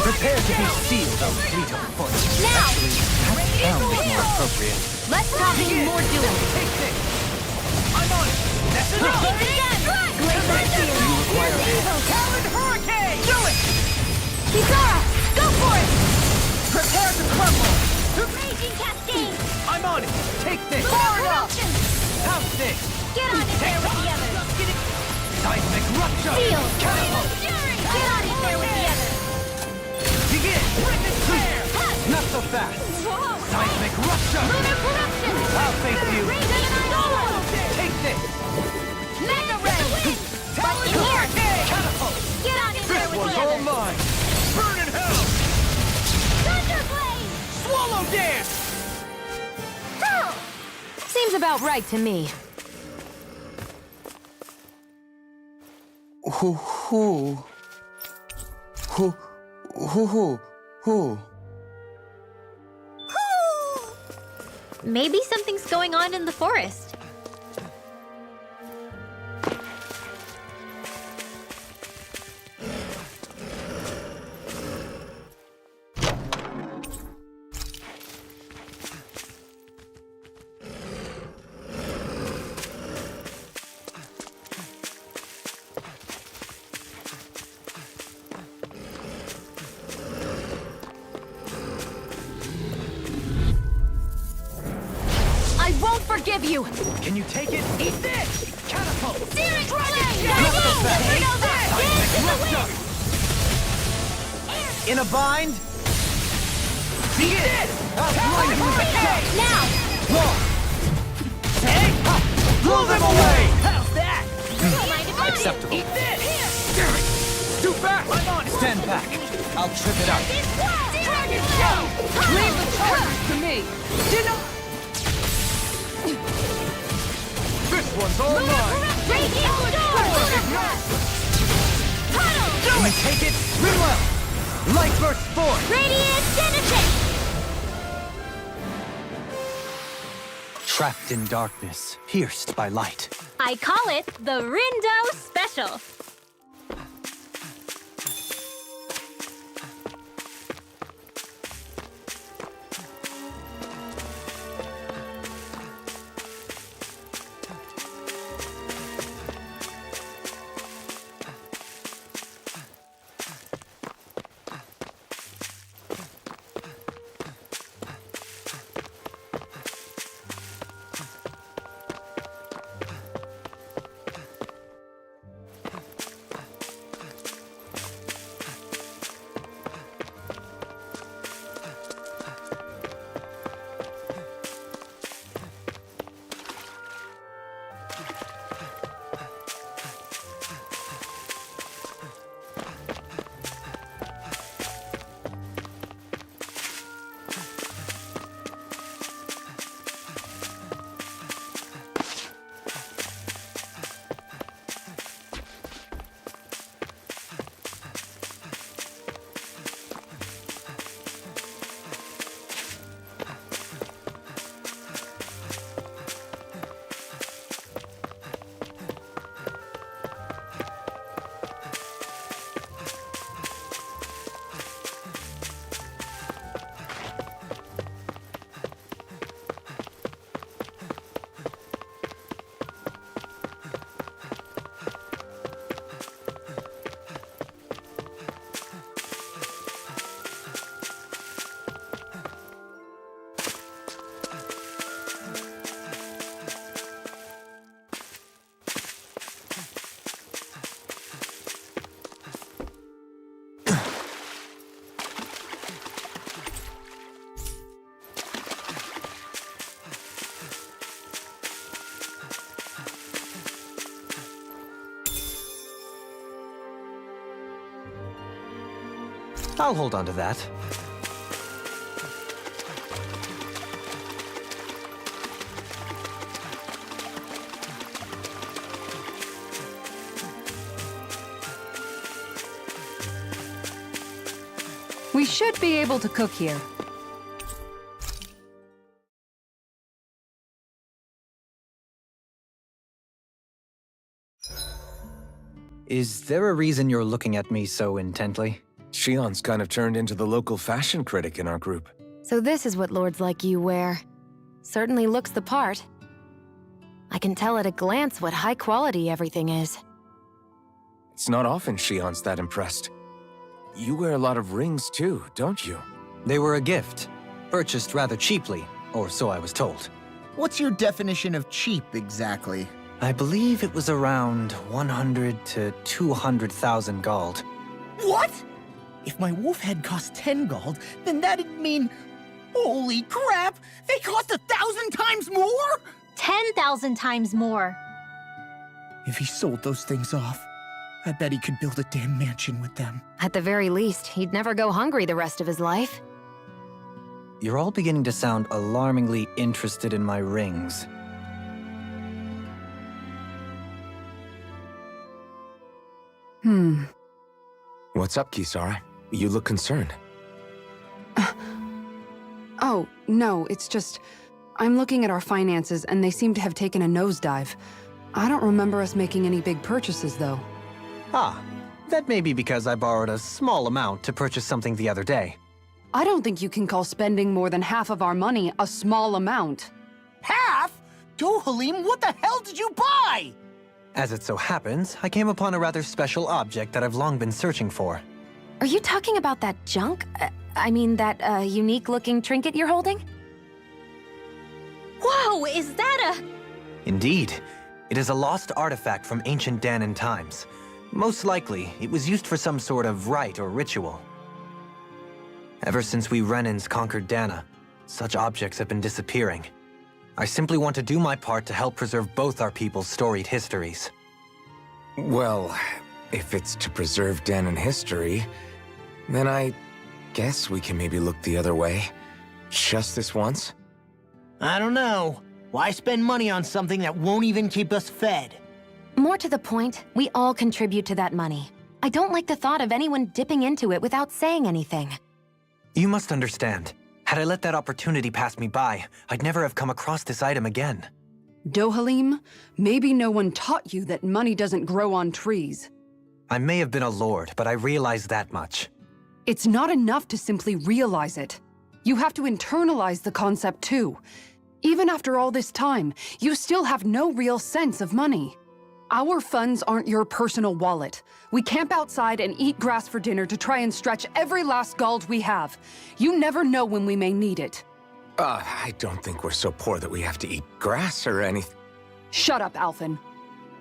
Prepare to be sealed, O fleet of foot! Now! Sound is more appropriate. Less talking, more doing! Take this! I'm on it! That's enough! Glacier Shield! Here's evil! Talon Hurricane! Do it! Kisara! Go for it! Prepare to crumble! Raging Cascade! I'm on it! Take this! Corruption! How's this? Get on in there with the others! Seismic rupture! Field! Catapult! Get on in there with the others! Begin! Not so fast! Seismic rupture! Lunar Corruption! I'll face you! Raging Solo! Take this! Mega Ray! But in here! Catapult! Get on in there This with one's the all others! mine! Burn in hell! Thunderblade! Swallow dance! Seems about right to me. Maybe something's going on in the forest. forgive you! Can you take it? Eat this! Catapult! Searing Dragon flame! Jet! Supernova! Dance in the wind! In a bind? Beat it! Lightning with the gate! Now! Hey! Blow them away! How's that? Acceptable. Eat this! Too fast! I'm on it! Stand back. I'll trip it up. Dragon Jet! Leave the charges to me! This one's all mine! Radiant Storm! Can you take it? Swim well! Light burst forth! Radiant Genesis! Trapped in darkness, pierced by light. I call it the Rindo Special. I'll hold on to that. We should be able to cook here. Is there a reason you're looking at me so intently? Shion's kind of turned into the local fashion critic in our group. So this is what lords like you wear. Certainly looks the part. I can tell at a glance what high quality everything is. It's not often Shion's that impressed. You wear a lot of rings too, don't you? They were a gift, purchased rather cheaply, or so I was told. What's your definition of cheap, exactly? I believe it was around 100 to 200,000 gold. What? If my wolf head cost 10 gold, then that'd mean... Holy crap! They cost 1,000 times more?! 10,000 times more. If he sold those things off, I bet he could build a damn mansion with them. At the very least, he'd never go hungry the rest of his life. You're all beginning to sound alarmingly interested in my rings. What's up, Kisara? You look concerned. Oh, no, it's just... I'm looking at our finances and they seem to have taken a nosedive. I don't remember us making any big purchases, though. Ah, that may be because I borrowed a small amount to purchase something the other day. I don't think you can call spending more than half of our money a small amount. Half? Dohalim, what the hell did you buy? As it so happens, I came upon a rather special object that I've long been searching for. Are you talking about that junk? I mean, that unique-looking trinket you're holding? Whoa, is that a... Indeed. It is a lost artifact from ancient Danan times. Most likely, it was used for some sort of rite or ritual. Ever since we Renans conquered Dana, such objects have been disappearing. I simply want to do my part to help preserve both our people's storied histories. Well, if it's to preserve Danan history, then I guess we can maybe look the other way. Just this once? I don't know. Why spend money on something that won't even keep us fed? More to the point, we all contribute to that money. I don't like the thought of anyone dipping into it without saying anything. You must understand. Had I let that opportunity pass me by, I'd never have come across this item again. Dohalim, maybe no one taught you that money doesn't grow on trees. I may have been a lord, but I realize that much. It's not enough to simply realize it. You have to internalize the concept too. Even after all this time, you still have no real sense of money. Our funds aren't your personal wallet. We camp outside and eat grass for dinner to try and stretch every last gold we have. You never know when we may need it. I don't think we're so poor that we have to eat grass or anything. Shut up, Alphen.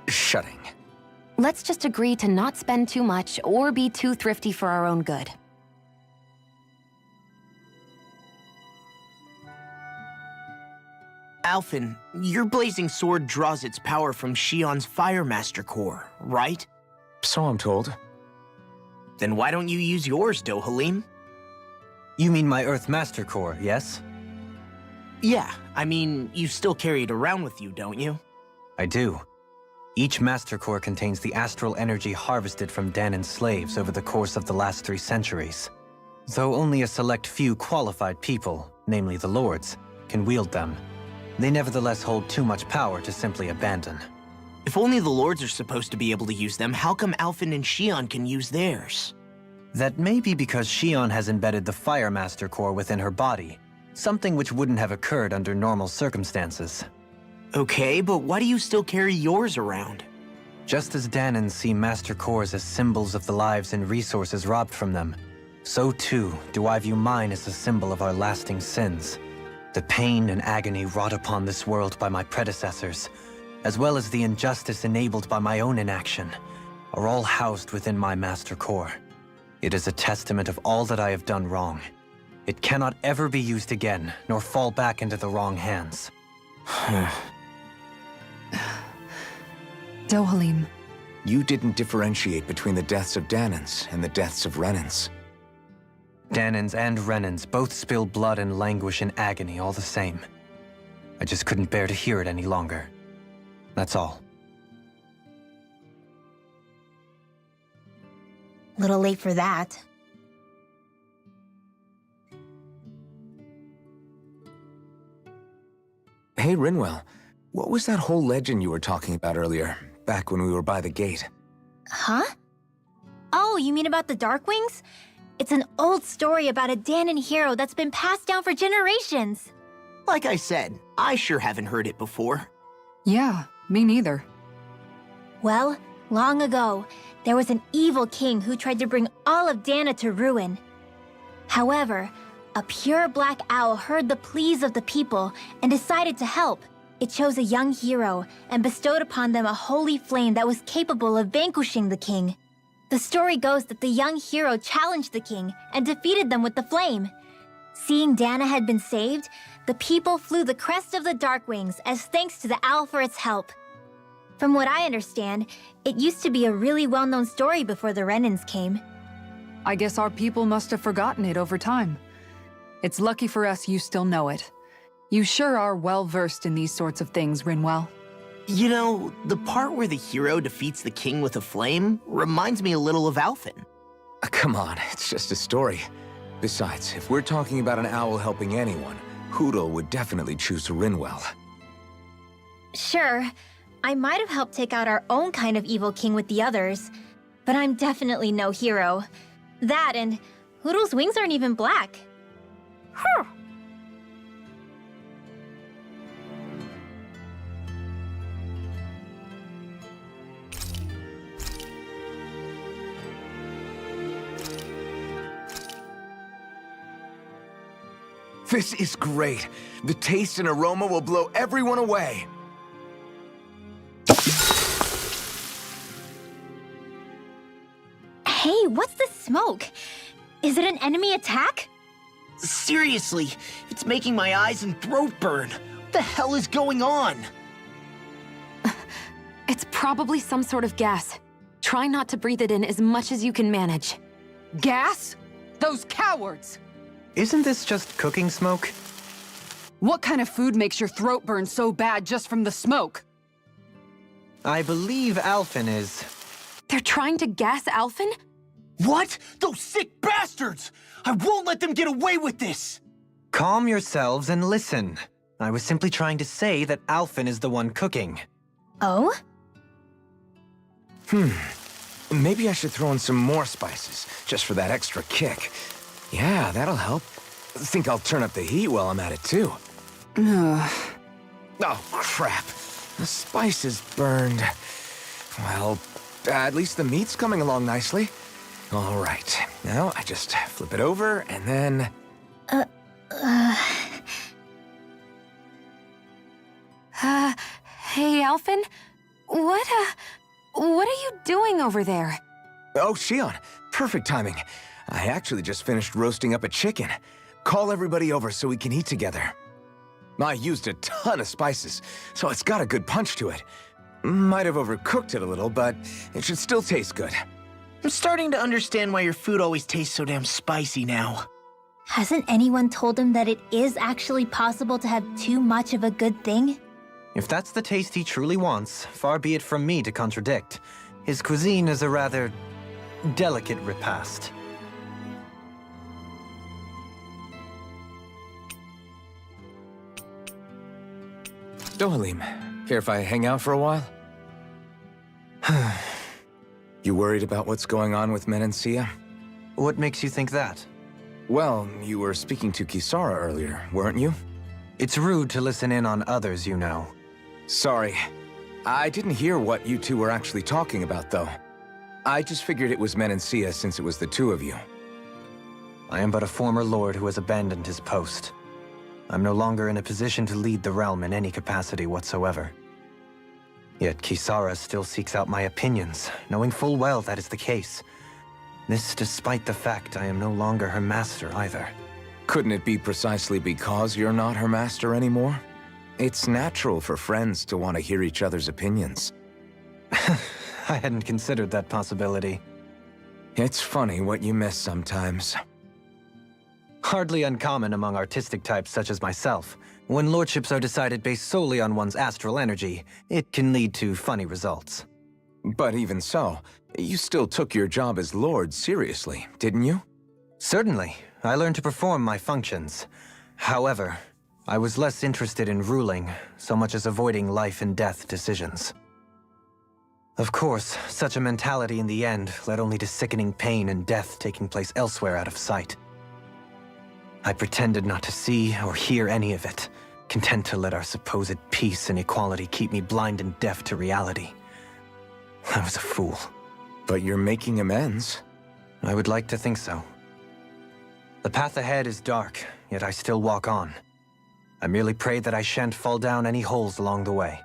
Shutting. Let's just agree to not spend too much or be too thrifty for our own good. Alphen, your blazing sword draws its power from Shion's Fire Master core, right? So I'm told. Then why don't you use yours, Dohalim? You mean my Earth Master Core, yes? Yeah, I mean, you still carry it around with you, don't you? I do. Each Master Core contains the astral energy harvested from Danan slaves over the course of the last 3 centuries. Though only a select few qualified people, namely the Lords, can wield them, they nevertheless hold too much power to simply abandon. If only the Lords are supposed to be able to use them, how come Alphen and Shion can use theirs? That may be because Shion has embedded the Fire Master Core within her body, something which wouldn't have occurred under normal circumstances. Okay, but why do you still carry yours around? Just as Danans see Master Cores as symbols of the lives and resources robbed from them, so too do I view mine as a symbol of our lasting sins. The pain and agony wrought upon this world by my predecessors, as well as the injustice enabled by my own inaction, are all housed within my Master Core. It is a testament of all that I have done wrong. It cannot ever be used again, nor fall back into the wrong hands. Dohalim. You didn't differentiate between the deaths of Danans and the deaths of Renans. Danans and Renans both spill blood and languish in agony all the same. I just couldn't bear to hear it any longer. That's all. Little late for that. Hey, Rinwell, what was that whole legend you were talking about earlier, back when we were by the gate? Huh? Oh, you mean about the Darkwings? It's an old story about a Danan hero that's been passed down for generations. Like I said, I sure haven't heard it before. Yeah, me neither. Well, long ago, there was an evil king who tried to bring all of Dana to ruin. However, a pure black owl heard the pleas of the people and decided to help. It chose a young hero and bestowed upon them a holy flame that was capable of vanquishing the king. The story goes that the young hero challenged the king and defeated them with the flame. Seeing Dana had been saved, the people flew the crest of the Darkwings as thanks to the owl for its help. From what I understand, it used to be a really well-known story before the Renans came. I guess our people must have forgotten it over time. It's lucky for us you still know it. You sure are well-versed in these sorts of things, Rinwell. You know, the part where the hero defeats the king with a flame reminds me a little of Alphen. Come on, it's just a story. Besides, if we're talking about an owl helping anyone, Hoodle would definitely choose Rinwell. Sure, I might have helped take out our own kind of evil king with the others, but I'm definitely no hero. That and Hoodle's wings aren't even black. Huh. This is great. The taste and aroma will blow everyone away. Hey, what's the smoke? Is it an enemy attack? Seriously, it's making my eyes and throat burn. What the hell is going on? It's probably some sort of gas. Try not to breathe it in as much as you can manage. Gas? Those cowards! Isn't this just cooking smoke? What kind of food makes your throat burn so bad just from the smoke? I believe Alphen is... They're trying to gas Alphen? What? Those sick bastards! I won't let them get away with this! Calm yourselves and listen. I was simply trying to say that Alphen is the one cooking. Oh? Maybe I should throw in some more spices, just for that extra kick. Yeah, that'll help. Think I'll turn up the heat while I'm at it, too. Oh, crap. The spice is burned. Well, at least the meat's coming along nicely. All right. Now, I just flip it over, and then... Hey, Alphen? What are you doing over there? Oh, Shion. Perfect timing. I actually just finished roasting up a chicken. Call everybody over so we can eat together. I used a ton of spices, so it's got a good punch to it. Might have overcooked it a little, but it should still taste good. I'm starting to understand why your food always tastes so damn spicy now. Hasn't anyone told him that it is actually possible to have too much of a good thing? If that's the taste he truly wants, far be it from me to contradict. His cuisine is a rather delicate repast. Dohalim, care if I hang out for a while? You worried about what's going on with Menancia? What makes you think that? Well, you were speaking to Kisara earlier, weren't you? It's rude to listen in on others, you know. Sorry. I didn't hear what you two were actually talking about, though. I just figured it was Menancia since it was the two of you. I am but a former lord who has abandoned his post. I'm no longer in a position to lead the realm in any capacity whatsoever. Yet Kisara still seeks out my opinions, knowing full well that is the case. This despite the fact I am no longer her master either. Couldn't it be precisely because you're not her master anymore? It's natural for friends to want to hear each other's opinions. I hadn't considered that possibility. It's funny what you miss sometimes. Hardly uncommon among artistic types such as myself. When lordships are decided based solely on one's astral energy, it can lead to funny results. But even so, you still took your job as lord seriously, didn't you? Certainly. I learned to perform my functions. However, I was less interested in ruling, so much as avoiding life and death decisions. Of course, such a mentality in the end led only to sickening pain and death taking place elsewhere out of sight. I pretended not to see or hear any of it, content to let our supposed peace and equality keep me blind and deaf to reality. I was a fool. But you're making amends. I would like to think so. The path ahead is dark, yet I still walk on. I merely pray that I shan't fall down any holes along the way.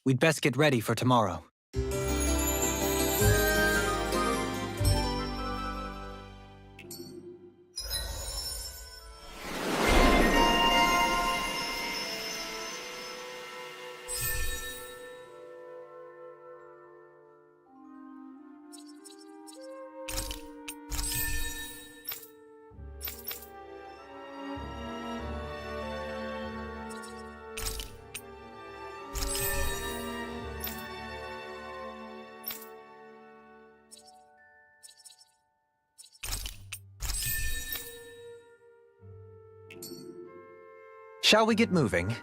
We'd best get ready for tomorrow. Shall we get moving?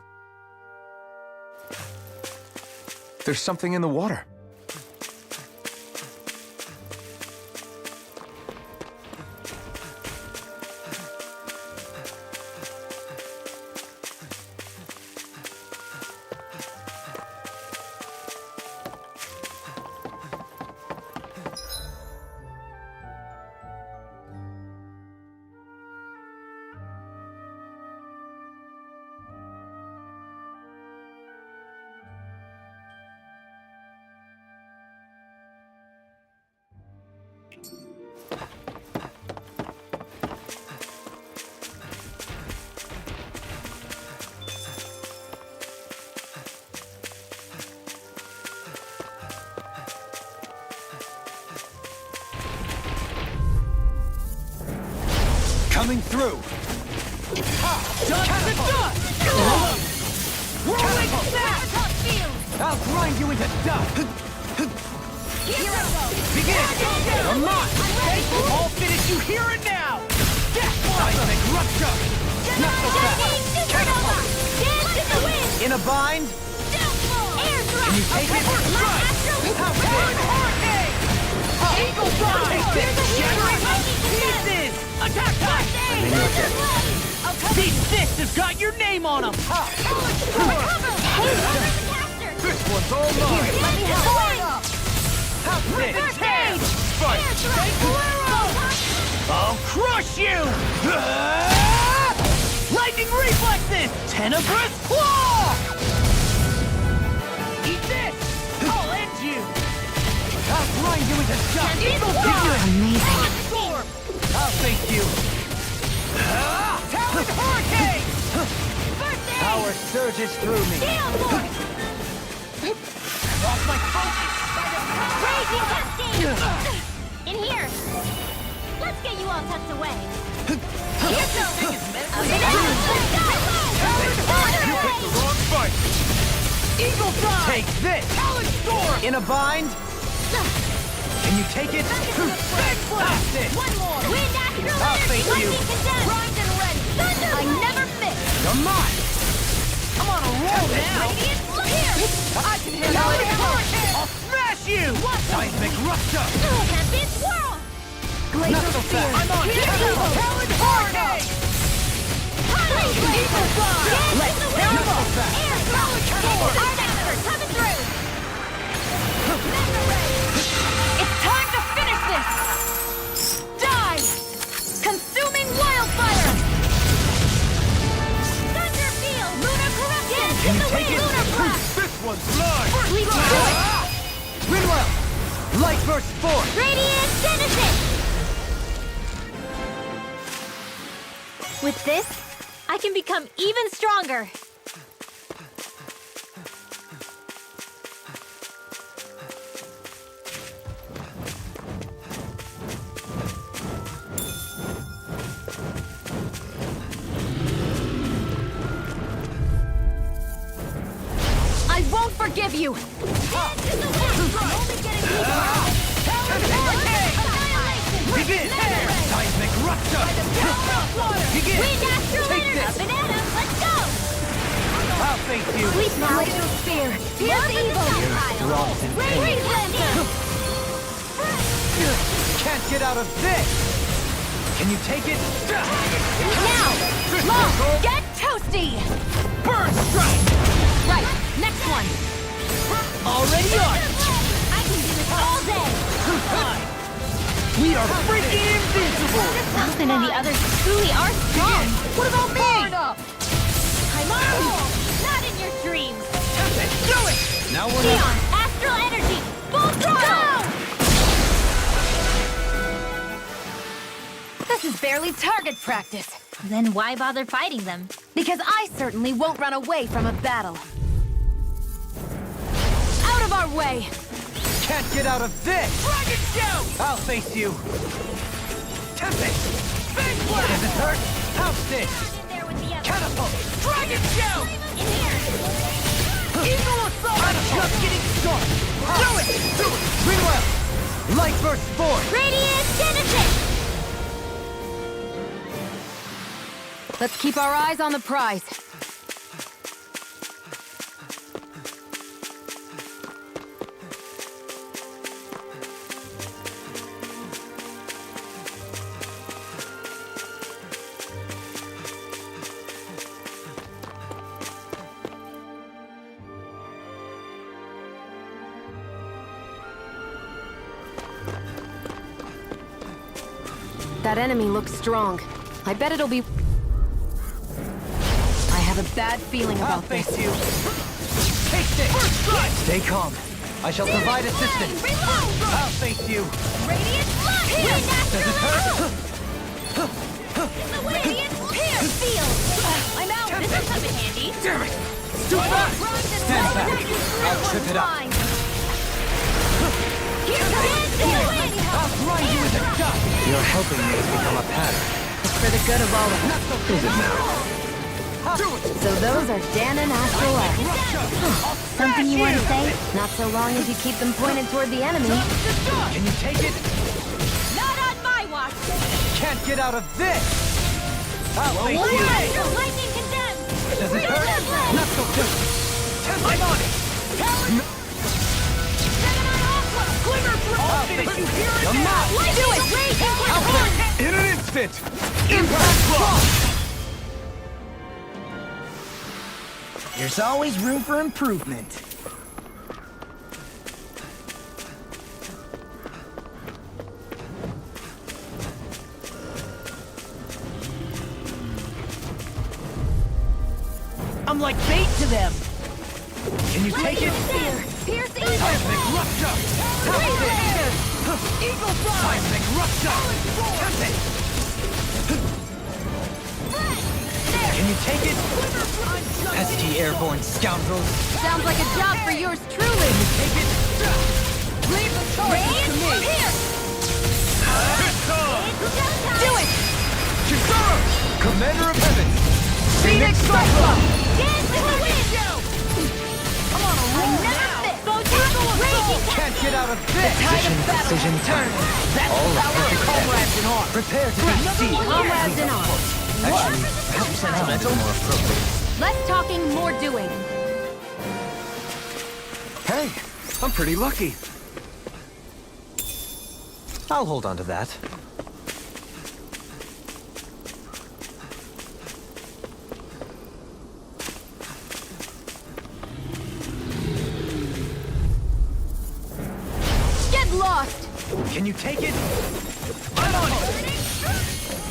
There's something in the water. Coming through! I'll grind you into dust! Begin! Come on! I'll finish you here and now! Seismic rupture! Not so fast! Catapult! In a bind? Can you take it? Eagle Fly! Shattering pieces! Attack time! These fists have got your name on them! This one's all mine! I'll crush you! Lightning reflexes! Tenebrous claw! Eat this! I'll end you! I'll grind you into dust! Amazing. I'll thank you! Talon Hurricane! Power surges through me! Lost my focus! Raging cascade! In here! Let's get you all tucked away! Here goes! You picked the wrong fight! Eagle Fly! Take this! Talon Storm! In a bind? Can you take it? Big blast it! One more! Wind Astral I'll face you! Lightning Condensed! Primed and ready! Thunder! I never miss! Come on! I'm on a roll now! Radiant, look here! I can handle it! I'll smash you! Seismic rupture! Tempest Swirl! Not so fast! I'm on hit! Talon Hurricane! Eagle Fly! Let's down so fast! Air Throw! Art Expert coming through! Mega Ray! It's time to finish this! Die! Consuming Wildfire! Thunder Field! Lunar Corruption! Can you take it? Lunar Blast! This one's mine! Leap Rinwell! Light Burst Force! Radiant Genesis! With this, I can become even stronger. I won't forgive you! Begin! Seismic rupture! Begin! Wind Astral Take Energy! this! Banana, let's go! I'll face you! Sleep now! Spear! Pierce evil! Drops in pain. Reflex! Can't get out of this! Can you take it? Now! Long! Get toasty! Burn strike! Right, next one! Already on! I can do this all day! We are freaking invincible! Falcon and the others truly are strong. What about me? I'm on! Not in your dreams! Do it! Now Now we're Neon, astral energy, full throttle! This is barely target practice. Then why bother fighting them? Because I certainly won't run away from a battle. Out of our way! can't get out of this! Dragon Shout! I'll face you! Tempest! Big Blast! Does it hurt? House this! There with the other. Catapult! Dragon Shout! In here! Eagle Assault! I'm just getting started! Do it! Do it! Meanwhile, Light Burst Force! Radiant Genesis! Let's keep our eyes on the prize. That enemy looks strong. I bet it'll be... I have a bad feeling I'll about this. face you! Taste it! First strike! Stay calm. I shall provide assistance. Reload! I'll face you! Radiant Blood! Does it hurt? Radiant Pierce Field! I'm out! This will come in handy! Damn it! Too fast! Stand back. I'll trip it up. Here comes the wind! I'll grind you into dust! You're helping me become a pattern. It's for the good of all of us. Is it now? So those are Dan and Astral X. Something you want to say? Not so long as you keep them pointed toward the enemy. Can you take it? Not on my watch! Can't get out of this! I'll face you! Astral Lightning condemned! Does it hurt? Not so quick! I'm on it! Glimmer I'll face you here and now! Do it! In an instant! Impact block! There's always room for improvement. I'm like bait to them. Can you take it? Pierce Seismic Rupture! Eagle Fly! Seismic Rupture! Can you take it? Pesky airborne scoundrels! Sounds like a job for yours truly. Take it! Leave the choice to me! Do it! Chisara! Commander of Heaven! Phoenix Cyclone! Can't get out of this! Decision time. That's our comrades in arms! Prepare to be seized! Comrades in arms. Actually, perhaps sentimental more appropriate. Less talking, more doing. Hey, I'm pretty lucky. I'll hold on to that. Get lost! Can you take it? I'm on it!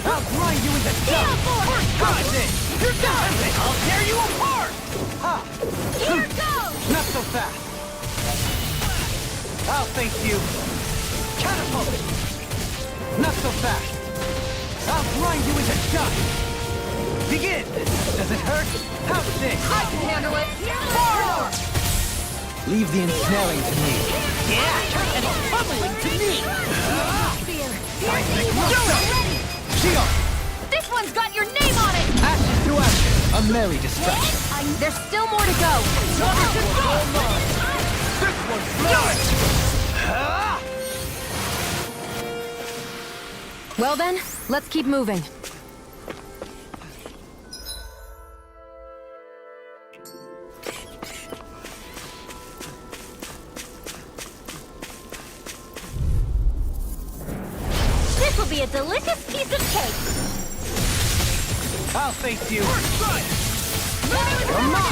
I'll grind you into dust! First cut it! You're done! I'll tear you apart! Ha! Here goes! Not so fast! I'll face you! Catapult! Not so fast! I'll grind you into dust! Begin! Does it hurt? How's this? I can handle it. Far! Leave the ensnaring to me. Yeah, and pummeling to me! Seismic Rupture! Shield! This one's got your name on it! Ashes to ashes! A merry distraction. There's still more to go. This one's done! Well then, let's keep moving. This will be a delicious piece of cake! I'll face you! Come on!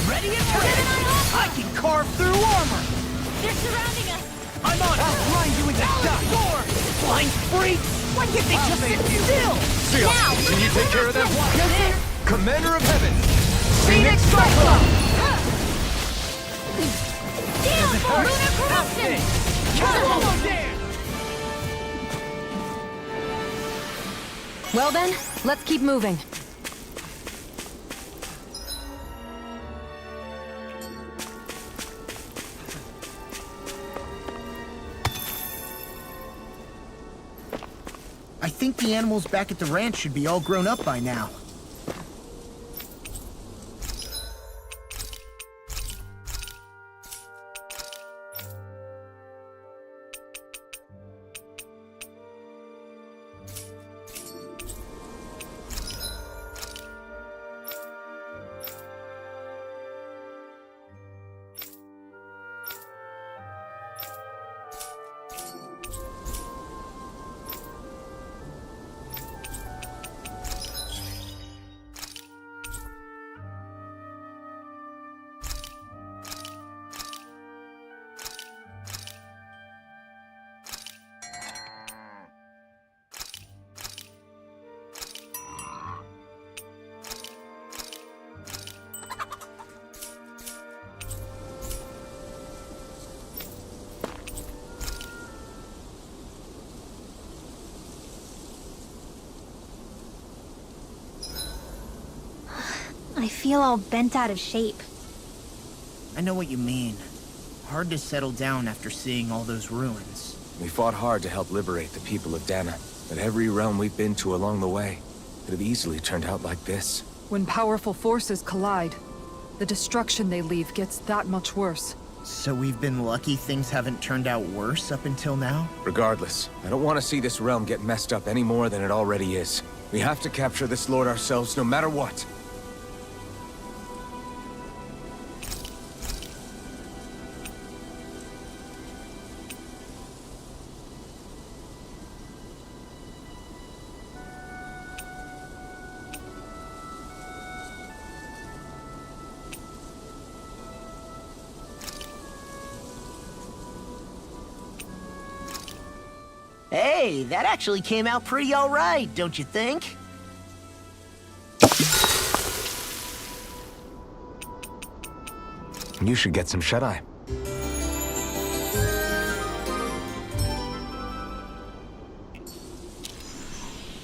Ready and ready! I can carve through armor! They're surrounding us! I'm on! I'll grind you into dust! Blind freak! Why can't they just sit still? Now! Can you take care of that? Yes, sir! Commander of Heaven! Phoenix Cyclone! Steel Force! Lunar Corruption! Combo dance! Well then, let's keep moving. I think the animals back at the ranch should be all grown up by now. I feel all bent out of shape. I know what you mean. Hard to settle down after seeing all those ruins. We fought hard to help liberate the people of Dana, but every realm we've been to along the way could have easily turned out like this. When powerful forces collide, the destruction they leave gets that much worse. So we've been lucky things haven't turned out worse up until now? Regardless, I don't want to see this realm get messed up any more than it already is. We have to capture this lord ourselves no matter what. Hey, that actually came out pretty all right, don't you think? You should get some shut-eye.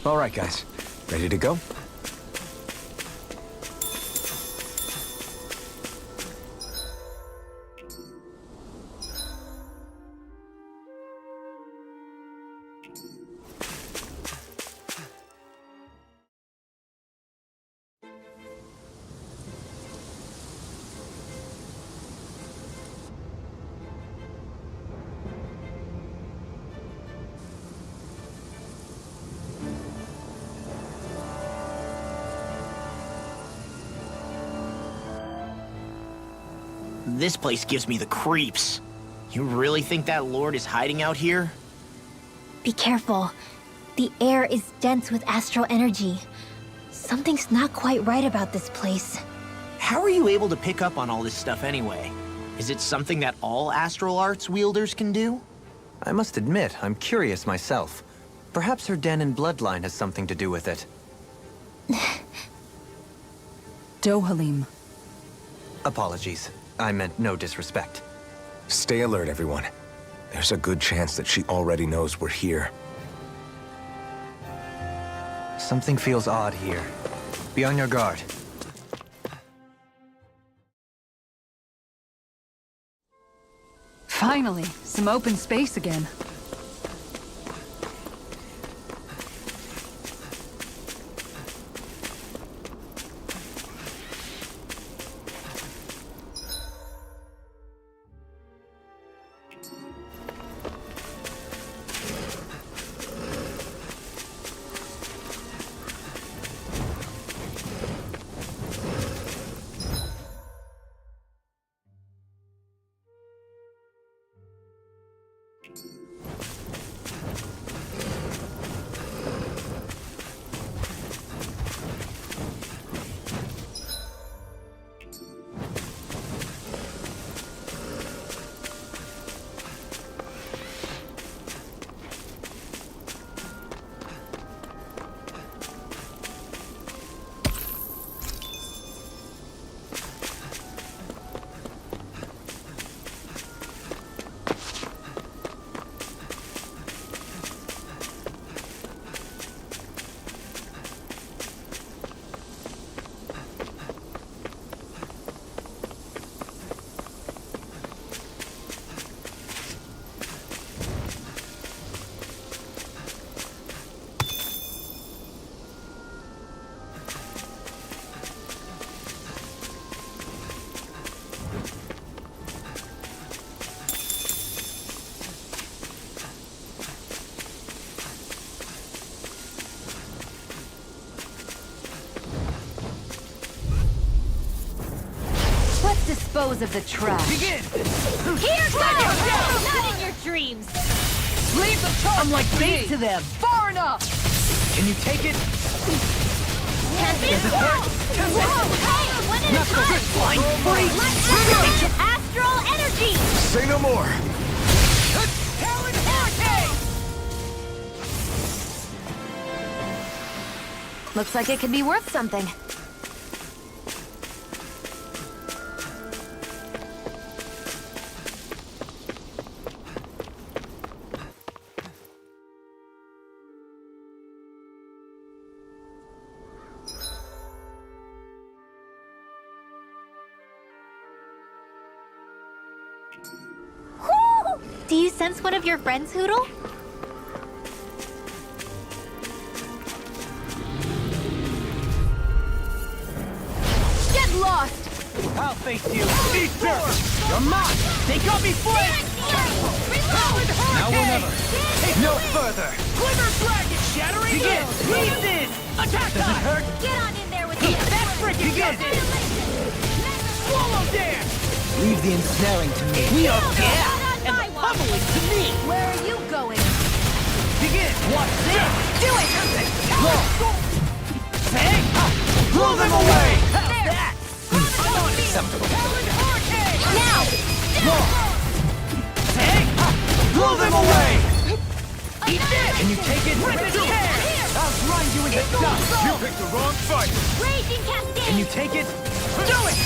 All right, guys. Ready to go? This place gives me the creeps. You really think that lord is hiding out here? Be careful. The air is dense with astral energy. Something's not quite right about this place. How are you able to pick up on all this stuff anyway? Is it something that all astral arts wielders can do? I must admit, I'm curious myself. Perhaps her Danan bloodline has something to do with it. Dohalim. Apologies. I meant no disrespect. Stay alert, everyone. There's a good chance that she already knows we're here. Something feels odd here. Be on your guard. Finally, some open space again. dispose of the trash. Begin! Here goes! Not in your dreams! Leave the charm! I'm like bait to them! Far enough! Can you take it? Can't be Does it hurt? Whoa! Hey! One at a time! Flying free! Let's activate astral energy! Say no more! Talon Hurricane! Looks like it could be worth something. Do you sense one of your friends, Hoodle? Get lost! I'll face you! Eat dirt! You're mine! They got me flanked! Now or never! No further! Glimmer Dragon shattering! Begin! Weave in! Attack! Does it hurt? Get on in there with me! That frickin' does it! Swallow dance! Leave the ensnaring to me. We are Yeah! and the pummeling to me! Where are you going? Begin! Watch this! Do it! Say! Blow them away! How's that? Unacceptable! Now! Say! Blow them away! Eat this! Can you take it? I'll grind you into dust! You picked the wrong fight! Raging Cascade! Can you take it? Do it!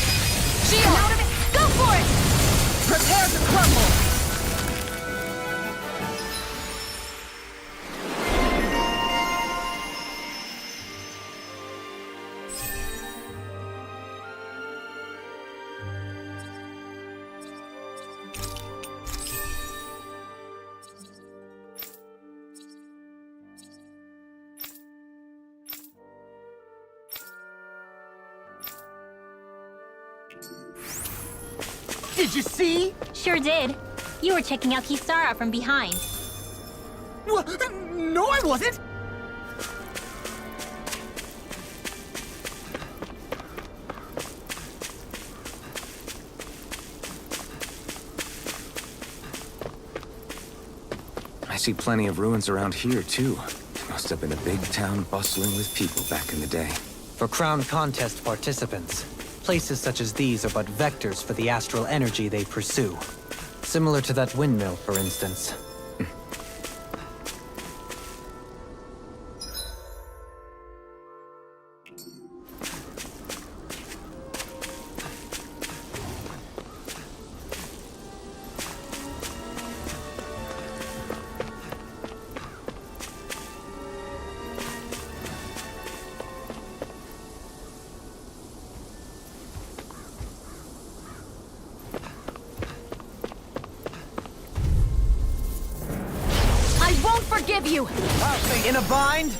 Shield! Out of it! Go for it! Prepare to crumble! Did you see? Sure did. You were checking out Kisara from behind. No, I wasn't! I see plenty of ruins around here, too. Must have been a big town bustling with people back in the day. For Crown Contest participants, places such as these are but vectors for the astral energy they pursue. Similar to that windmill, for instance. Forgive you! I'll say in a bind.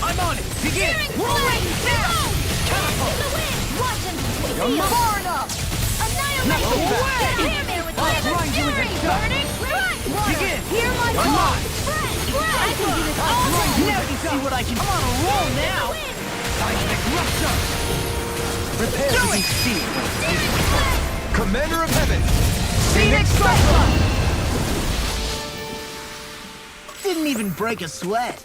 I'm on it. Begin. Rolling down! Catapult. The wind! Watch him! You're Far enough! Annihilate! No way! Here, man, with I'll grind you into fury! dust. Burning strike! Begin. Hear my I'm call! on. I can do this all Now day! you see what I can. I'm on a roll now. Seismic rupture. Prepare to be seen. Commander of Heaven. Phoenix Cyclone. Didn't even break a sweat.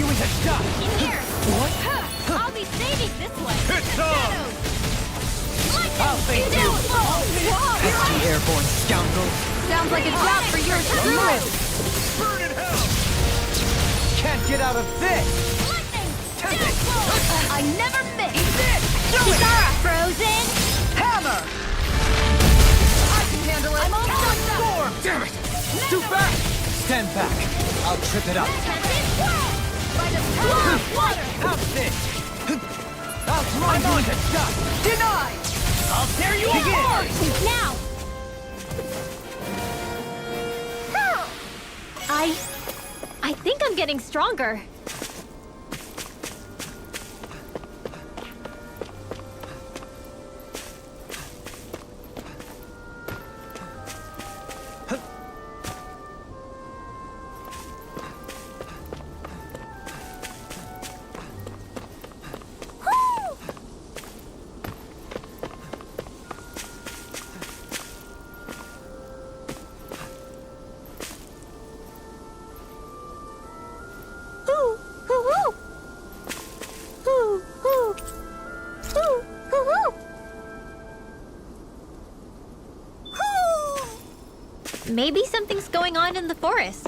into dust! In here! What? I'll be saving this one! It's on! I'll face you! Pesky airborne scoundrel! Sounds like a job for your screw! Burn in hell! Can't get out of this! Lightning! Tempt it! I never miss! Do it! Kisara, frozen! Hammer! I can handle it! I'm all fucked up! Storm! Damn it! Too fast! Stand back! I'll trip it up! Tempted swirl! By the power of water! Have this! I'll grind you into dust! Denied! I'll tear you apart! Now! I think I'm getting stronger. Maybe something's going on in the forest.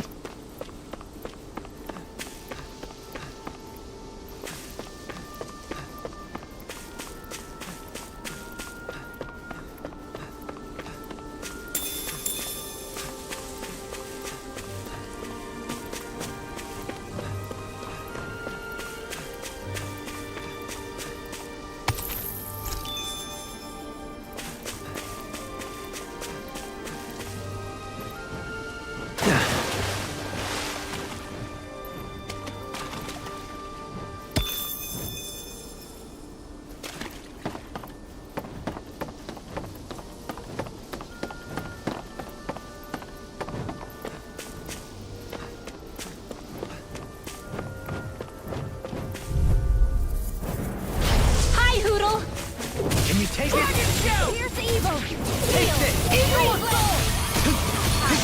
Take it! Here's evil! Take this! Evil assault!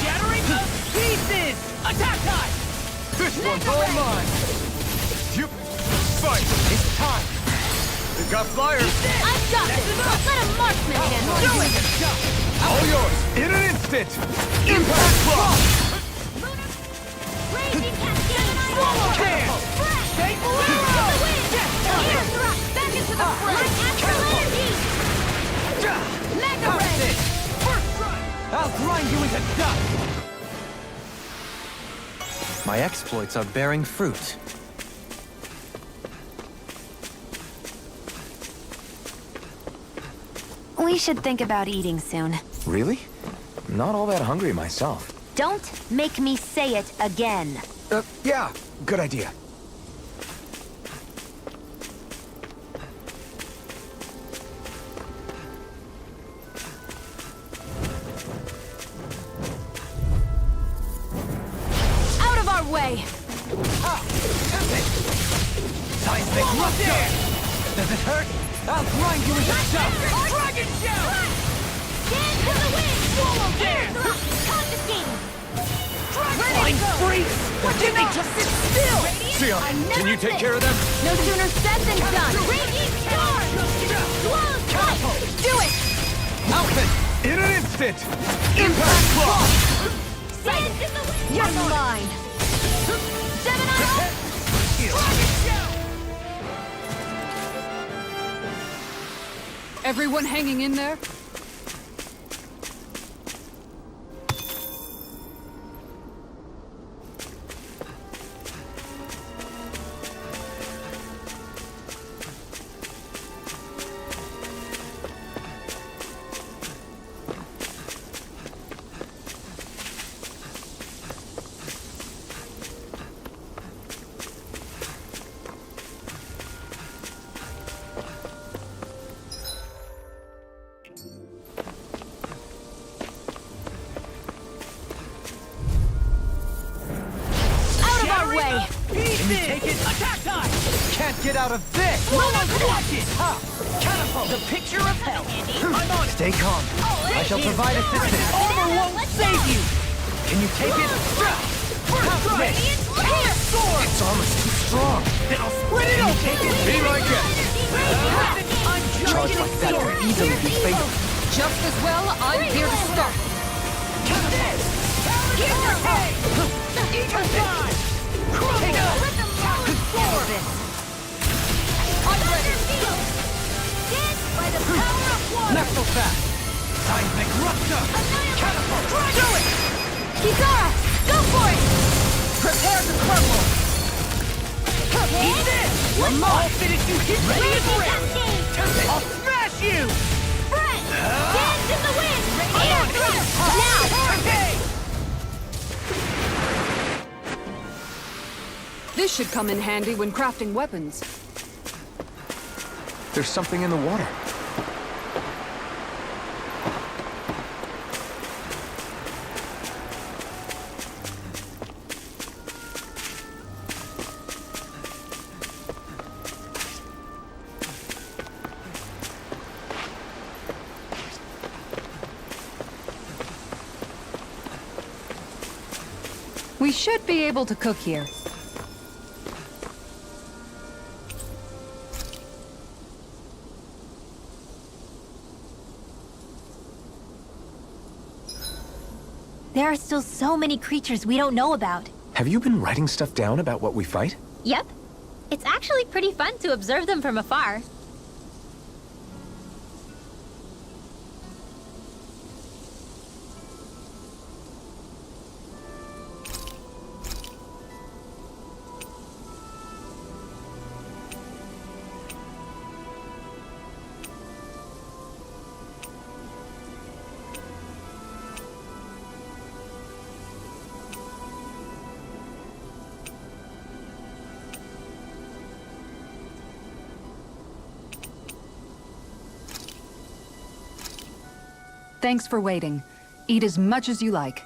Shattering to pieces! Attack time! This one's all mine! You fight! It's time! We've got flyers! I've got this! Let a marksman handle it! Do it! All yours! In an instant! Impact block! Raging cascade! Swallow can! Take Arrow! Air thrust! Back into the front! Astral energy! Mega ray! First strike! I'll grind you into dust! My exploits are bearing fruit. We should think about eating soon. Really? I'm not all that hungry myself. Don't make me say it again. Yeah, good idea. Out of our way! Seismic rupture! Does it hurt? I'll grind you into dust! Dragon shell! Stand to the wind! Swallow air thrust! Confiscating! Flying freaks! Did they just sit still? Sia, can you take care of them? No sooner said than done! Raging star! Swallow strike! Do it! Outfit! In an instant! Impact block! Stand in the wind! You're mine! Gemini! Dragon shell! Everyone hanging in there? Attack time! Can't get out of this! Watch it! Ha! Catapult! The picture of hell! I'm on it! Stay calm. I shall provide assistance. Armor won't save you! Can you take it? Have Strike! Sword! Its armor's too strong. Then I'll split it open! Be my guest. Charge like that could easily be fatal. Just as well, I'm here to stop. Not so fast! Seismic rupture! Catapult! Do it! Kizara, go for it! Prepare to crumble! Eat this! I'll finish you hit me! I'll smash you! Fred! Dance in the wind! Air thrust! Now! This should come in handy when crafting weapons. There's something in the water. We should be able to cook here. There are still so many creatures we don't know about. Have you been writing stuff down about what we fight? Yep. It's actually pretty fun to observe them from afar. Thanks for waiting. Eat as much as you like.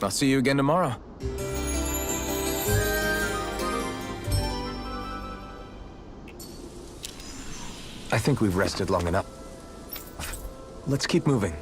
I'll see you again tomorrow. I think we've rested long enough. Let's keep moving.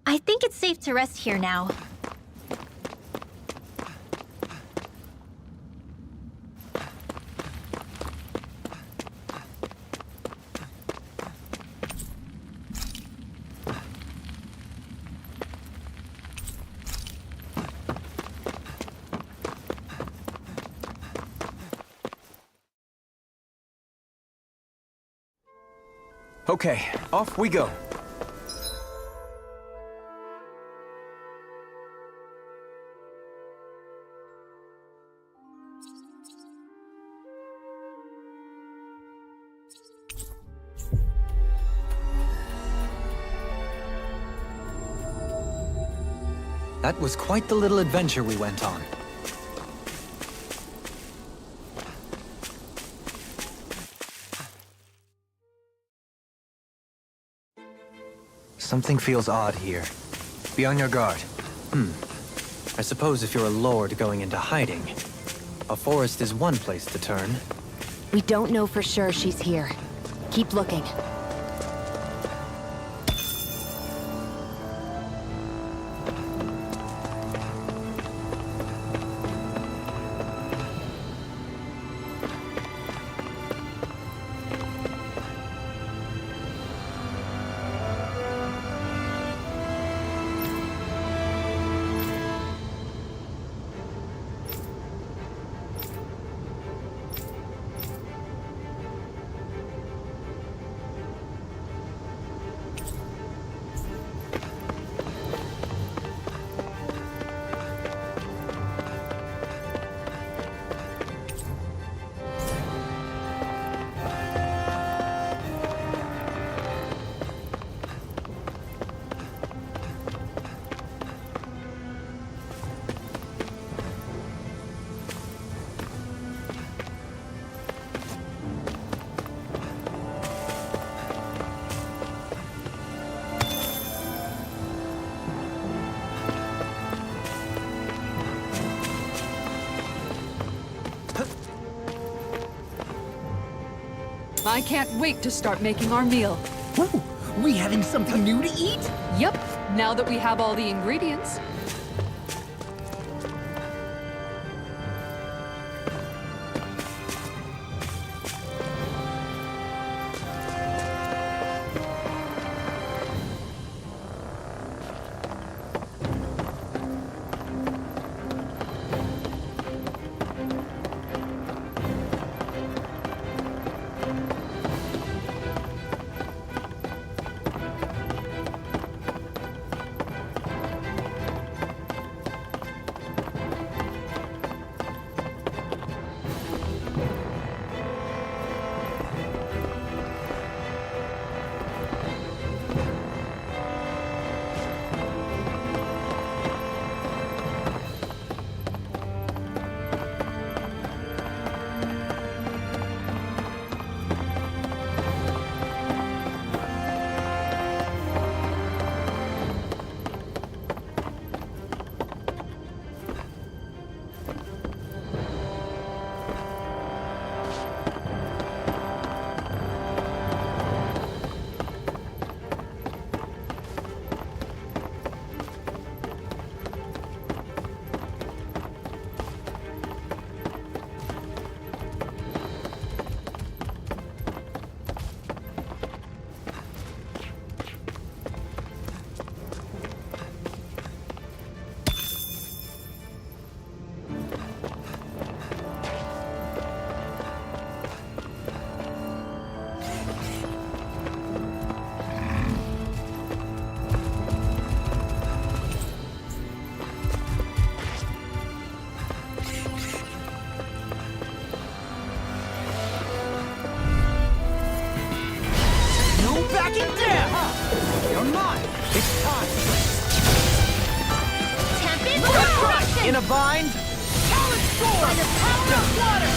I think it's safe to rest here now. Okay, off we go. That was quite the little adventure we went on. Something feels odd here. Be on your guard. I suppose if you're a lord going into hiding, a forest is one place to turn. We don't know for sure she's here. Keep looking. I can't wait to start making our meal. Ooh, we having something new to eat? Yep, now that we have all the ingredients. Backing down! You're mine! It's time! Tempest Right! In a bind? Talent sword! By the power of water!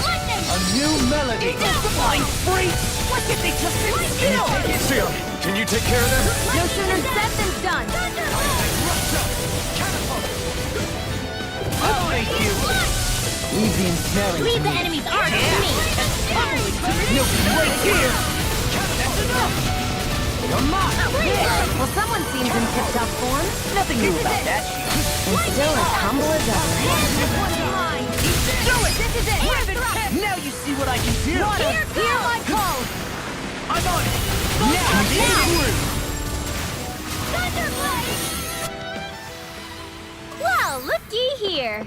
Lightning! A new melody! Flying freak! What did they just instill? Sion, can you take care of them? No sooner said than done! Oh, thank you! Easy and snaring. Leave the enemy's art to me! You'll be right here! That's enough! You're mine! Well, someone seems in tip-top form. Nothing new about that. And still as humble as ever. Do it! This is it! Now you see what I can do! Hear my call! I'm on it! Now get through! Thunderblade! Well, looky here!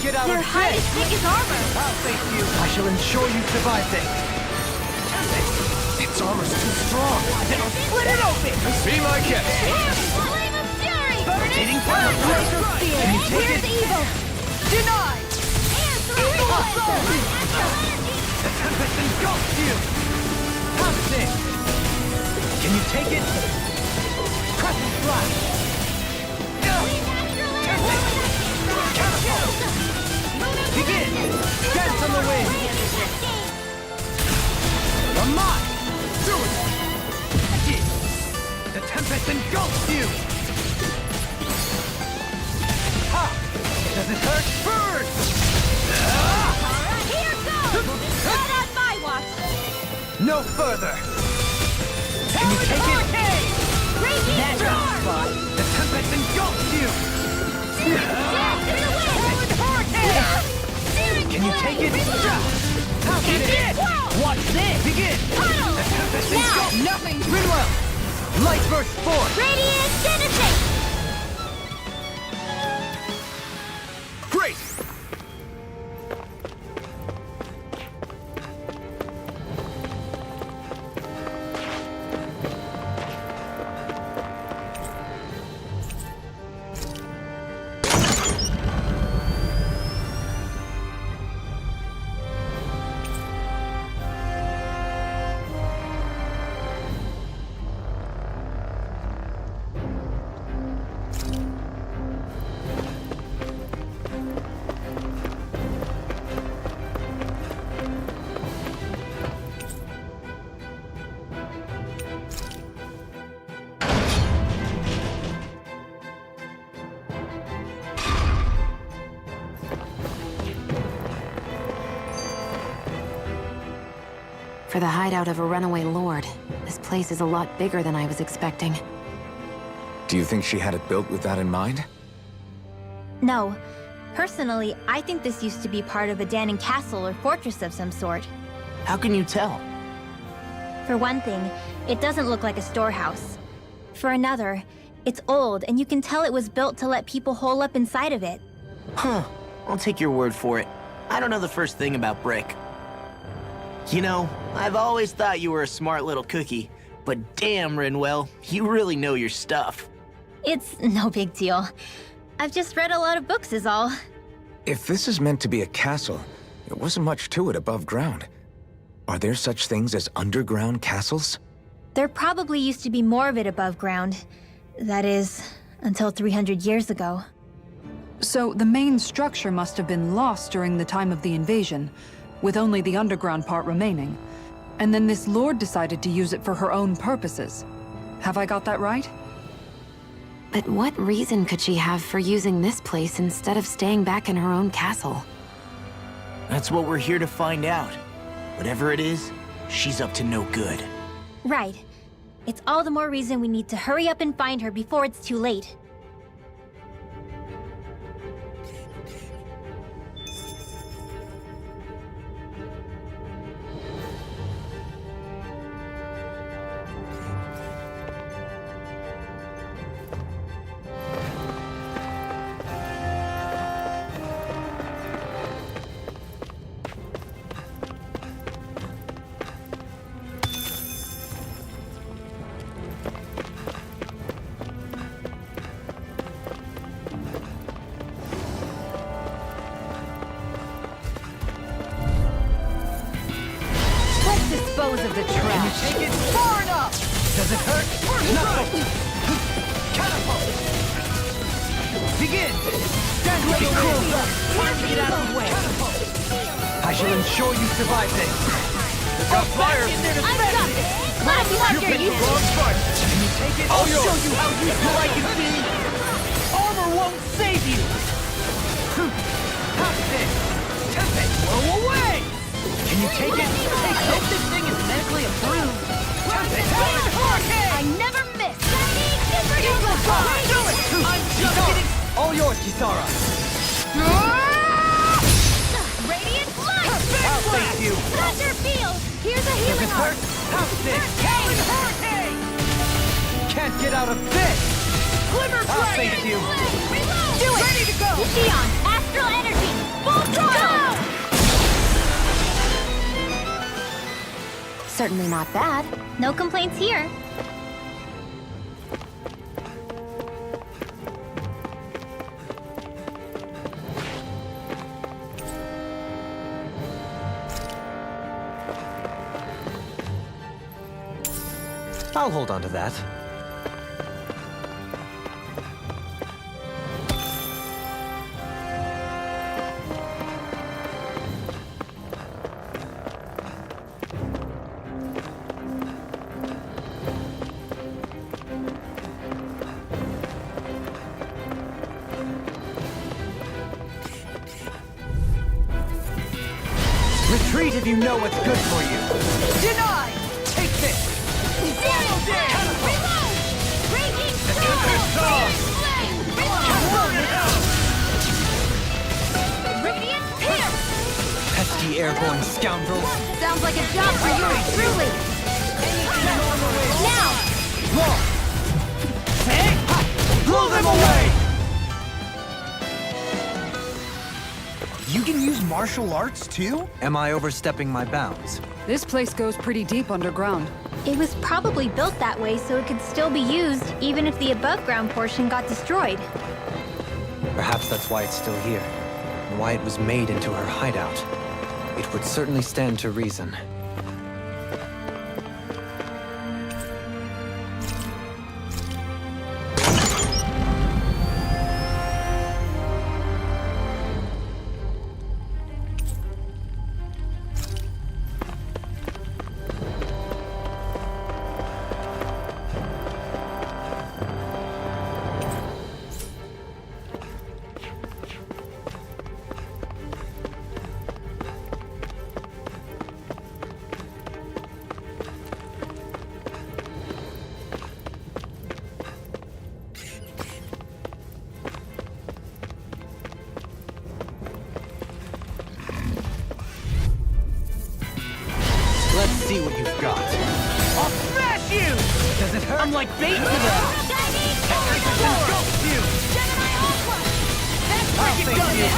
Get out Your of hide this! is thick as armor! I'll face you! I shall ensure you survive this! Its armor's too strong. Then I'll split it open! Be my guest. Flame of fury! Rotating fire! Can you take Where's it? evil? Denied! Evil soul! The tempest engulfs you! How's this? Can you take it? Crescent flash! Begin! Dance on the wind! You're mine! Do it! The tempest engulfs you! Ha! Does it hurt? Burn! Here goes! Not on my watch! No further! Can you take it? That's a spot! The Tempest engulfs you! Can you take it? How can it? Watch this! Begin! The Tempest engulfs! Nothing! Rinwell! Light burst forth! Radiant Genesis! Great! For the hideout of a runaway lord, this place is a lot bigger than I was expecting. Do you think she had it built with that in mind? No. Personally, I think this used to be part of a Danon castle or fortress of some sort. How can you tell? For one thing, it doesn't look like a storehouse. For another, it's old, and you can tell it was built to let people hole up inside of it. Huh. I'll take your word for it. I don't know the first thing about brick. You know, I've always thought you were a smart little cookie, but damn, Rinwell, you really know your stuff. It's no big deal. I've just read a lot of books is all. If this is meant to be a castle, there wasn't much to it above ground. Are there such things as underground castles? There probably used to be more of it above ground. That is, until 300 years ago. So the main structure must have been lost during the time of the invasion, with only the underground part remaining. And then this lord decided to use it for her own purposes. Have I got that right? But what reason could she have for using this place instead of staying back in her own castle? That's what we're here to find out. Whatever it is, she's up to no good. Right. It's all the more reason we need to hurry up and find her before it's too late. Dispose of the trash. Take it far enough! Does it hurt? Nothing! Catapult! Begin! Stand ready, cool! Time to get out of the way. Catapult! I shall ensure you survive this! Look out, fire! I've got it! Glad you like your use. Wrong part! Can you take it? I'll show you how useful I can be! Armor won't save you! How's this? Tempest, blow away! Can you take it? I hope this thing is medically approved. I never miss. Do it! I'm just getting... All yours, Kisara. Radiant light. I'll face you. Thunder field. Here's a Does healing it hurt? How's this? Hurricane! Can't get out of this! Glimmer I'll face you. Reload. Do it. Ready to go. Gion, astral energy. Full throttle. Certainly not bad. No complaints here. I'll hold on to that. Retreat if you know what's good for you. Denied! airborne scoundrels! Sounds like a job for you, truly! Now! Blow them away! You can use martial arts too? Am I overstepping my bounds? This place goes pretty deep underground. It was probably built that way so it could still be used, even if the above-ground portion got destroyed. Perhaps that's why it's still here, and why it was made into her hideout. It would certainly stand to reason. Let's see what you've got. I'll smash you! Does it hurt? I'm like bait to them! Engulf you! I'll take you!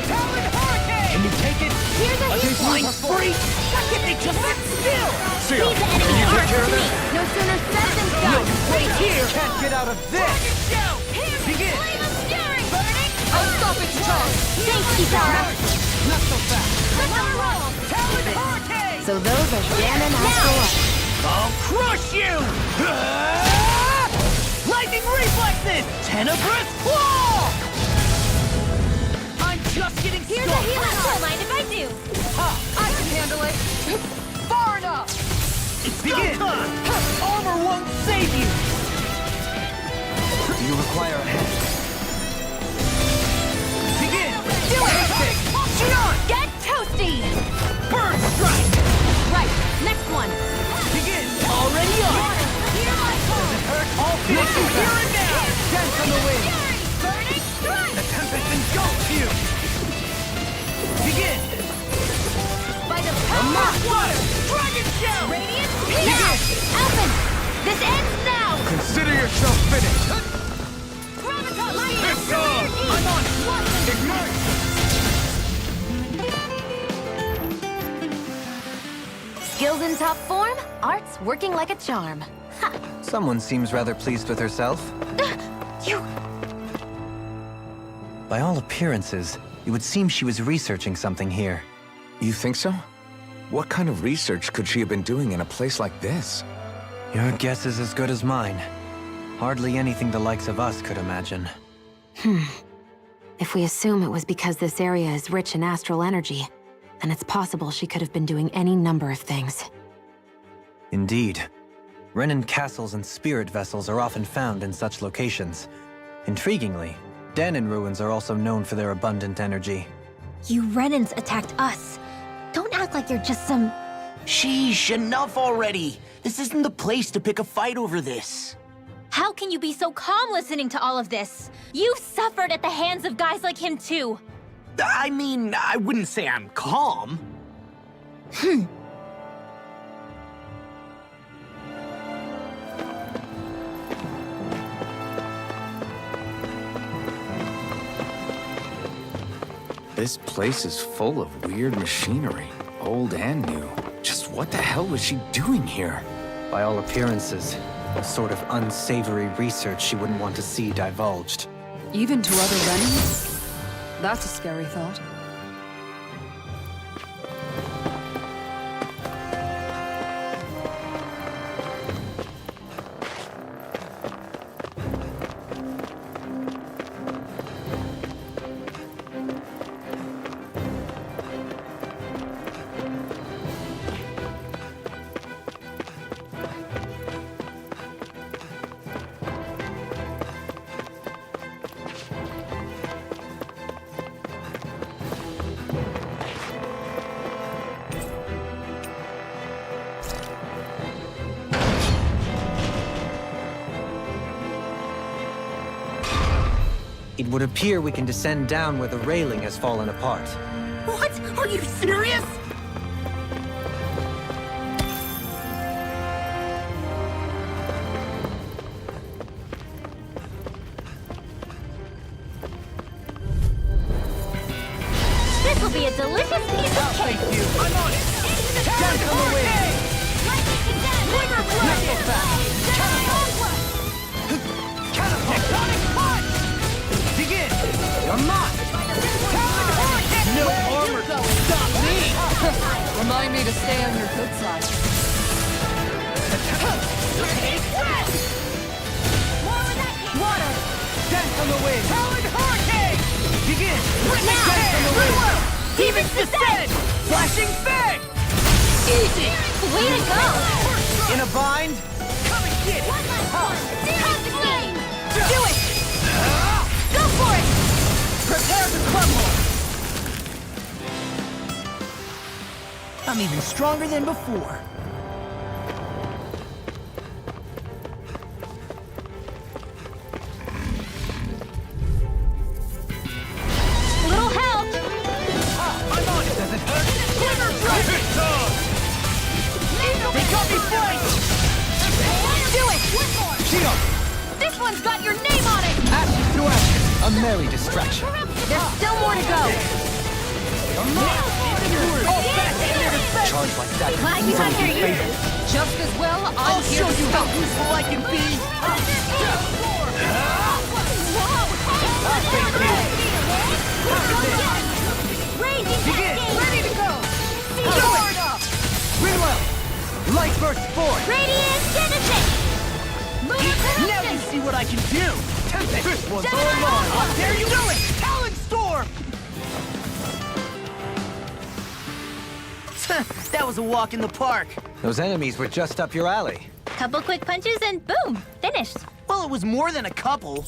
Talon Hurricane! Can you take it? Here's a heat Flying free! Why can't they just sit still? Leave the enemy arc to me! No sooner said than done! Wait here! Can't get out of this! Begin! I'll stop its charge! Thanks, Kitara! Not so fast! Talon Hurricane! So those are Dan and Astral. I'll crush you! Lightning reflexes! Tenebrous claw! I'm just getting Here's a started! healing. Don't mind if I do. I can handle it! Far enough! Begin! Armor won't save you! Do you require a hand? Begin! Take it! Gion! Get toasty! Bird strike! Right, next one. Begin! Already on! Here I come. I'll finish you here and now! Dance on the wind! Burning strike! The tempest engulfs you! Begin! By the power of water! Dragon shell! Radiant now! Alphen! This ends now! Consider yourself finished. Gravical! I'm on! Ignite! Skills in top form, art's working like a charm. Ha! Someone seems rather pleased with herself. You... By all appearances, it would seem she was researching something here. You think so? What kind of research could she have been doing in a place like this? Your guess is as good as mine. Hardly anything the likes of us could imagine. If we assume it was because this area is rich in astral energy, then it's possible she could have been doing any number of things. Indeed. Renin castles and spirit vessels are often found in such locations. Intriguingly, Danon ruins are also known for their abundant energy. You Renans attacked us. Don't act like you're just some... Sheesh, enough already! This isn't the place to pick a fight over this. How can you be so calm listening to all of this? You've suffered at the hands of guys like him too. I mean, I wouldn't say I'm calm. This place is full of weird machinery, old and new. Just what the hell was she doing here? By all appearances, a sort of unsavory research she wouldn't want to see divulged. Even to other Renans? That's a scary thought. It would appear we can descend down where the railing has fallen apart. What? Are you serious? This will be a delicious piece of cake! Thank you. I'm on it. Down from the wind. Not so fast. Tectonic punch! Begin! You're mine! No armor can stop me! Remind me to stay on your good side. Water! Dance on the wind! Talon hurricane! Begin! Dance on the wind! Demon's descent! Flashing fang! Easy! Way to go! In a bind? Come and get it! Do it! Go for it! Prepare to crumble! I'm even stronger than before. Little help! I'm on it! Does it hurt? Glitter Dragon! They got me flanked! Do it! Shield! This one's got your name on it! Ashes to ashes! A merry distraction. There's still more to go! Charge like that. Glad you have your ears! Just as well, I'll I'm here show to you how stop. useful I can be! Begin! Ready to go! Sword up! Greenwell! Light burst forth! Radiant Genesis! Now you see what I can do! Tempest! This one's all mine! How dare you do it! Talon Storm! That was a walk in the park. Those enemies were just up your alley. Couple quick punches and boom, finished. Well, it was more than a couple.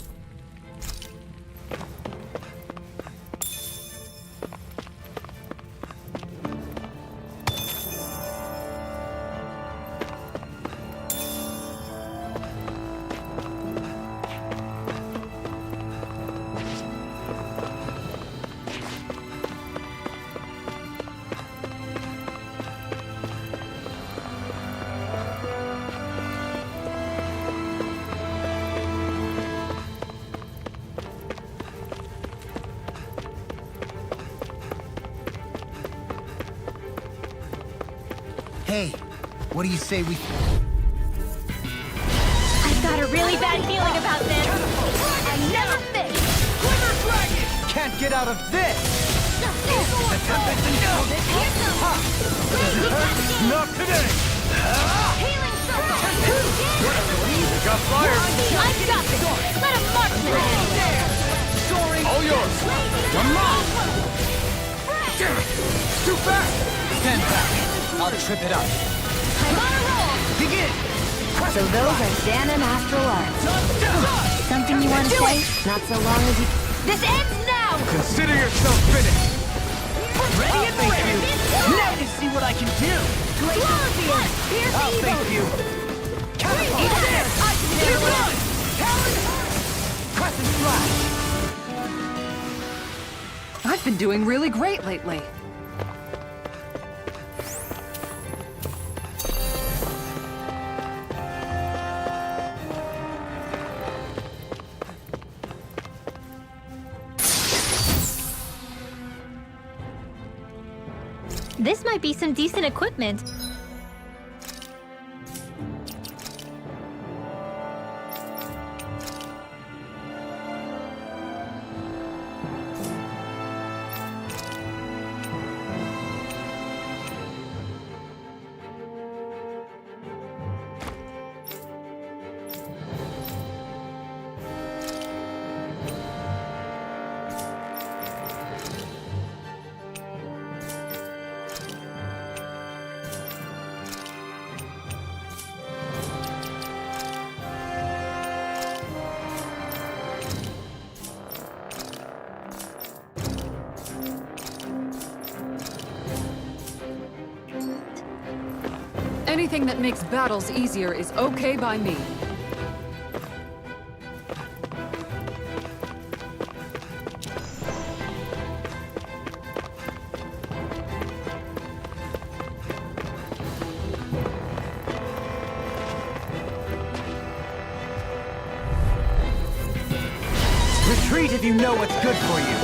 Hey, what do you say we... I've got a really bad feeling about this. I never miss! Glitter Dragon! Can't get out of this! The Tempest and Not today! Healing circle! Got fired! I've got this! Let him march me! Soaring! All yours! Come on! Damn it! Too fast! Stand back! I'll trip it up. I'm on a roll! Begin! So those are Dan and Astral Arts. Something you want to say? Not so long as you... This ends now! Consider yourself finished! Ready and ready! Now you see what I can do! Glorious! Here's I'll evil! thank you! Catapult! I can handle it! Talon! Crescent Flash! I've been doing really great lately. This might be some decent equipment. Anything that makes battles easier is okay by me. retreat if you know what's good for you.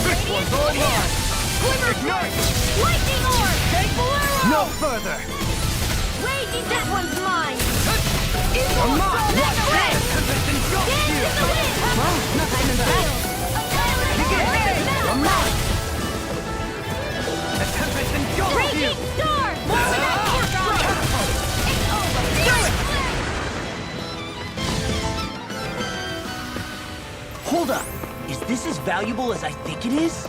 This one's all mine. Ignite! Lightning orb! Bolero! No further. Raging, that one's mine! I'm not. That's the way! Tempest engulfs Dance you. in the wind! Well, nothing in that. I'm not. The tempest engulfs you. Raging storm! Moving on! Work on it! It's over! Hold up. Is this as valuable as I think it is?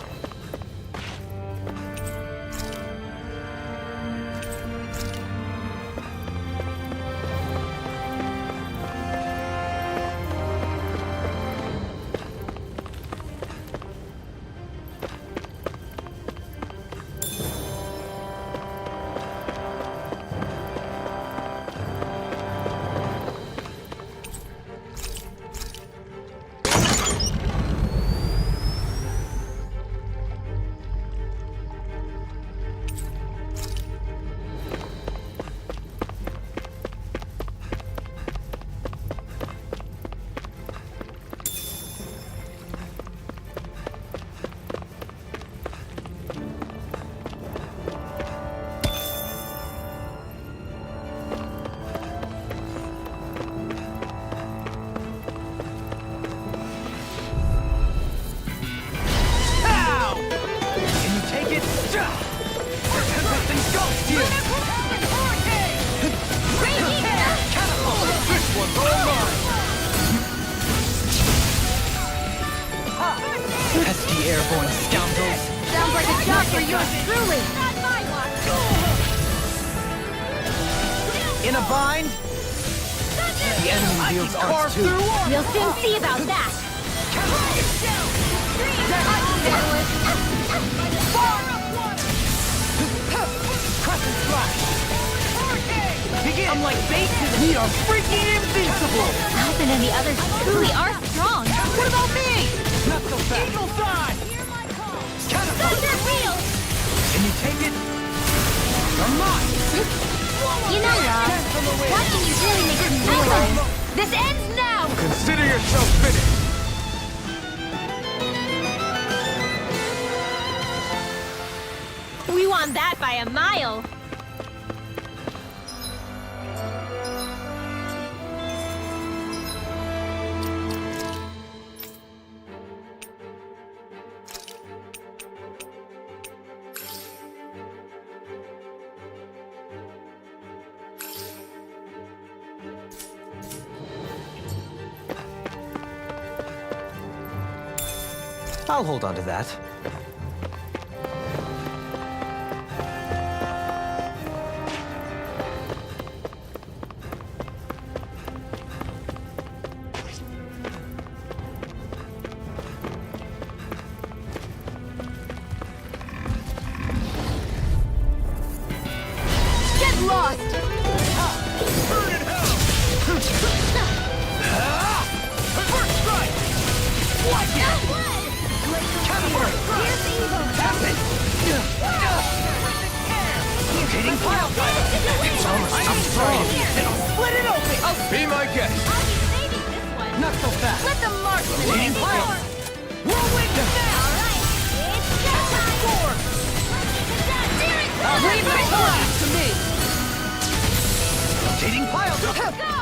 Pesky airborne scoundrels. Sounds like a job for yours truly! Not my one! In a bind? The enemy wields ours too. You'll soon see about that! Crescent slash. Begin. I'm like bait to the... We are freaking invincible! Alvin and the others truly are strong. What about me? Not so fast. Eagle side! Thunder wheel! Can you take it? Or not? You know, Rob, watching you really makes me realize this ends now! Consider yourself finished. We won that by a mile! I'll hold on to that. Get lost! Burn in hell! First strike! Like it! Counterword! Here's evil! Tempest! Hitting pile driver! I'm sorry if you fiddle. Split it open! Be my guest. I'll be saving this one! Not so fast! Let the marksman Hitting take pile! over! Whirlwind now! Alright, it's showtime! Four! Steer it! Leave it to me! Hitting pile driver! Go!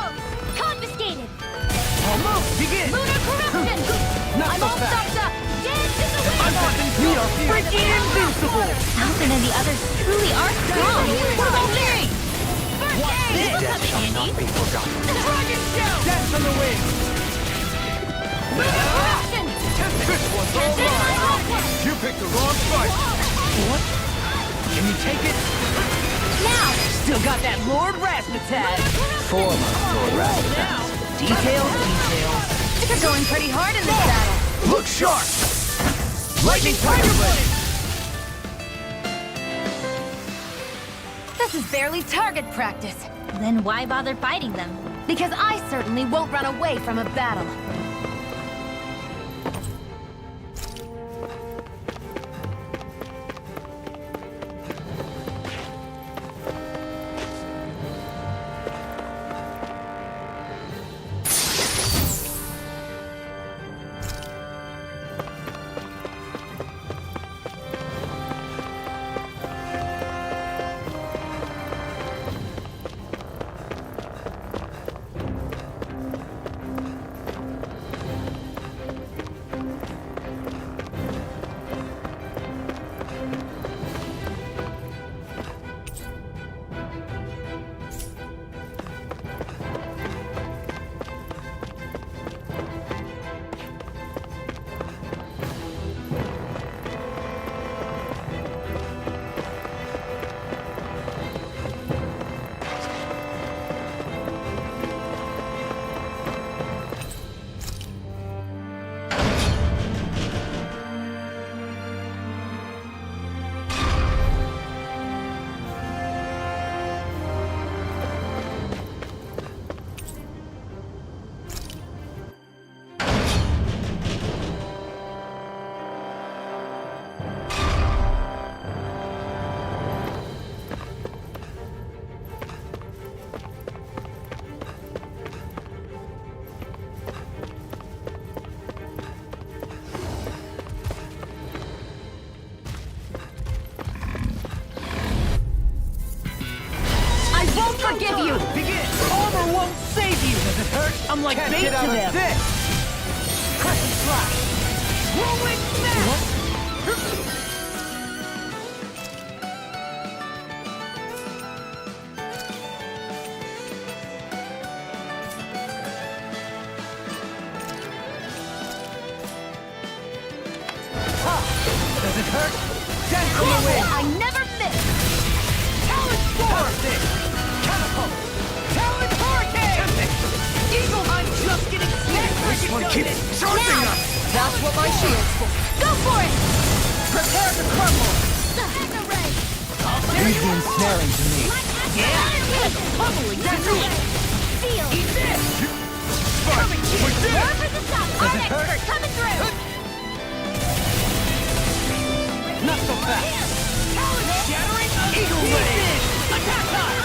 Confiscated! Almost! Begin! Lunar corruption! Not I'm so all fast! stocked up! Dance in the wind! We are freaking invincible! Alvin and the others truly are strong. What about me? First aid! Death shall not be forgotten. Dragon show! Dance on the wing! Lunar corruption! This one's all This is my mine! hotline! You picked the wrong fight. What? Can you take it? Now! Still got that Lord Razzmatazz! Former Lord Razzmatazz. Details, details. You're going pretty hard in this battle! Look sharp! Lightning Tiger Blade! This is barely target practice. Then why bother fighting them? Because I certainly won't run away from a battle. forgive you! Begin! Armor won't save you! Does it hurt? I'm like Can't bait get to out of them! this! Crescent slash! Rolling smash! Does it hurt? Dance on the wind! I never miss! Talon Storm! Catapult! Talon Hurricane! Eagle! I'm just getting started! This one keeps charging us! That's what my shield's for! Go for it! Prepare to crumble! Mega ray! Leave the ensnaring to me. Pummeling through it! Seal! Eat this! Coming here! We're dead! More for the top! Does I'm it hurt? expert coming through! Not so fast! Talon shattering! Eagle ray! Attack us!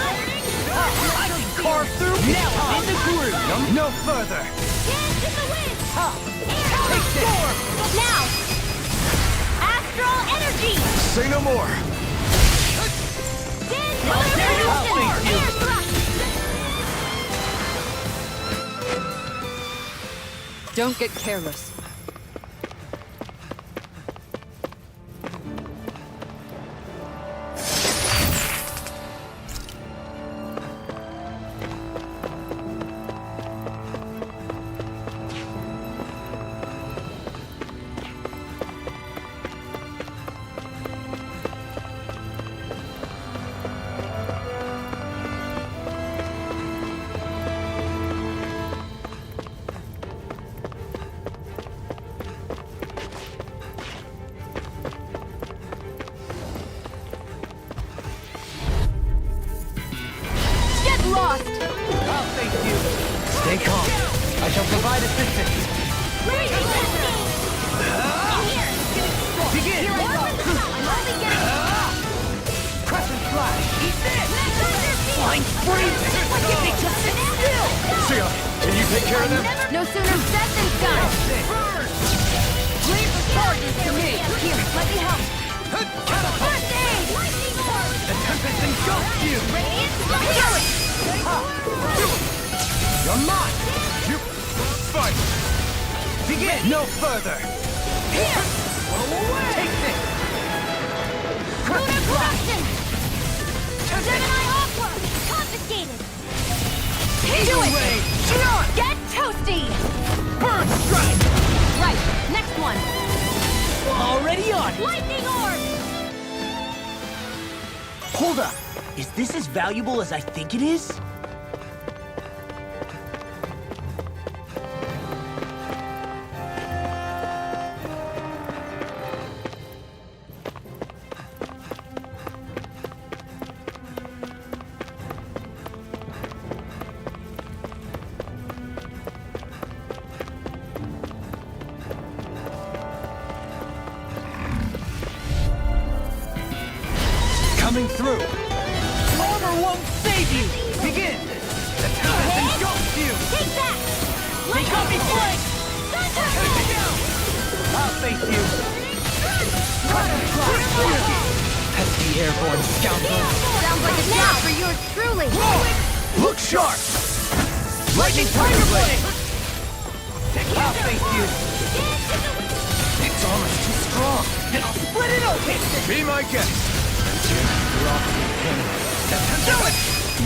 I can carve through! Now I'm in the groove! No further! Dance in the wind! Take storm! Now! Astral energy! Say no more! Dance There you are! Air thrust! Don't get careless. Get lost! I'll face you! Stay calm. I shall provide assistance. Raging destiny! Here! Begin! Here I go! I'm only getting... Crescent flash! Eat this! Flying freeze! Give me just sit still! Sia, can you take care of them? No sooner said than done! Burn! Leave the charges to me! Here, let me help! First aid! Lightning orb! The Tempest engulfs you! Radiant healing! You're mine! You fight! Begin! No further! Here! Away! Take this! Lunar Crescent flash! corruption! Gemini aqua! Confiscated! Do it! Ray! Giant! Get toasty! Burn strike! Right, next one! Already on! Lightning orb! Hold up! Is this as valuable as I think it is? Coming through! Armor won't save you! Begin! The Tempest engulfs you! Take that! They got me flanked! I'll face you! Pesky airborne scoundrel! Sounds like a job for yours truly! Look sharp! Lightning Tiger Blade! I'll face you! Its armor's too strong! Then I'll split it open! Be my guest! Do it!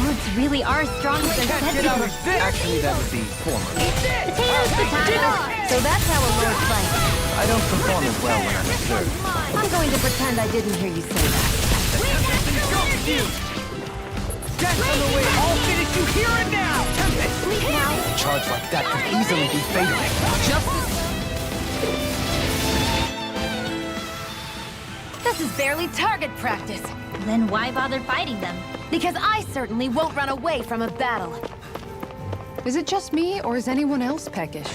Words really are as strong as they're Can't said get to out be. of this! Actually, that would be former. Potatoes, potatoes. So that's how a lord fights. I don't perform as well when I'm observed. I'm going to pretend I didn't hear you say that. Dance on the way! I'll finish you here and now! Tempest! A charge like that could easily be fatal. This is barely target practice. Then why bother fighting them? Because I certainly won't run away from a battle. Is it just me, or is anyone else peckish?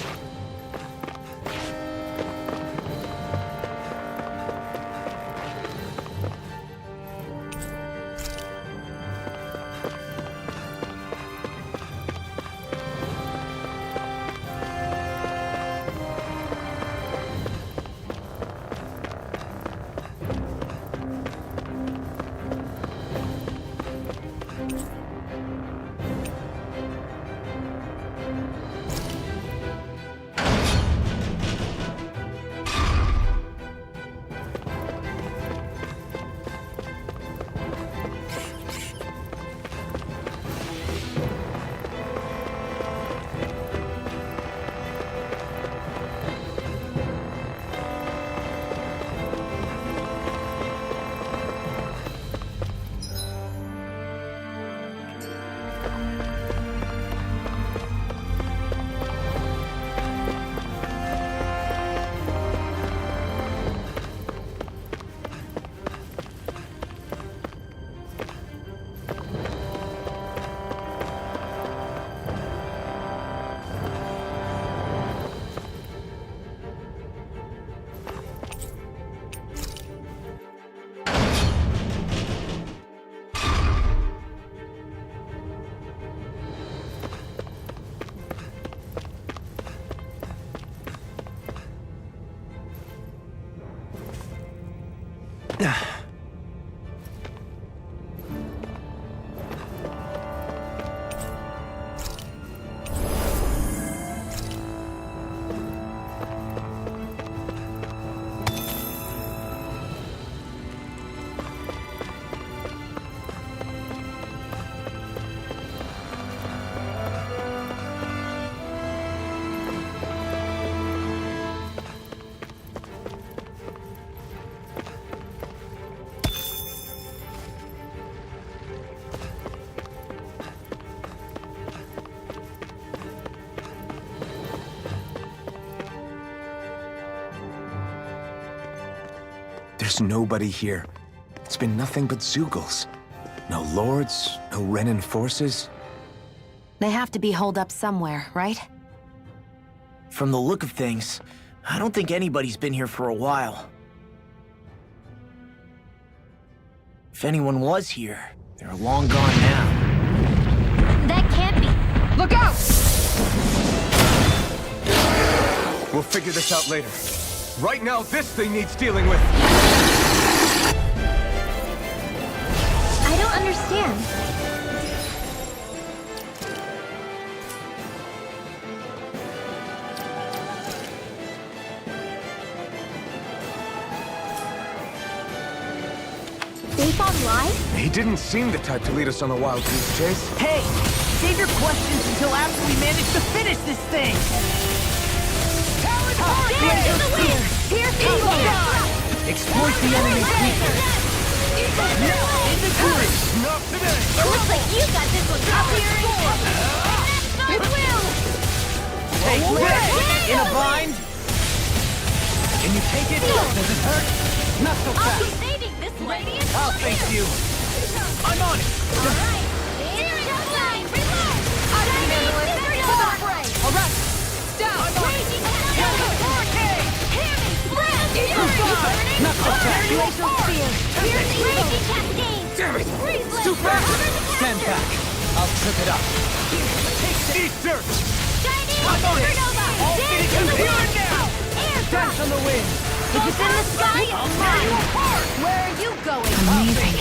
There's nobody here. It's been nothing but Zeugles. No lords, no Renin forces. They have to be holed up somewhere, right? From the look of things, I don't think anybody's been here for a while. If anyone was here, they're long gone now. That can't be. Look out! We'll figure this out later. Right now, this thing needs dealing with. I don't understand. They found live? He didn't seem the type to lead us on a wild goose chase. Hey! Save your questions until after we manage to finish this thing! Dance in the wind! Pierce the air! Exploit the enemy's weakness! In the current! Not today! It looks like you got this one covered! I will! Take this! In a bind! Can you take it? Does it hurt? Not so I'll be fast! saving this radiant I'll face you! I'm on it! Alright! Serious line! Reload! I can handle it! Alright! Down! Raging hurricane! Hammy! Blast! Not so fast! Glacial spear! Raging cascade! Damn it! Freeze Too fast! Stand back! I'll trip it up! Eat dirt! Shining I'm on it! supernova! All Dance fitting in the here wind! now! Air Dance on the wind! If it's in the sky, it's mine! Where are you going? Amazing!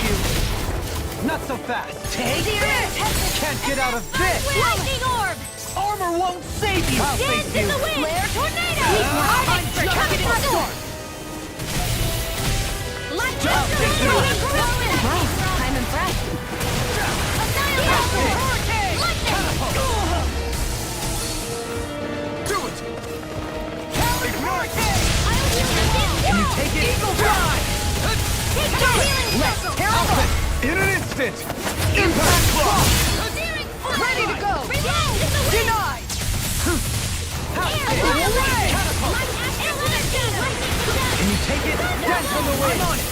Not so fast! Take this! Can't get out of this! Lightning orb! Armor won't save you! I'll Dance face in you! the wind! Flare tornado! I'm just getting started! Lightning I'll take you! wow, I'm impressed. Annihilation! Do it! Ignore it! Can you take it? Eagle Fly! Take the healing Let's circle! tear off it! In an instant! Impact Claw! Searing flame! Ready to go! Dance in the wind! Denied! Away! Light astral energy! Can you take it? Dance on the wind! I'm on it!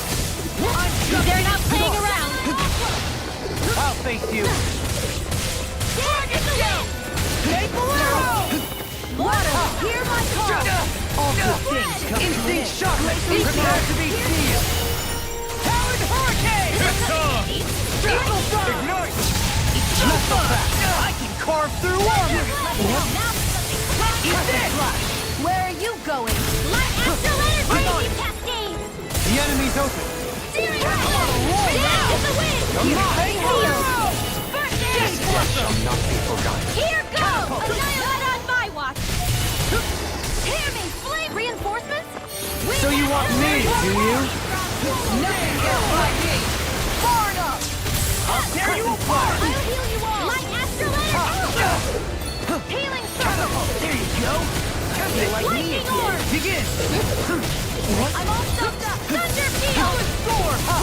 They're not playing around! I'll face you! Dance in the wind! Maple Arrow! Water, hear my call! All good things come to an end. Instinct shock! Prepare to be sealed! Talon Hurricane! Eagle Star! Ignite! Not so fast! I can carve through armor! Eat this! Where are you going? Light astral energy! Cascades! The enemy's open! Searing flame! Dance in the wind! Heal! First aid! Shall not be forgotten. Here goes! Annihilate on my watch! Hear me! Flame reinforcements? So you want me, do you? Nothing gets by me! Far enough! I'll tear you apart! I'll heal you all! Light astral energy! Healing circle! There you go! Lightning orb! Begin! I'm all soaked up! Thunder field!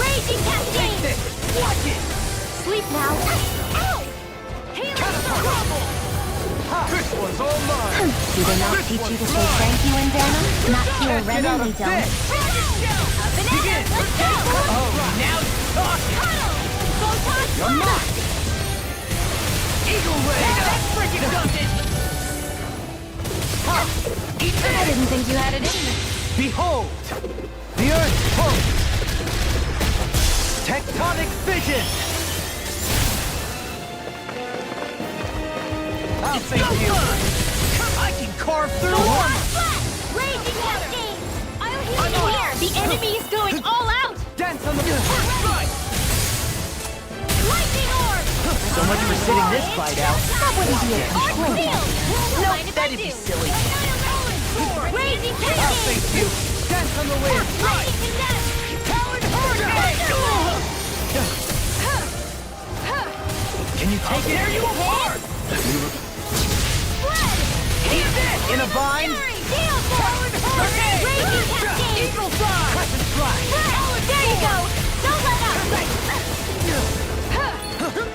Raging cascade! Watch it! Sleep now! Ow! Healing circle! This one's all mine! Do they not teach you to say thank you in Dana? Not here, Get out Renin, of they don't. this! Banana! Let's go! Oh, now you're talking! Cuddle! Photon You're blast! not! Eagle Ray! That freaking does it! Eat I this! didn't think you had it in you. Behold! The Earth's pulse! Tectonic fission! I'll face you! I can carve through armor! Raging cascade! I'll heal you here! The enemy is going all out! Dance on the first Lightning orb! So much for sitting this fight out. That wouldn't be a Arc complaint. field! No, Mind if I that'd be do? silly. Raging I'll cascade! face you! Dance on the wind! Lightning condensed! Talon Hurricane! Can you take it? Tear you apart! Blood! Eat this! In a bind? Fury! Deal Talon Hurricane! Raging cascade! Eagle Fly! Crescent Fly! There you go! Don't let up!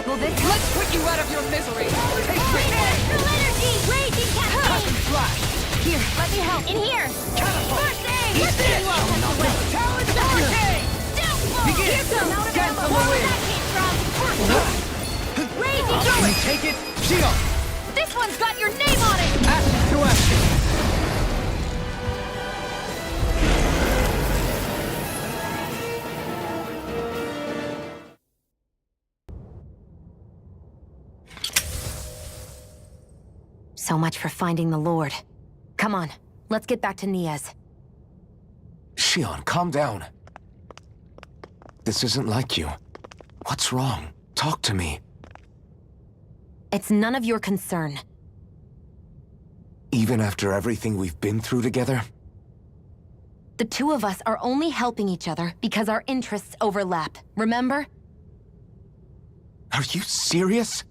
Let's put you out of your misery! Astral energy! Raging cascade! Crescent Flash! Here, let me help. In here! Catapult! First aid! Eat Let's this! get you all tucked away! Talon Hurricane! it! Get from the way! Can you take it? Shion! This one's got your name on it! Action to action! So much for finding the Lord. Come on, let's get back to Niaz. Shion, calm down. This isn't like you. What's wrong? Talk to me. It's none of your concern. Even after everything we've been through together? The two of us are only helping each other because our interests overlap, remember? Are you serious?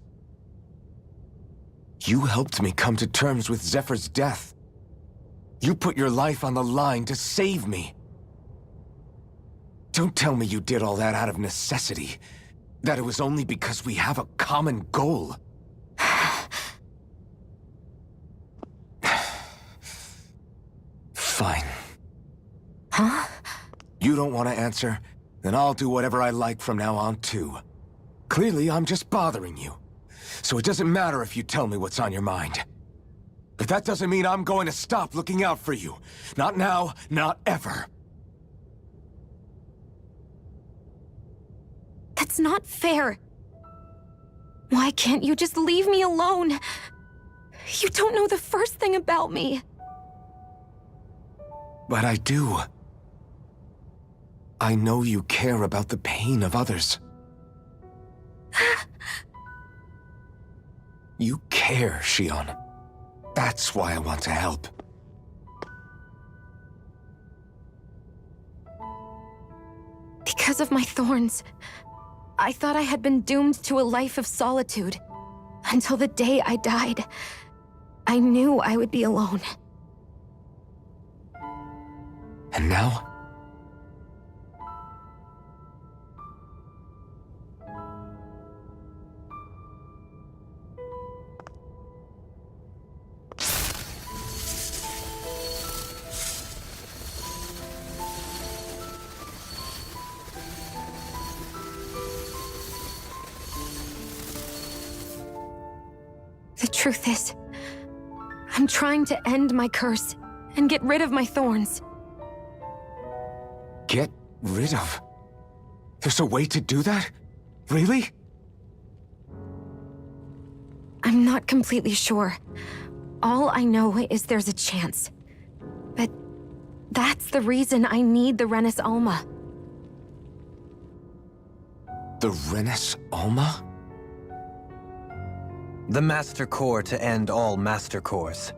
You helped me come to terms with Zephyr's death. You put your life on the line to save me. Don't tell me you did all that out of necessity. That it was only because we have a common goal. Fine. Huh? You don't want to answer? Then I'll do whatever I like from now on, too. Clearly, I'm just bothering you. So it doesn't matter if you tell me what's on your mind. But that doesn't mean I'm going to stop looking out for you. Not now, not ever. That's not fair. Why can't you just leave me alone? You don't know the first thing about me. But I do. I know you care about the pain of others. You care, Shion. That's why I want to help. Because of my thorns, I thought I had been doomed to a life of solitude. Until the day I died, I knew I would be alone. And now? The truth is, I'm trying to end my curse and get rid of my thorns. Get rid of? There's a way to do that? Really? I'm not completely sure. All I know is there's a chance. But that's the reason I need the Renis Alma. The Renis Alma? The Master Core to end all Master Cores.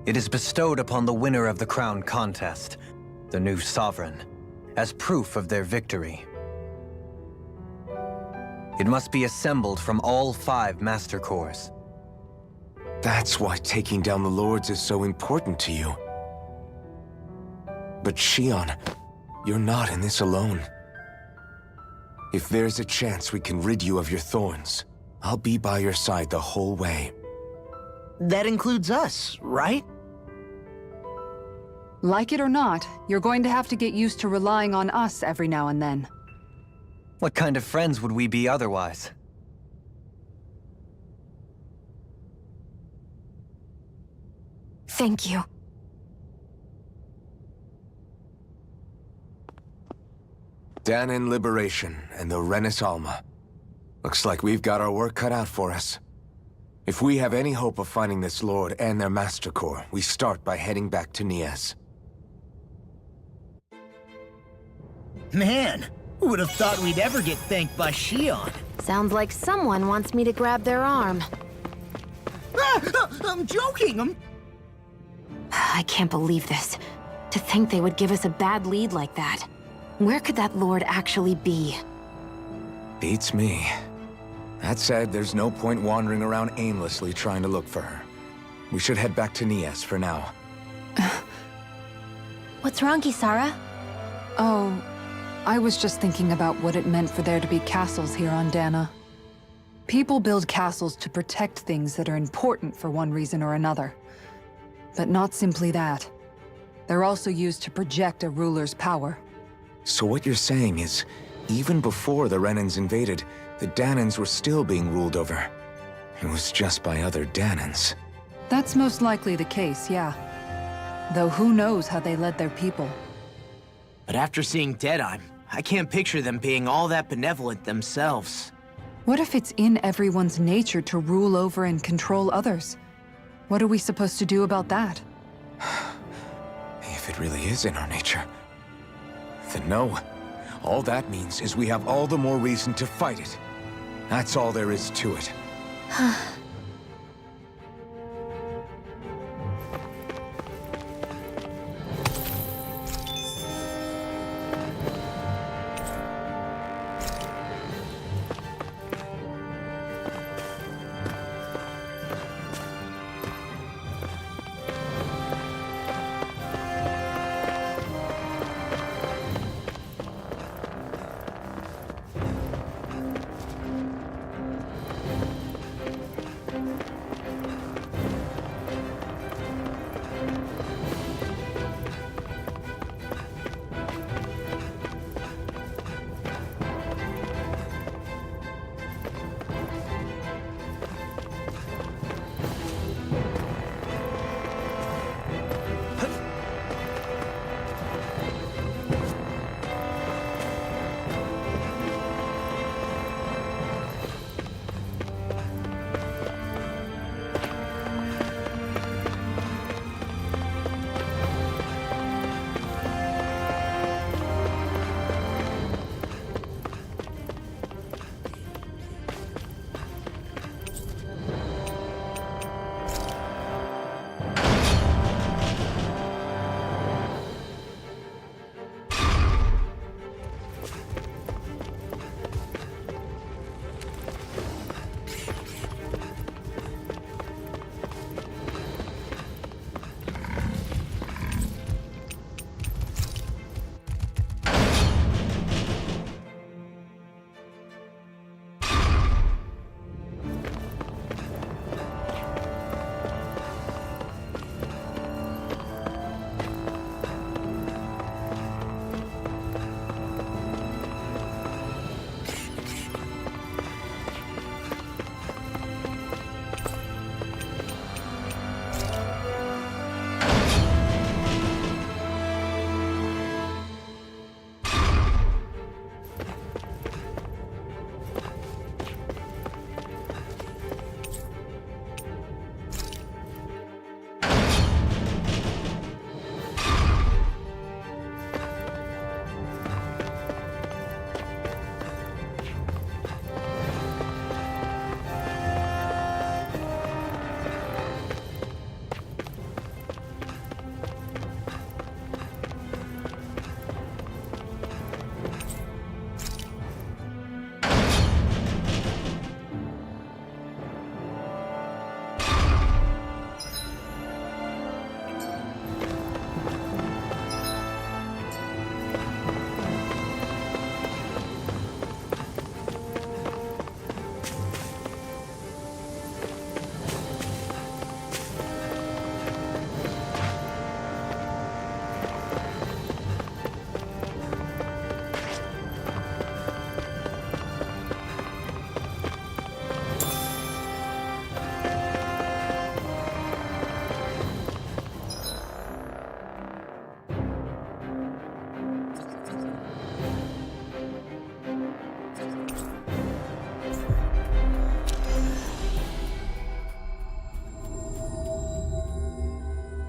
It is bestowed upon the winner of the Crown Contest, the new Sovereign, as proof of their victory. It must be assembled from all 5 Master Cores. That's why taking down the Lords is so important to you. But Shion, you're not in this alone. If there's a chance we can rid you of your thorns, I'll be by your side the whole way. That includes us, right? Like it or not, you're going to have to get used to relying on us every now and then. What kind of friends would we be otherwise? Thank you. Dahnan Liberation and the Renis Alma. Looks like we've got our work cut out for us. If we have any hope of finding this Lord and their Master Core, we start by heading back to Niaz. Man, who would have thought we'd ever get thanked by Shion? Sounds like someone wants me to grab their arm. I'm joking! I can't believe this. To think they would give us a bad lead like that. Where could that Lord actually be? Beats me. That said, there's no point wandering around aimlessly trying to look for her. We should head back to Niaz for now. What's wrong, Kisara? Oh, I was just thinking about what it meant for there to be castles here on Dahna. People build castles to protect things that are important for one reason or another. But not simply that. They're also used to project a ruler's power. So what you're saying is, Even before the Renans invaded, the Danans were still being ruled over. It was just by other Danans. That's most likely the case, yeah. Though who knows how they led their people. But after seeing Deadeye, I can't picture them being all that benevolent themselves. What if it's in everyone's nature to rule over and control others? What are we supposed to do about that? If it really is in our nature, then no. All that means is we have all the more reason to fight it. That's all there is to it.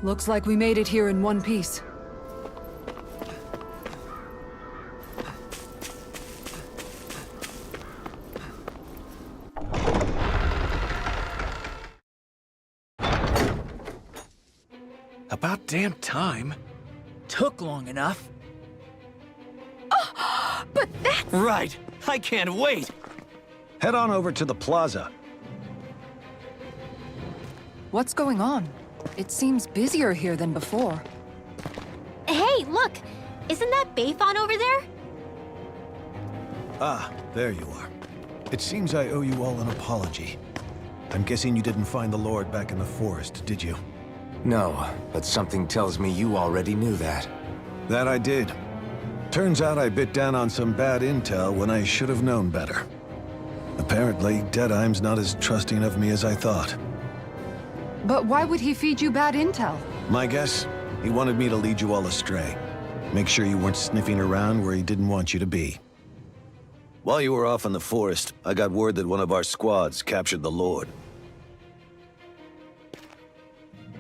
Looks like we made it here in one piece. About damn time. Took long enough. But that's... Right. I can't wait. Head on over to the plaza. What's going on? It seems busier here than before. Hey, look! Isn't that Bayfon over there? Ah, there you are. It seems I owe you all an apology. I'm guessing you didn't find the Lord back in the forest, did you? No, but something tells me you already knew that. That I did. Turns out I bit down on some bad intel when I should have known better. Apparently, Deadeye's not as trusting of me as I thought. But why would he feed you bad intel? My guess? He wanted me to lead you all astray. Make sure you weren't sniffing around where he didn't want you to be. While you were off in the forest, I got word that one of our squads captured the Lord.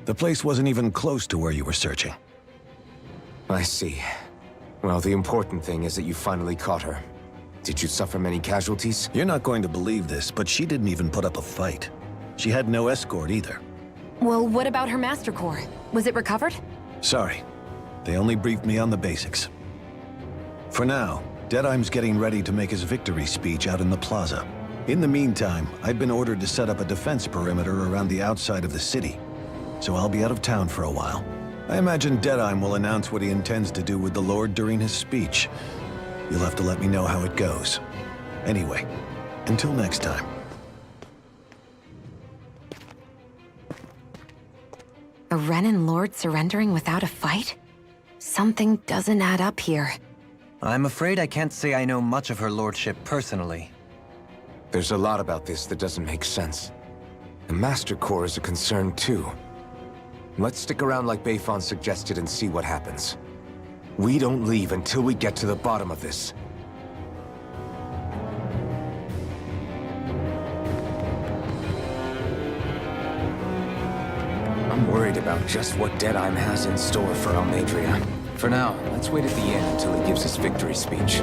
The place wasn't even close to where you were searching. I see. Well, the important thing is that you finally caught her. Did you suffer many casualties? You're not going to believe this, but she didn't even put up a fight. She had no escort either. Well, what about her Master Core? Was it recovered? Sorry. They only briefed me on the basics. For now, Deadeye's getting ready to make his victory speech out in the plaza. In the meantime, I've been ordered to set up a defense perimeter around the outside of the city. So I'll be out of town for a while. I imagine Deadeye will announce what he intends to do with the Lord during his speech. You'll have to let me know how it goes. Anyway, until next time. A Renin Lord surrendering without a fight? Something doesn't add up here. I'm afraid I can't say I know much of her lordship personally. There's a lot about this that doesn't make sense. The Master Core is a concern too. Let's stick around like Beifon suggested and see what happens. We don't leave until we get to the bottom of this. I'm worried about just what Deadeye has in store for Almadria. For now, let's wait at the inn until he gives his victory speech.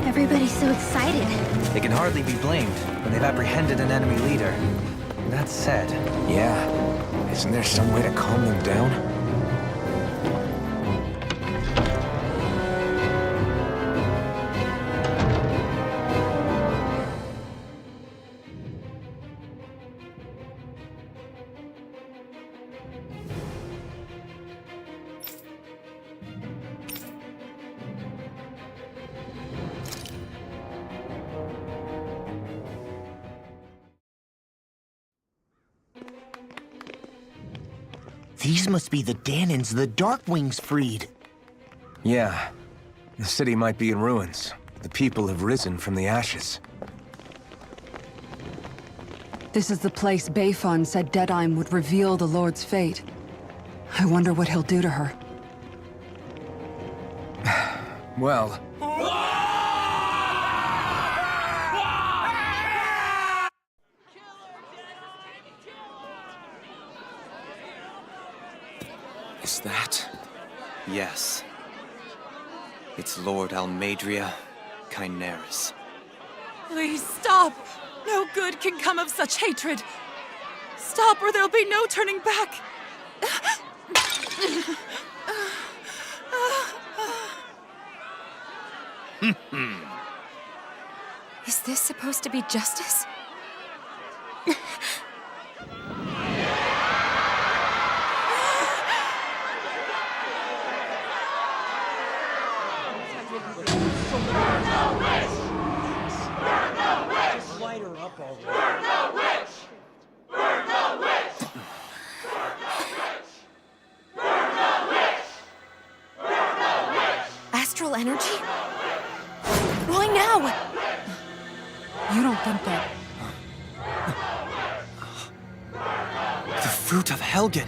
Everybody's so excited. They can hardly be blamed when they've apprehended an enemy leader. That said... Yeah. Isn't there some way to calm them down? These must be the Danins the Darkwings freed. Yeah. The city might be in ruins. The people have risen from the ashes. This is the place Beifon said Deadeye would reveal the Lord's fate. I wonder what he'll do to her. Well... Is that... Yes. It's Lord Almadria Kynaris. Please stop! No good can come of such hatred. Stop or there'll be no turning back. Is this supposed to be justice? Astral energy? Why now? You don't think that... The fruit of Helgen!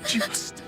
Just...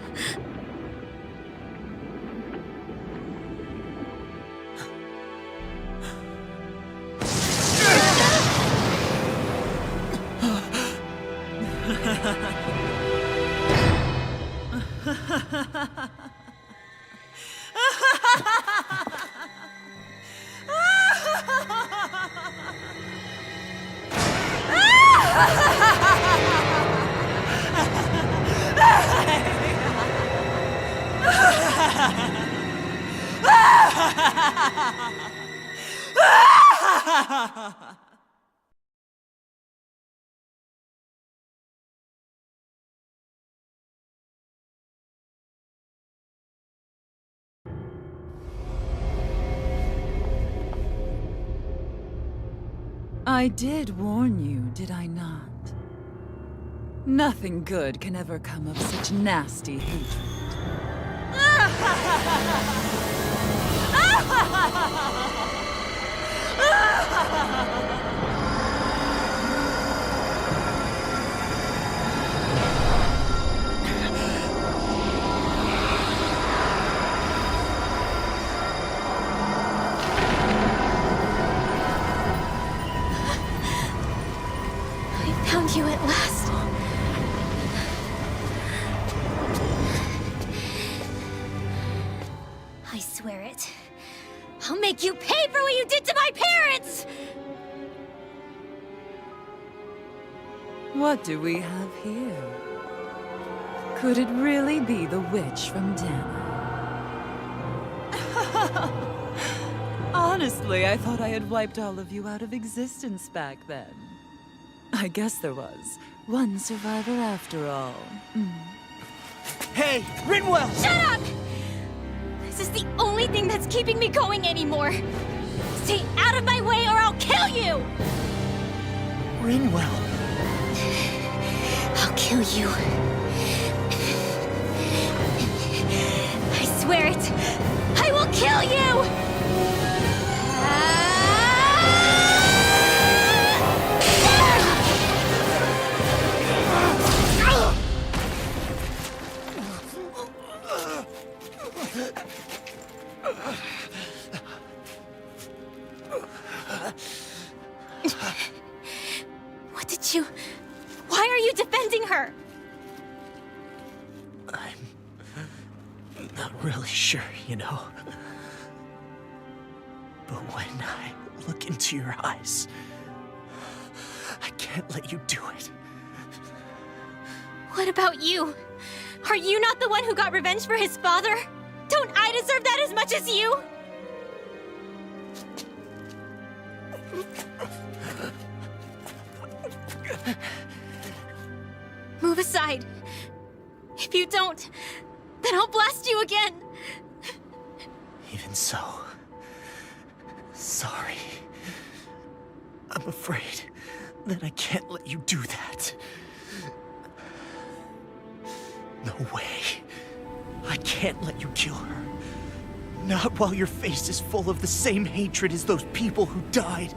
I did warn you, did I not? Nothing good can ever come of such nasty hatred. I found you at last. I swear it. I'll make you pay for what you did to my parents! What do we have here? Could it really be the witch from Dana? Honestly, I thought I had wiped all of you out of existence back then. I guess there was one survivor after all. Hey, Rinwell! Shut up! This is the only thing that's keeping me going anymore. Stay out of my way or I'll kill you! Rinwell. I'll kill you. I swear it. I will kill you! What did you... Why are you defending her? I'm not really sure, you know. But when I look into your eyes, I can't let you do it. What about you? Are you not the one who got revenge for his father? Don't I deserve that as much as you? Move aside. If you don't, then I'll blast you again. Even so, sorry. I'm afraid that I can't let you do that. No way. I can't let you kill her. Not while your face is full of the same hatred as those people who died.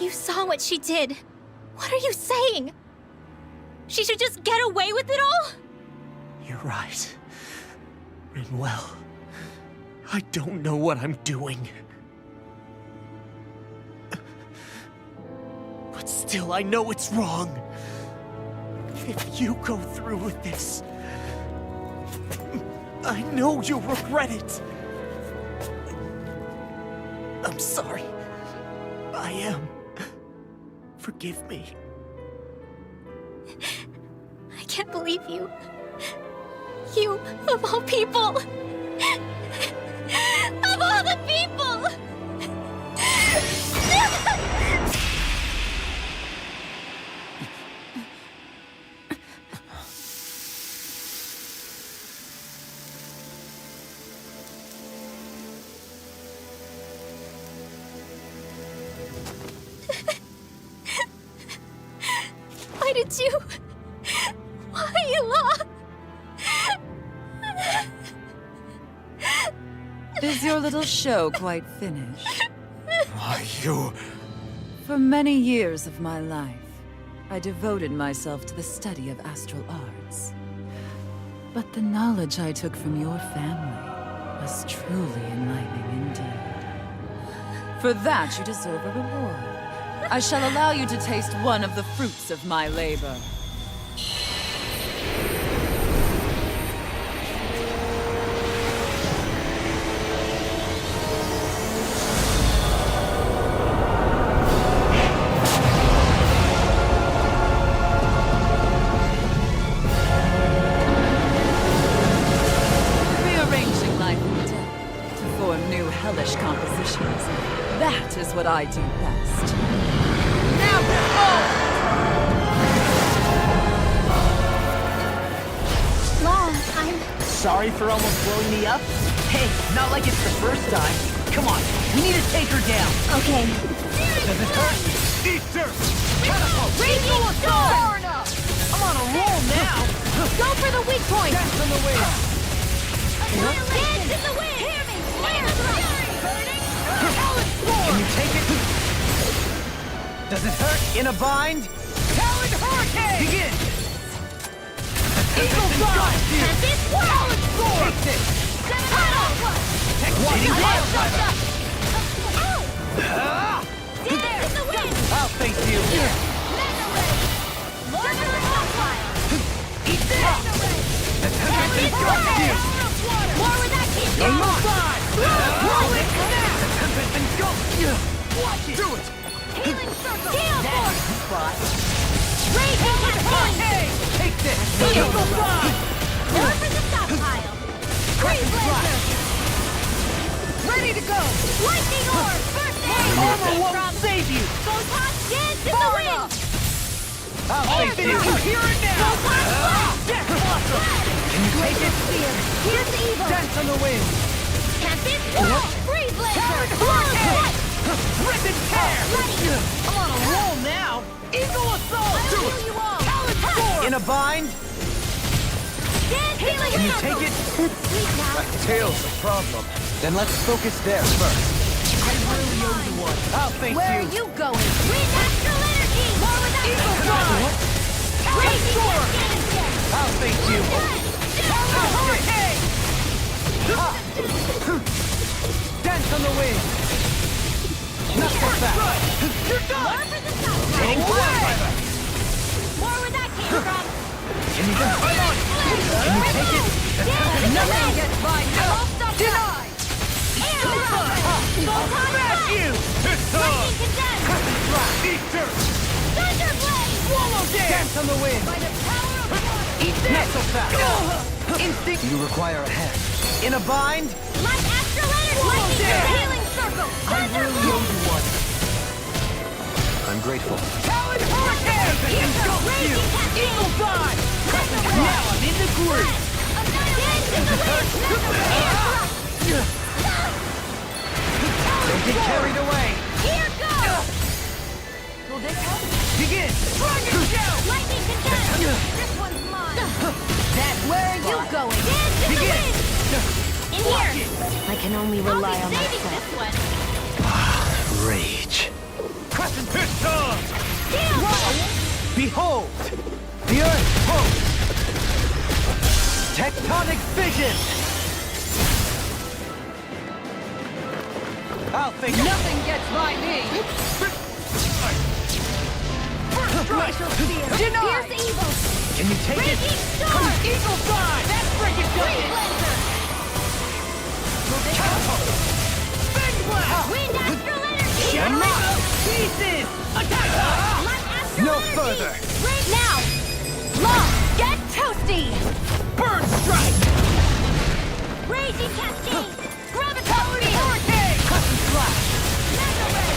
You saw what she did. What are you saying? She should just get away with it all? You're right. Rinwell, I don't know what I'm doing. But still, I know it's wrong. If you go through with this, I know you'll regret it. I'm sorry. I am. Forgive me. I can't believe you. You, of all people. Of all the people! Why did you... Why you lost? Is your little show quite finished? Why, you... For many years of my life, I devoted myself to the study of astral arts. But the knowledge I took from your family was truly enlightening indeed. For that, you deserve a reward. I shall allow you to taste one of the fruits of my labor. Rearranging life and death to form new hellish compositions. That is what I do best. Now behold! Long time. Sorry for almost blowing me up? Hey, not like it's the first time. Come on, we need to take her down. Okay. Does it hurt? Eat dirt! Catapult! Raging sword! Far enough! I'm on a roll now! Go for the weak point! Dance on the wind! Dance in the wind! Hear me! Burning! Can you take it? Does it hurt? In a bind? Talon Hurricane! Begin! Eagle Fly! Tempest Sword! Sword! Take this! Watching Wildfire! Dance in the wind! I'll face you! Mega Ray! Lord of the Hellfire! Eat this! The Tempest engulfs you! More where that came On from! my side! Roll it now! The Tempest engulfs you! Watch it! Do it! Healing Circle! Gale Force! Spot! Raging Cascade! Hey! Take this! Eagle Fly! More for the stockpile! Freeze Laser! Ready to go! Lightning Orb! First aid! Armor won't save you! Photon Dance in the wind! I'll face you! Here and now! Death Blossom! Can you take it? Here's the evil! Dance on the wind! Tempest Wall! Freeze Laser! Hurricane! Blow! Rip and tear! Ready! I'm on a roll now! Eagle Assault! I'll heal you all! Talon Sword! In a bind? Dance Healing Can you Circle! take it? Sweet now! Tail's the problem. Then let's focus there first. I really owe you one. I'll face Where you. are you going? Wind Astral Energy! More with that Eagle Fly! Talon Sword! I'll face you. Talon Hurricane! Dance on the wind. Not so fast. You're done! More for the top! Hitting Wildfire! More where that came from! Can you just hold on? Can you take it? Nothing gets by now! Denied! Photon Smash you! Lightning Condensed! Eat dirt! Thunder Blade! Swallow dance! Dance on the wind! By the power of water! Eat this! Not so fast! Instinct! You require a hand. In a bind? Light Astral Energy! Lightning dance! Healing Circle! I Thunder really owe Blade! you one. I'm grateful. Talon Hurricane! Engulfs you! Eagle Fly! Now I'm in the groove! Dance in the wind! Don't get carried away! Here goes! Will this help? Begin! Dragon Shell! Lightning Condensed! This one's mine! Where are you going? Dance in the Begin! wind! In here! I can only rely I'll on be saving myself. this one! Rage. Crescent Piston! Gale! Behold! The Earth pulse! Tectonic vision! I'll think Nothing gets by me! Here's the evil! Can you take it? Raging Storm! Eagle Fly! That's freaking Freeze good! Laser! Catapult! Big Blast! Wind Astral Energy! Shamrock! Pieces! Attack! Light Astral No Energy! further! Right now! Long! Get toasty! Burn Strike! Raging Cascade! Graphical! Hurricane! Crescent Slash! Mega Ray!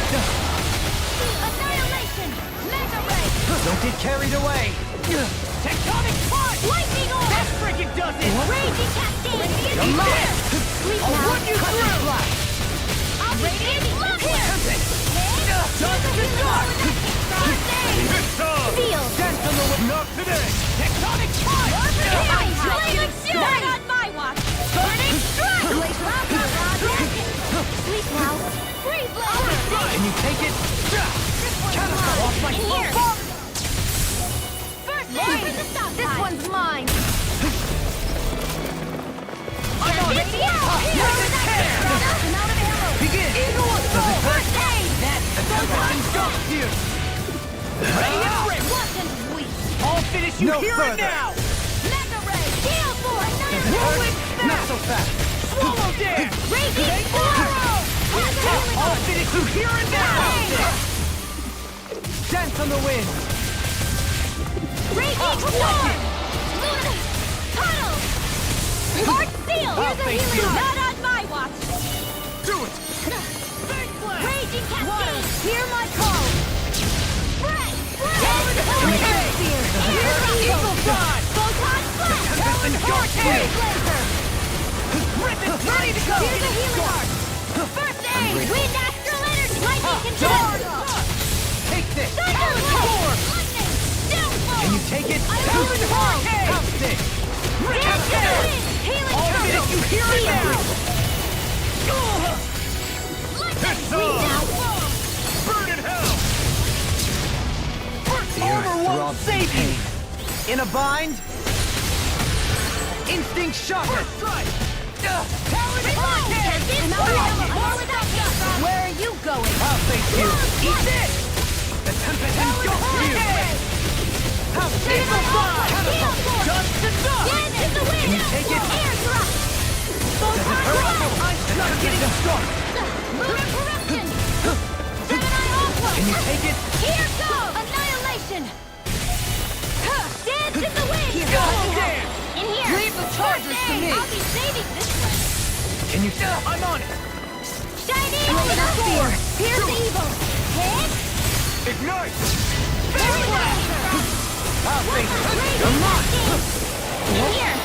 Annihilation! Mega Ray! Don't get carried away! Tectonic Punch! Lightning Orb! That freaking does it! Raging Cascade! Come on! Sleep I'll now! run you through! I'll be standing up here! Done to done! Feel! Dance on the wind! Not today! Tectonic Punch! Not on my watch! Burning Strike! Sleep now! Freeze Laser! one's mine! I'm on it! I'm out of ammo! Begin! First aid! Stop here! Wasn't weak! I'll finish you No here further. and now! Mega Ray! Heal for Rolling snap! Not so fast! Swallow dare! Raging Arrow! I'll finish you here and now! Dance on the wind! Raging Storm! Luna! Puddle! Heart Seal! I'll face you! Not on my watch! Do it! Raging Cascade! Hear my call! Breath! Eagle Shot! Photon Flash! Tempest and Dark Blazer! Rip it! Ready to go! Here's a healing art! First aid! Wind Astral Energy! Lightning Control! Take this! Thunderblade! Lightning! Downfall! Can you take it? Iron Wall! Pounce it! Dance to the wind! Healing I'll Turtle! finish you here and now! Lightning! Wind Downfall! Burn in hell! The Armor earth won't throbs save in you! pain. In a bind? Instinct shocker! Strike! Talon Hurricane! More without me! Where are you going? I'll face you! Eat this! The Tempest engulfs you! Eagle Fly! Just enough! Dance in the wind! Can you take it? Air drop! Photon Blast! I'm not getting started! Lunar Corruption! Gemini Aqua! Can you take it? Here goes! Annihilation! Dance in the wind! Dance! In here! Leave the charges to me. I'll be saving this one! Can you... I'm on it! Shiny Lunar Sword! Here's the evil! Hit! Ignite! Very well! I'll face it! Come on! In here!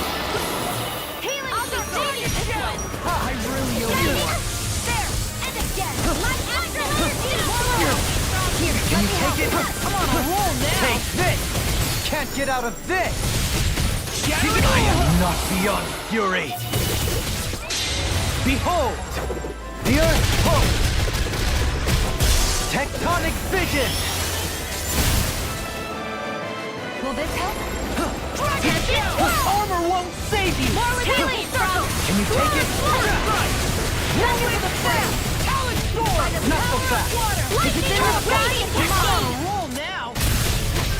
Healing I'll be saving this one! I really owe you one! There! And again! Light Astral Energy! Here, Can you take it? I'm on a roll now! Take this! Can't get out of this! I am not beyond fury! Behold! The Earth's hope! Tectonic vision! Will this help? Armor won't save you! More with healing throw! Can you take it? Rolling the fast! Talon Sword! Not so fast! Lightning Radiant Cascade! Roll now!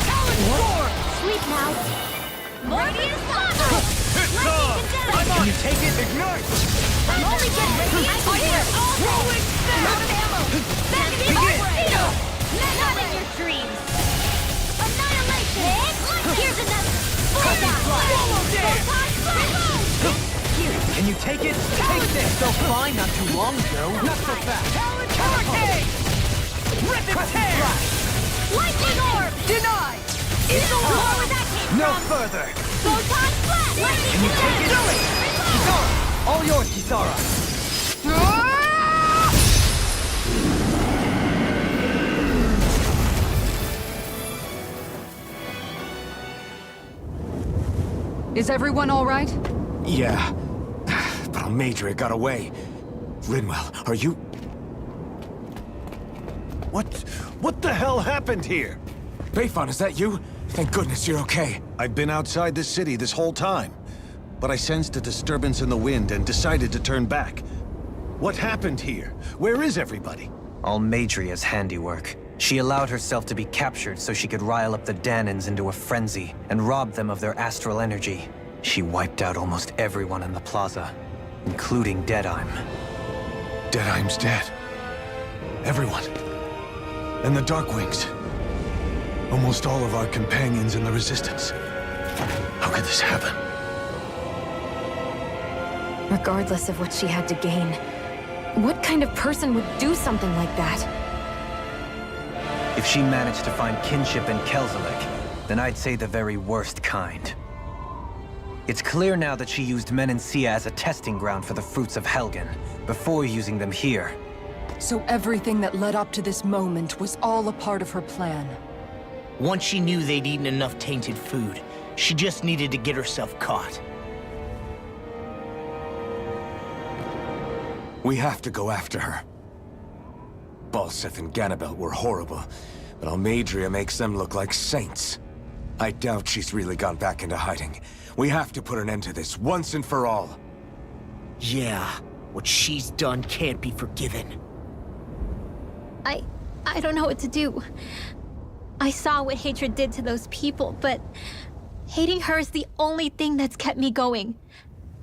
Talon Sword! Sleep now! Morbius Saga! Lightning Condemned! Can you take it? Ignite! I'm only getting radiant fire! Rolling I'm out of ammo! Bandit Seal! Not in your dreams! Annihilation! Here's another! Photon Blast! Can you take it? Take this! So fine not too long ago. Not so fast. Talon Hurricane! Rip and tear! Lightning Orb! Denied! Eagle War where that came No from! further! Photon Blast! Lightning Can you take it? Do it! Kisara! All yours, Kisara! Is everyone all right? Yeah. But Almadria got away. Rinwell, are you... What the hell happened here? Bayfon, is that you? Thank goodness you're okay. I've been outside the city this whole time, but I sensed a disturbance in the wind and decided to turn back. What happened here? Where is everybody? Almadria's handiwork. She allowed herself to be captured so she could rile up the Danans into a frenzy and rob them of their astral energy. She wiped out almost everyone in the plaza, including Deadheim. Deadheim's dead. Everyone. And the Darkwings. Almost all of our companions in the Resistance. How could this happen? Regardless of what she had to gain, what kind of person would do something like that? If she managed to find kinship in Kelzelik, then I'd say the very worst kind. It's clear now that she used Menancia as a testing ground for the fruits of Helgen, before using them here. So everything that led up to this moment was all a part of her plan. Once she knew they'd eaten enough tainted food, she just needed to get herself caught. We have to go after her. Balseth and Ganabelt were horrible, but Almadria makes them look like saints. I doubt she's really gone back into hiding. We have to put an end to this, once and for all. Yeah, what she's done can't be forgiven. I don't know what to do. I saw what hatred did to those people, but hating her is the only thing that's kept me going.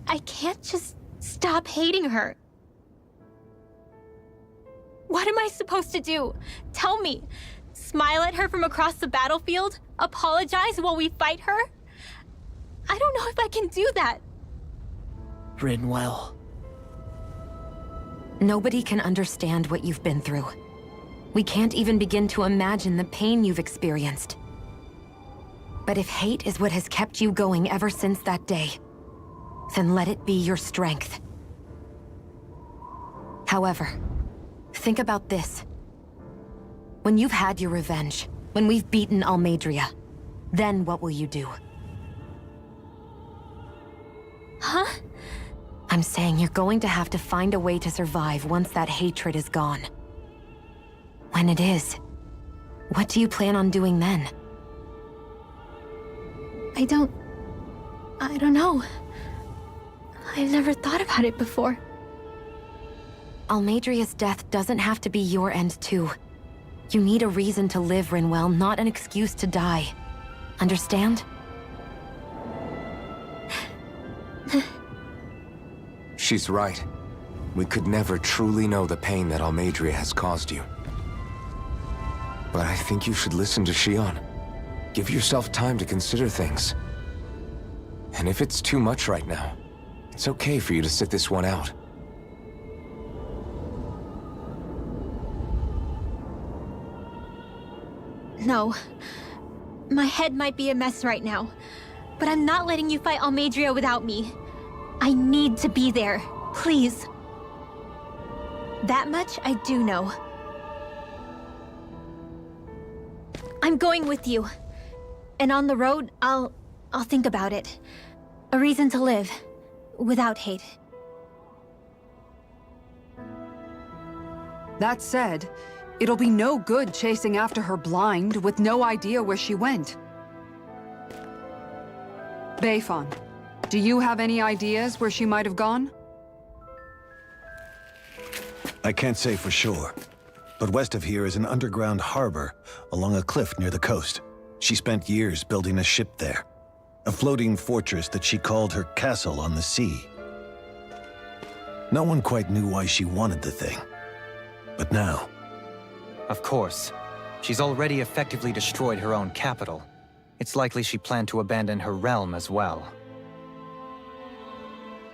I can't just stop hating her. What am I supposed to do? Tell me. Smile at her from across the battlefield? Apologize while we fight her? I don't know if I can do that. Rinwell. Nobody can understand what you've been through. We can't even begin to imagine the pain you've experienced. But if hate is what has kept you going ever since that day, then let it be your strength. However, think about this. When you've had your revenge, when we've beaten Almeidrea, then what will you do? Huh? I'm saying you're going to have to find a way to survive once that hatred is gone. When it is, what do you plan on doing then? I don't know. I've never thought about it before. Almeidrea's death doesn't have to be your end too. You need a reason to live, Rinwell, not an excuse to die. Understand? She's right. We could never truly know the pain that Almeidrea has caused you. But I think you should listen to Xion. Give yourself time to consider things. And if it's too much right now, it's okay for you to sit this one out. No. My head might be a mess right now, but I'm not letting you fight Almeidrea without me. I need to be there. Please. That much I do know. I'm going with you. And on the road, I'll think about it. A reason to live. Without hate. That said, it'll be no good chasing after her blind with no idea where she went. Beifan, do you have any ideas where she might have gone? I can't say for sure, but west of here is an underground harbor along a cliff near the coast. She spent years building a ship there, a floating fortress that she called her castle on the sea. No one quite knew why she wanted the thing, but now... Of course. She's already effectively destroyed her own capital. It's likely she planned to abandon her realm as well.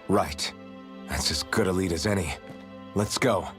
Right. That's as good a lead as any. Let's go.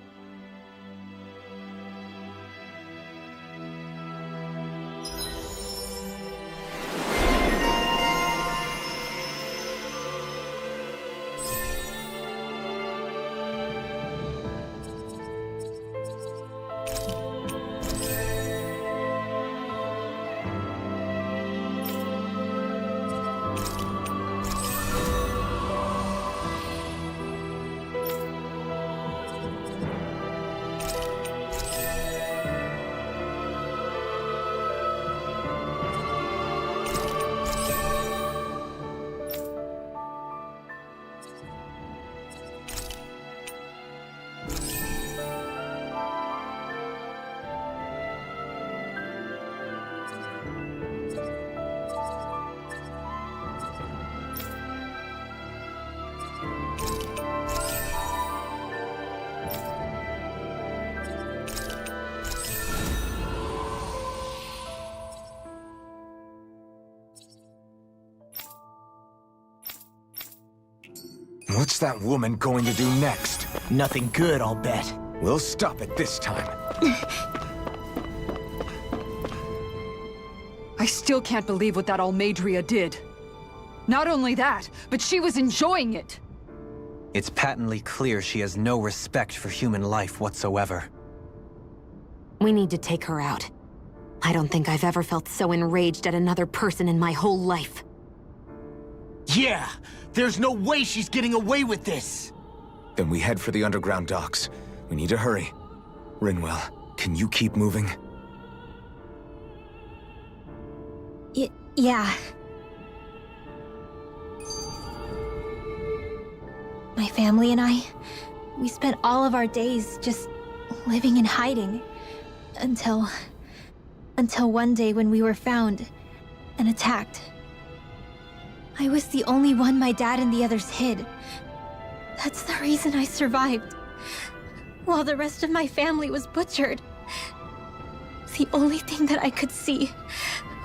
What's that woman going to do next? Nothing good, I'll bet. We'll stop it this time. I still can't believe what that Almeidrea did. Not only that, but she was enjoying it. It's patently clear she has no respect for human life whatsoever. We need to take her out. I don't think I've ever felt so enraged at another person in my whole life. Yeah! There's no way she's getting away with this! Then we head for the underground docks. We need to hurry. Rinwell, can you keep moving? Yeah. My family and I, we spent all of our days just living in hiding. Until one day when we were found and attacked. I was the only one my dad and the others hid. That's the reason I survived. While the rest of my family was butchered. The only thing that I could see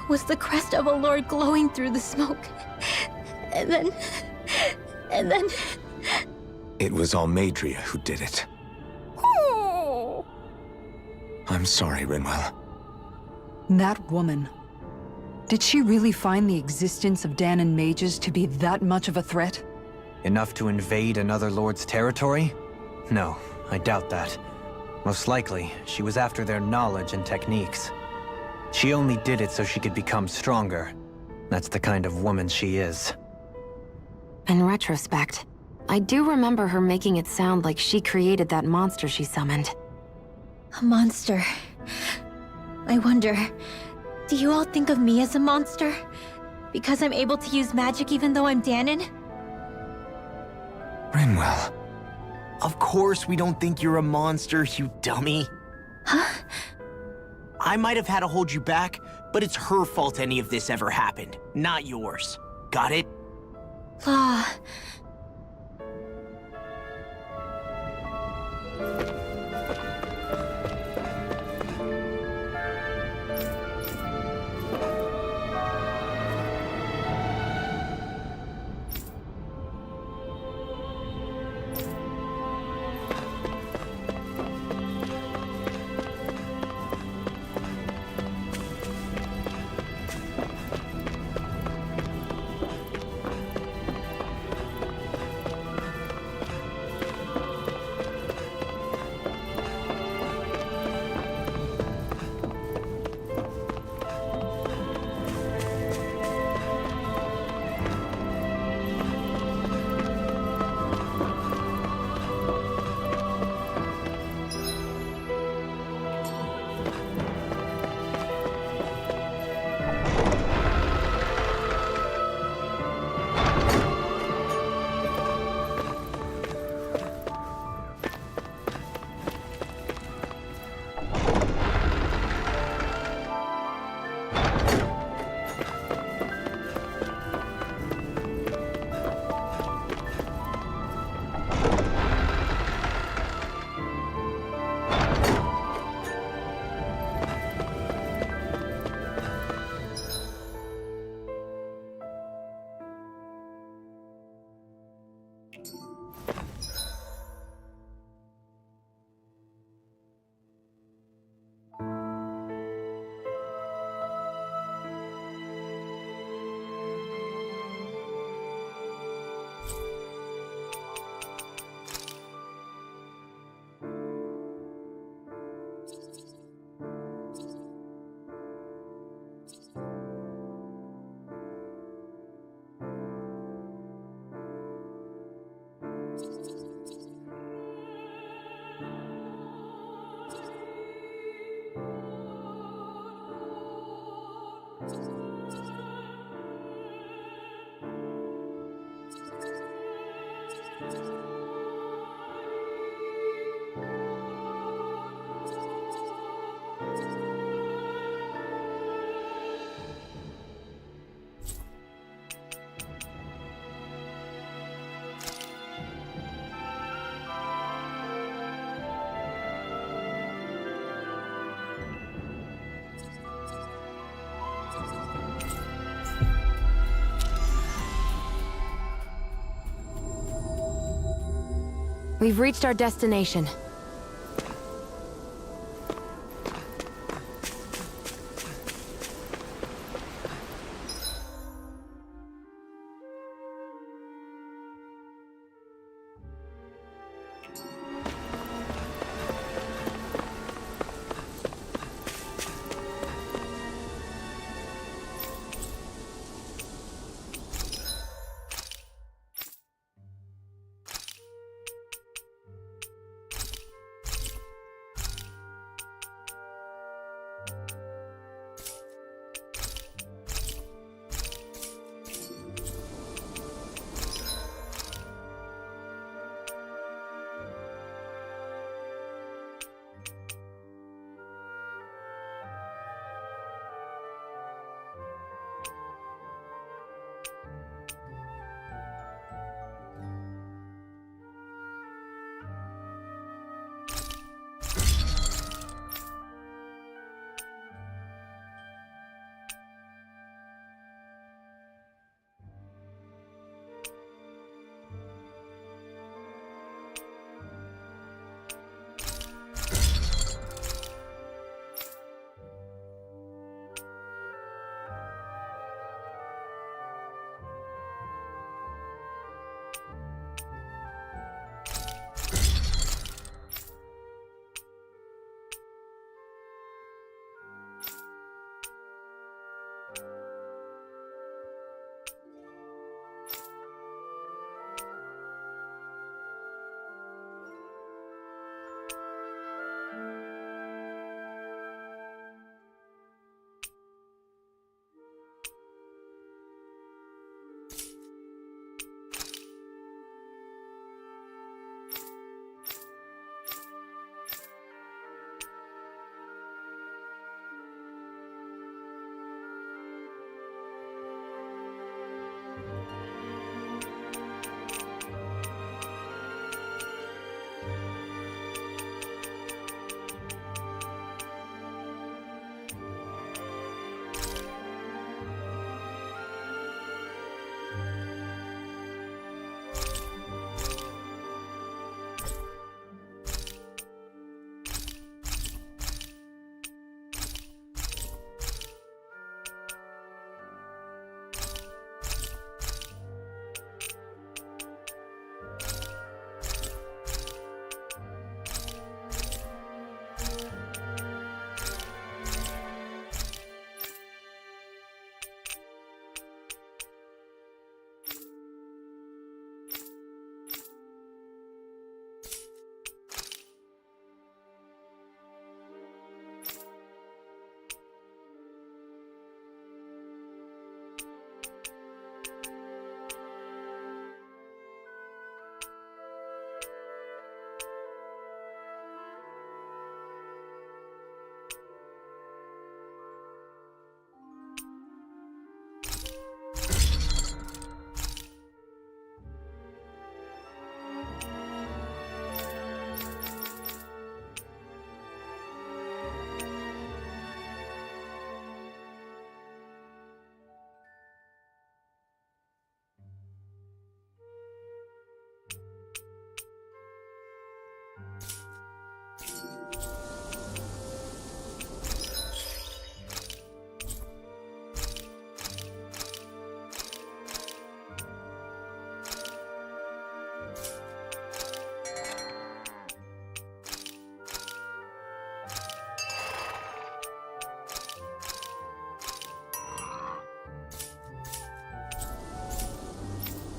was the crest of a lord glowing through the smoke. And then... It was Almadria who did it. I'm sorry, Rinwell. That woman. Did she really find the existence of Danon mages to be that much of a threat? Enough to invade another lord's territory? No, I doubt that. Most likely, she was after their knowledge and techniques. She only did it so she could become stronger. That's the kind of woman she is. In retrospect, I do remember her making it sound like she created that monster she summoned. A monster. I wonder, do you all think of me as a monster? Because I'm able to use magic even though I'm Danon? Rinwell. Of course we don't think you're a monster, you dummy. Huh? I might have had to hold you back, but it's her fault any of this ever happened, not yours. Got it? Ah. We've reached our destination.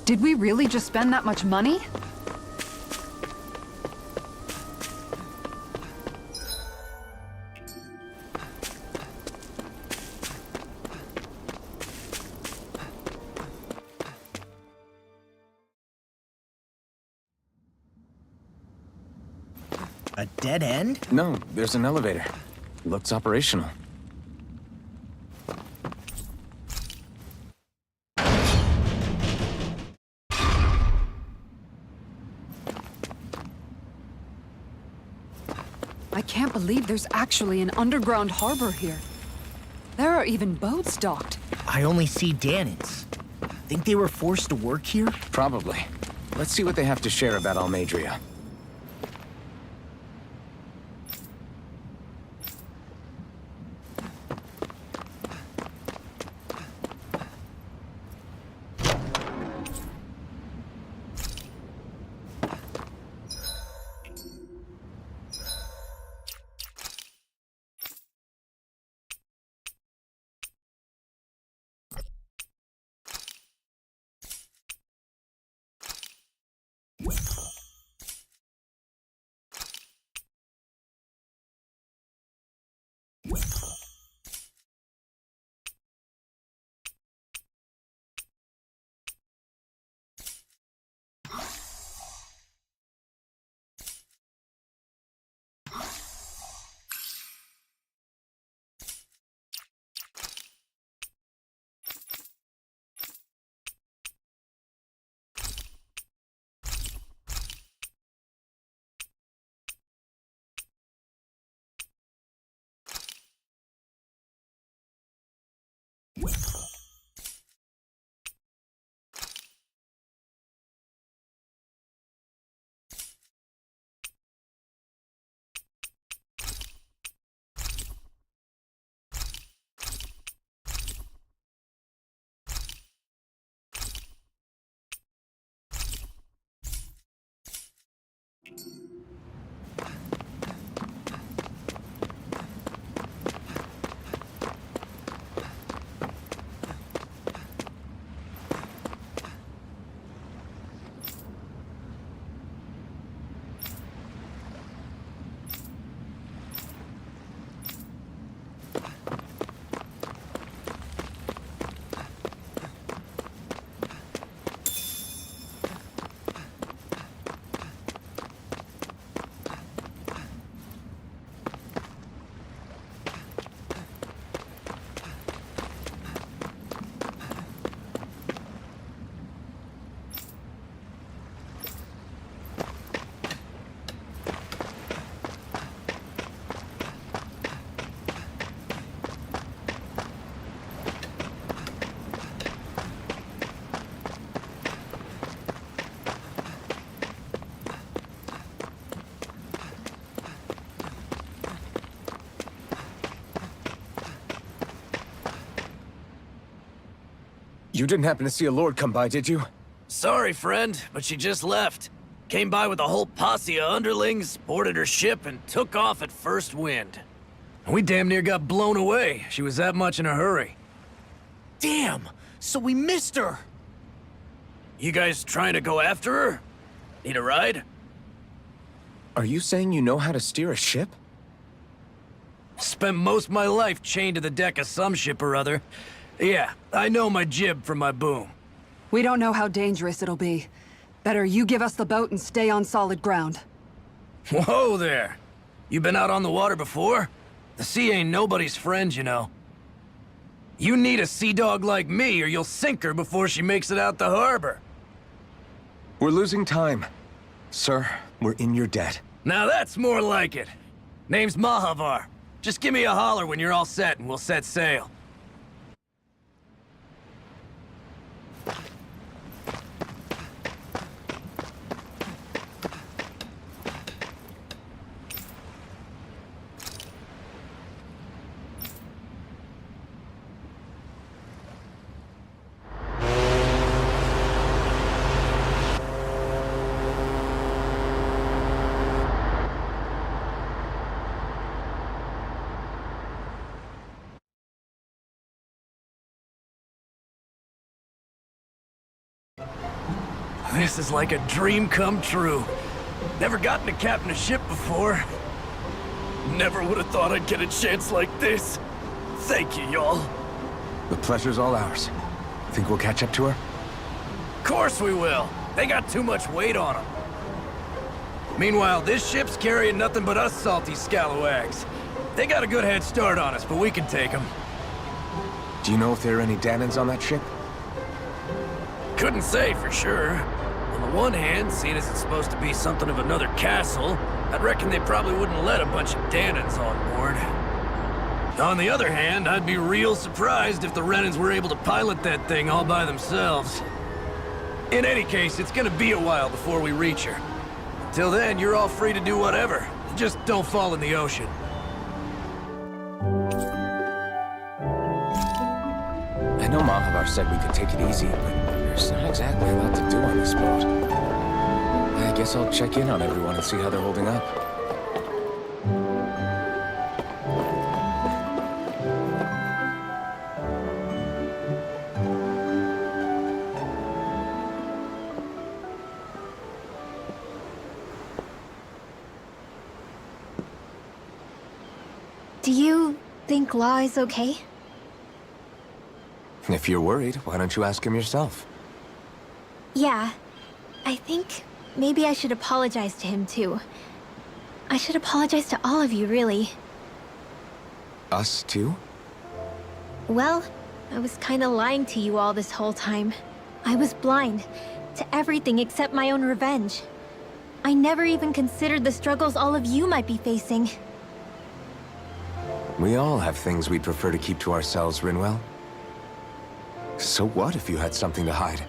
Did we really just spend that much money? A dead end? No, there's an elevator. Looks operational. I can't believe there's actually an underground harbor here. There are even boats docked. I only see Danans. Think they were forced to work here? Probably. Let's see what they have to share about Almadria. You didn't happen to see a lord come by, did you? Sorry, friend, but she just left. Came by with a whole posse of underlings, boarded her ship, and took off at first wind. We damn near got blown away. She was that much in a hurry. Damn! So we missed her! You guys trying to go after her? Need a ride? Are you saying you know how to steer a ship? Spent most of my life chained to the deck of some ship or other. Yeah, I know my jib from my boom. We don't know how dangerous it'll be. Better you give us the boat and stay on solid ground. Whoa there! You been out on the water before? The sea ain't nobody's friend, you know. You need a sea dog like me, or you'll sink her before she makes it out the harbor. We're losing time. Sir, we're in your debt. Now that's more like it. Name's Mahavar. Just give me a holler when you're all set and we'll set sail. This is like a dream come true. Never gotten to captain a ship before. Never would have thought I'd get a chance like this. Thank you, y'all. The pleasure's all ours. Think we'll catch up to her? Of course we will. They got too much weight on them. Meanwhile, this ship's carrying nothing but us salty scalawags. They got a good head start on us, but we can take them. Do you know if there are any Danans on that ship? Couldn't say for sure. On the one hand, seeing as it's supposed to be something of another castle, I'd reckon they probably wouldn't let a bunch of Danans on board. On the other hand, I'd be real surprised if the Renans were able to pilot that thing all by themselves. In any case, it's gonna be a while before we reach her. Till then, you're all free to do whatever. Just don't fall in the ocean. I know Mahavar said we could take it easy, but there's not exactly a lot to do on this boat. I guess I'll check in on everyone and see how they're holding up. Do you think Law is okay? If you're worried, why don't you ask him yourself? Yeah. I think maybe I should apologize to him too. I should apologize to all of you, really. Us too? Well, I was kinda lying to you all this whole time. I was blind to everything except my own revenge. I never even considered the struggles all of you might be facing. We all have things we'd prefer to keep to ourselves, Rinwell. So what if you had something to hide?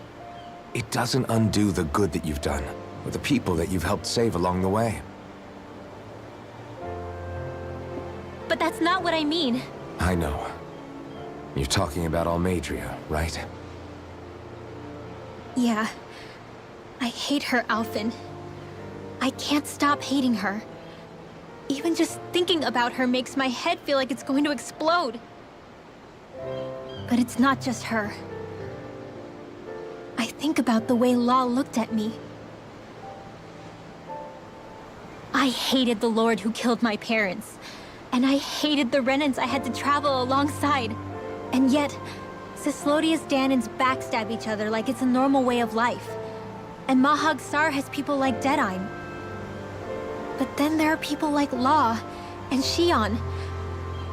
It doesn't undo the good that you've done, or the people that you've helped save along the way. But that's not what I mean. I know. You're talking about Almadria, right? Yeah. I hate her, Alphen. I can't stop hating her. Even just thinking about her makes my head feel like it's going to explode. But it's not just her. I think about the way Law looked at me. I hated the Lord who killed my parents. And I hated the Renans I had to travel alongside. And yet, Cislodia's Danans backstab each other like it's a normal way of life. And Mahag Sar has people like Deadeye. But then there are people like Law and Shion.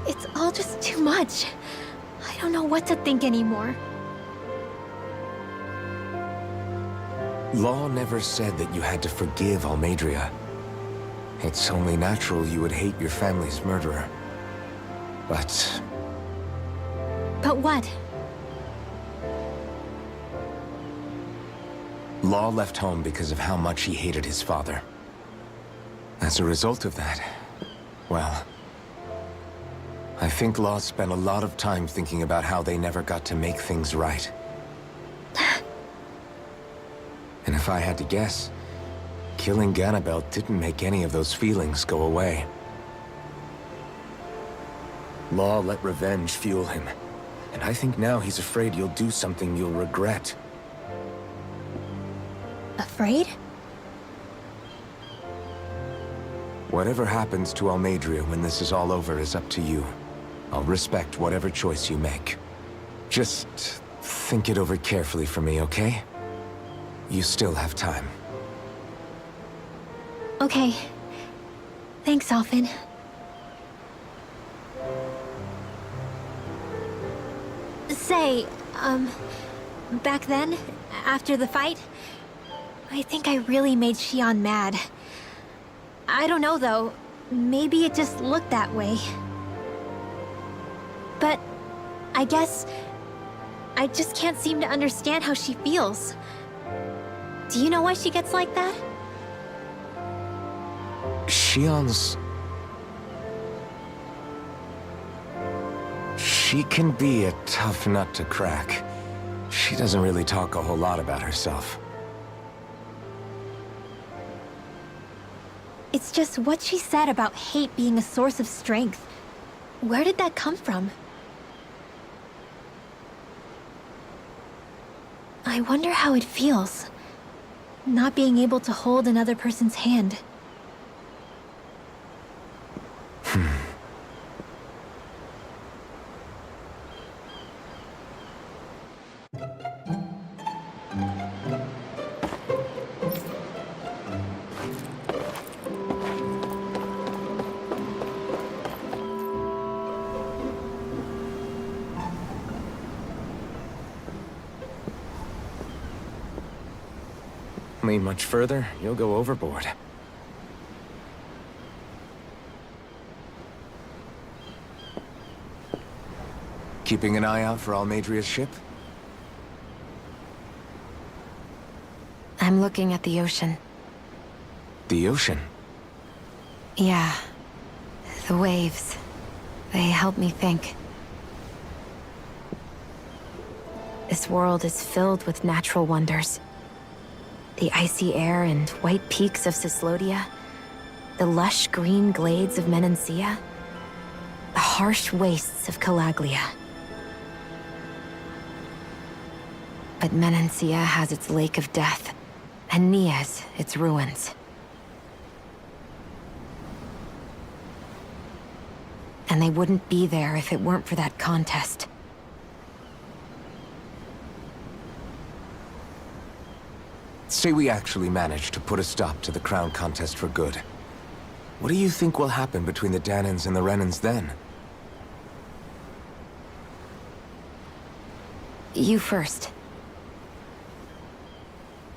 It's all just too much. I don't know what to think anymore. Law never said that you had to forgive Almadria. It's only natural you would hate your family's murderer. But... But what? Law left home because of how much he hated his father. As a result of that, well... I think Law spent a lot of time thinking about how they never got to make things right. And if I had to guess, killing Ganabel didn't make any of those feelings go away. Law let revenge fuel him, and I think now he's afraid you'll do something you'll regret. Afraid? Whatever happens to Almadria when this is all over is up to you. I'll respect whatever choice you make. Just think it over carefully for me, okay? You still have time. Okay. Thanks, Alphen. Say, back then, after the fight, I think I really made Shion mad. I don't know, though. Maybe it just looked that way. But I guess I just can't seem to understand how she feels. Do you know why she gets like that? Shion's... She can be a tough nut to crack. She doesn't really talk a whole lot about herself. It's just what she said about hate being a source of strength. Where did that come from? I wonder how it feels. not being able to hold another person's hand. Lean much further, you'll go overboard. Keeping an eye out for Almadria's ship? I'm looking at the ocean. The ocean? Yeah. The waves. They help me think. This world is filled with natural wonders. The icy air and white peaks of Cislodia, the lush green glades of Menancia, the harsh wastes of Calaglia. But Menancia has its Lake of Death, and Nias its ruins. And they wouldn't be there if it weren't for that contest. Say we actually manage to put a stop to the crown contest for good. What do you think will happen between the Danans and the Renans then? You first.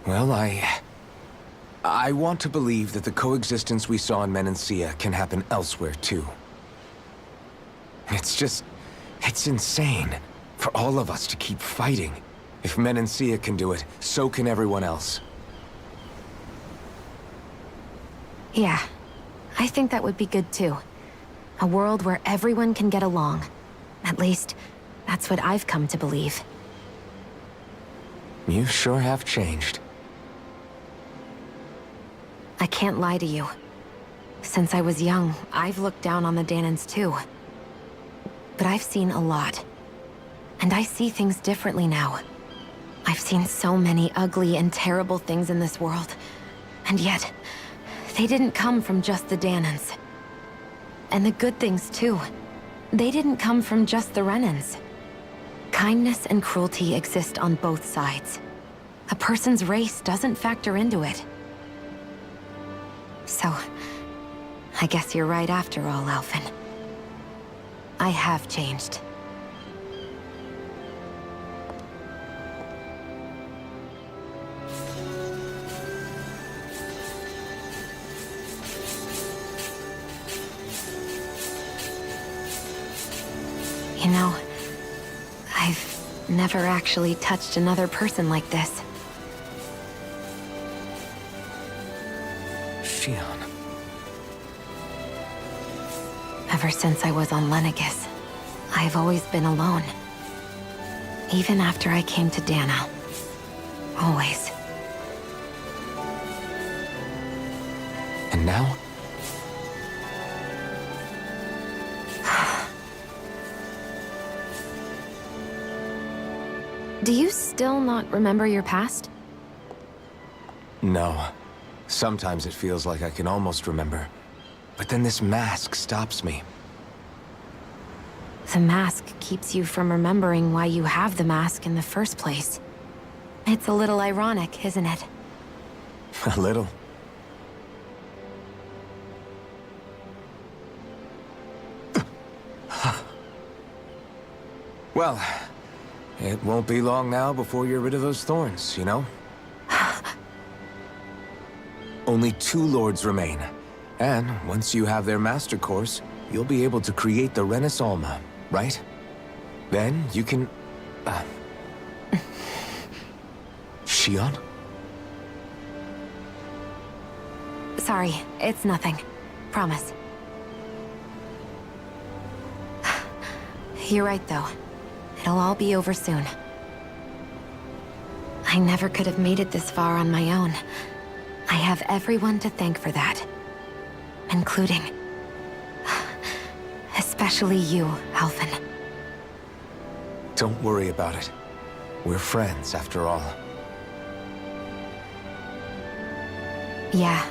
Well, I want to believe that the coexistence we saw in Menancia can happen elsewhere, too. It's insane for all of us to keep fighting. If Menancia can do it, so can everyone else. Yeah, I think that would be good too. A world where everyone can get along. At least, that's what I've come to believe. You sure have changed. I can't lie to you. Since I was young, I've looked down on the Danans too. But I've seen a lot. And I see things differently now. I've seen so many ugly and terrible things in this world. And yet, they didn't come from just the Danans. And the good things too. They didn't come from just the Renans. Kindness and cruelty exist on both sides. A person's race doesn't factor into it. So, I guess you're right after all, Alphen. I have changed. You know, I've never actually touched another person like this. Shion. Ever since I was on Lenegis, I've always been alone. Even after I came to Dana. Always. And now? Do you still not remember your past? No. Sometimes it feels like I can almost remember. But then this mask stops me. The mask keeps you from remembering why you have the mask in the first place. It's a little ironic, isn't it? A little. Well, it won't be long now before you're rid of those thorns, you know? Only 2 lords remain. And once you have their master course, you'll be able to create the Renis Alma, right? Then you can... Shion? Sorry, it's nothing. Promise. You're right, though. It'll all be over soon. I never could have made it this far on my own. I have everyone to thank for that. Including... especially you, Alphen. Don't worry about it. We're friends, after all. Yeah,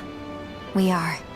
we are.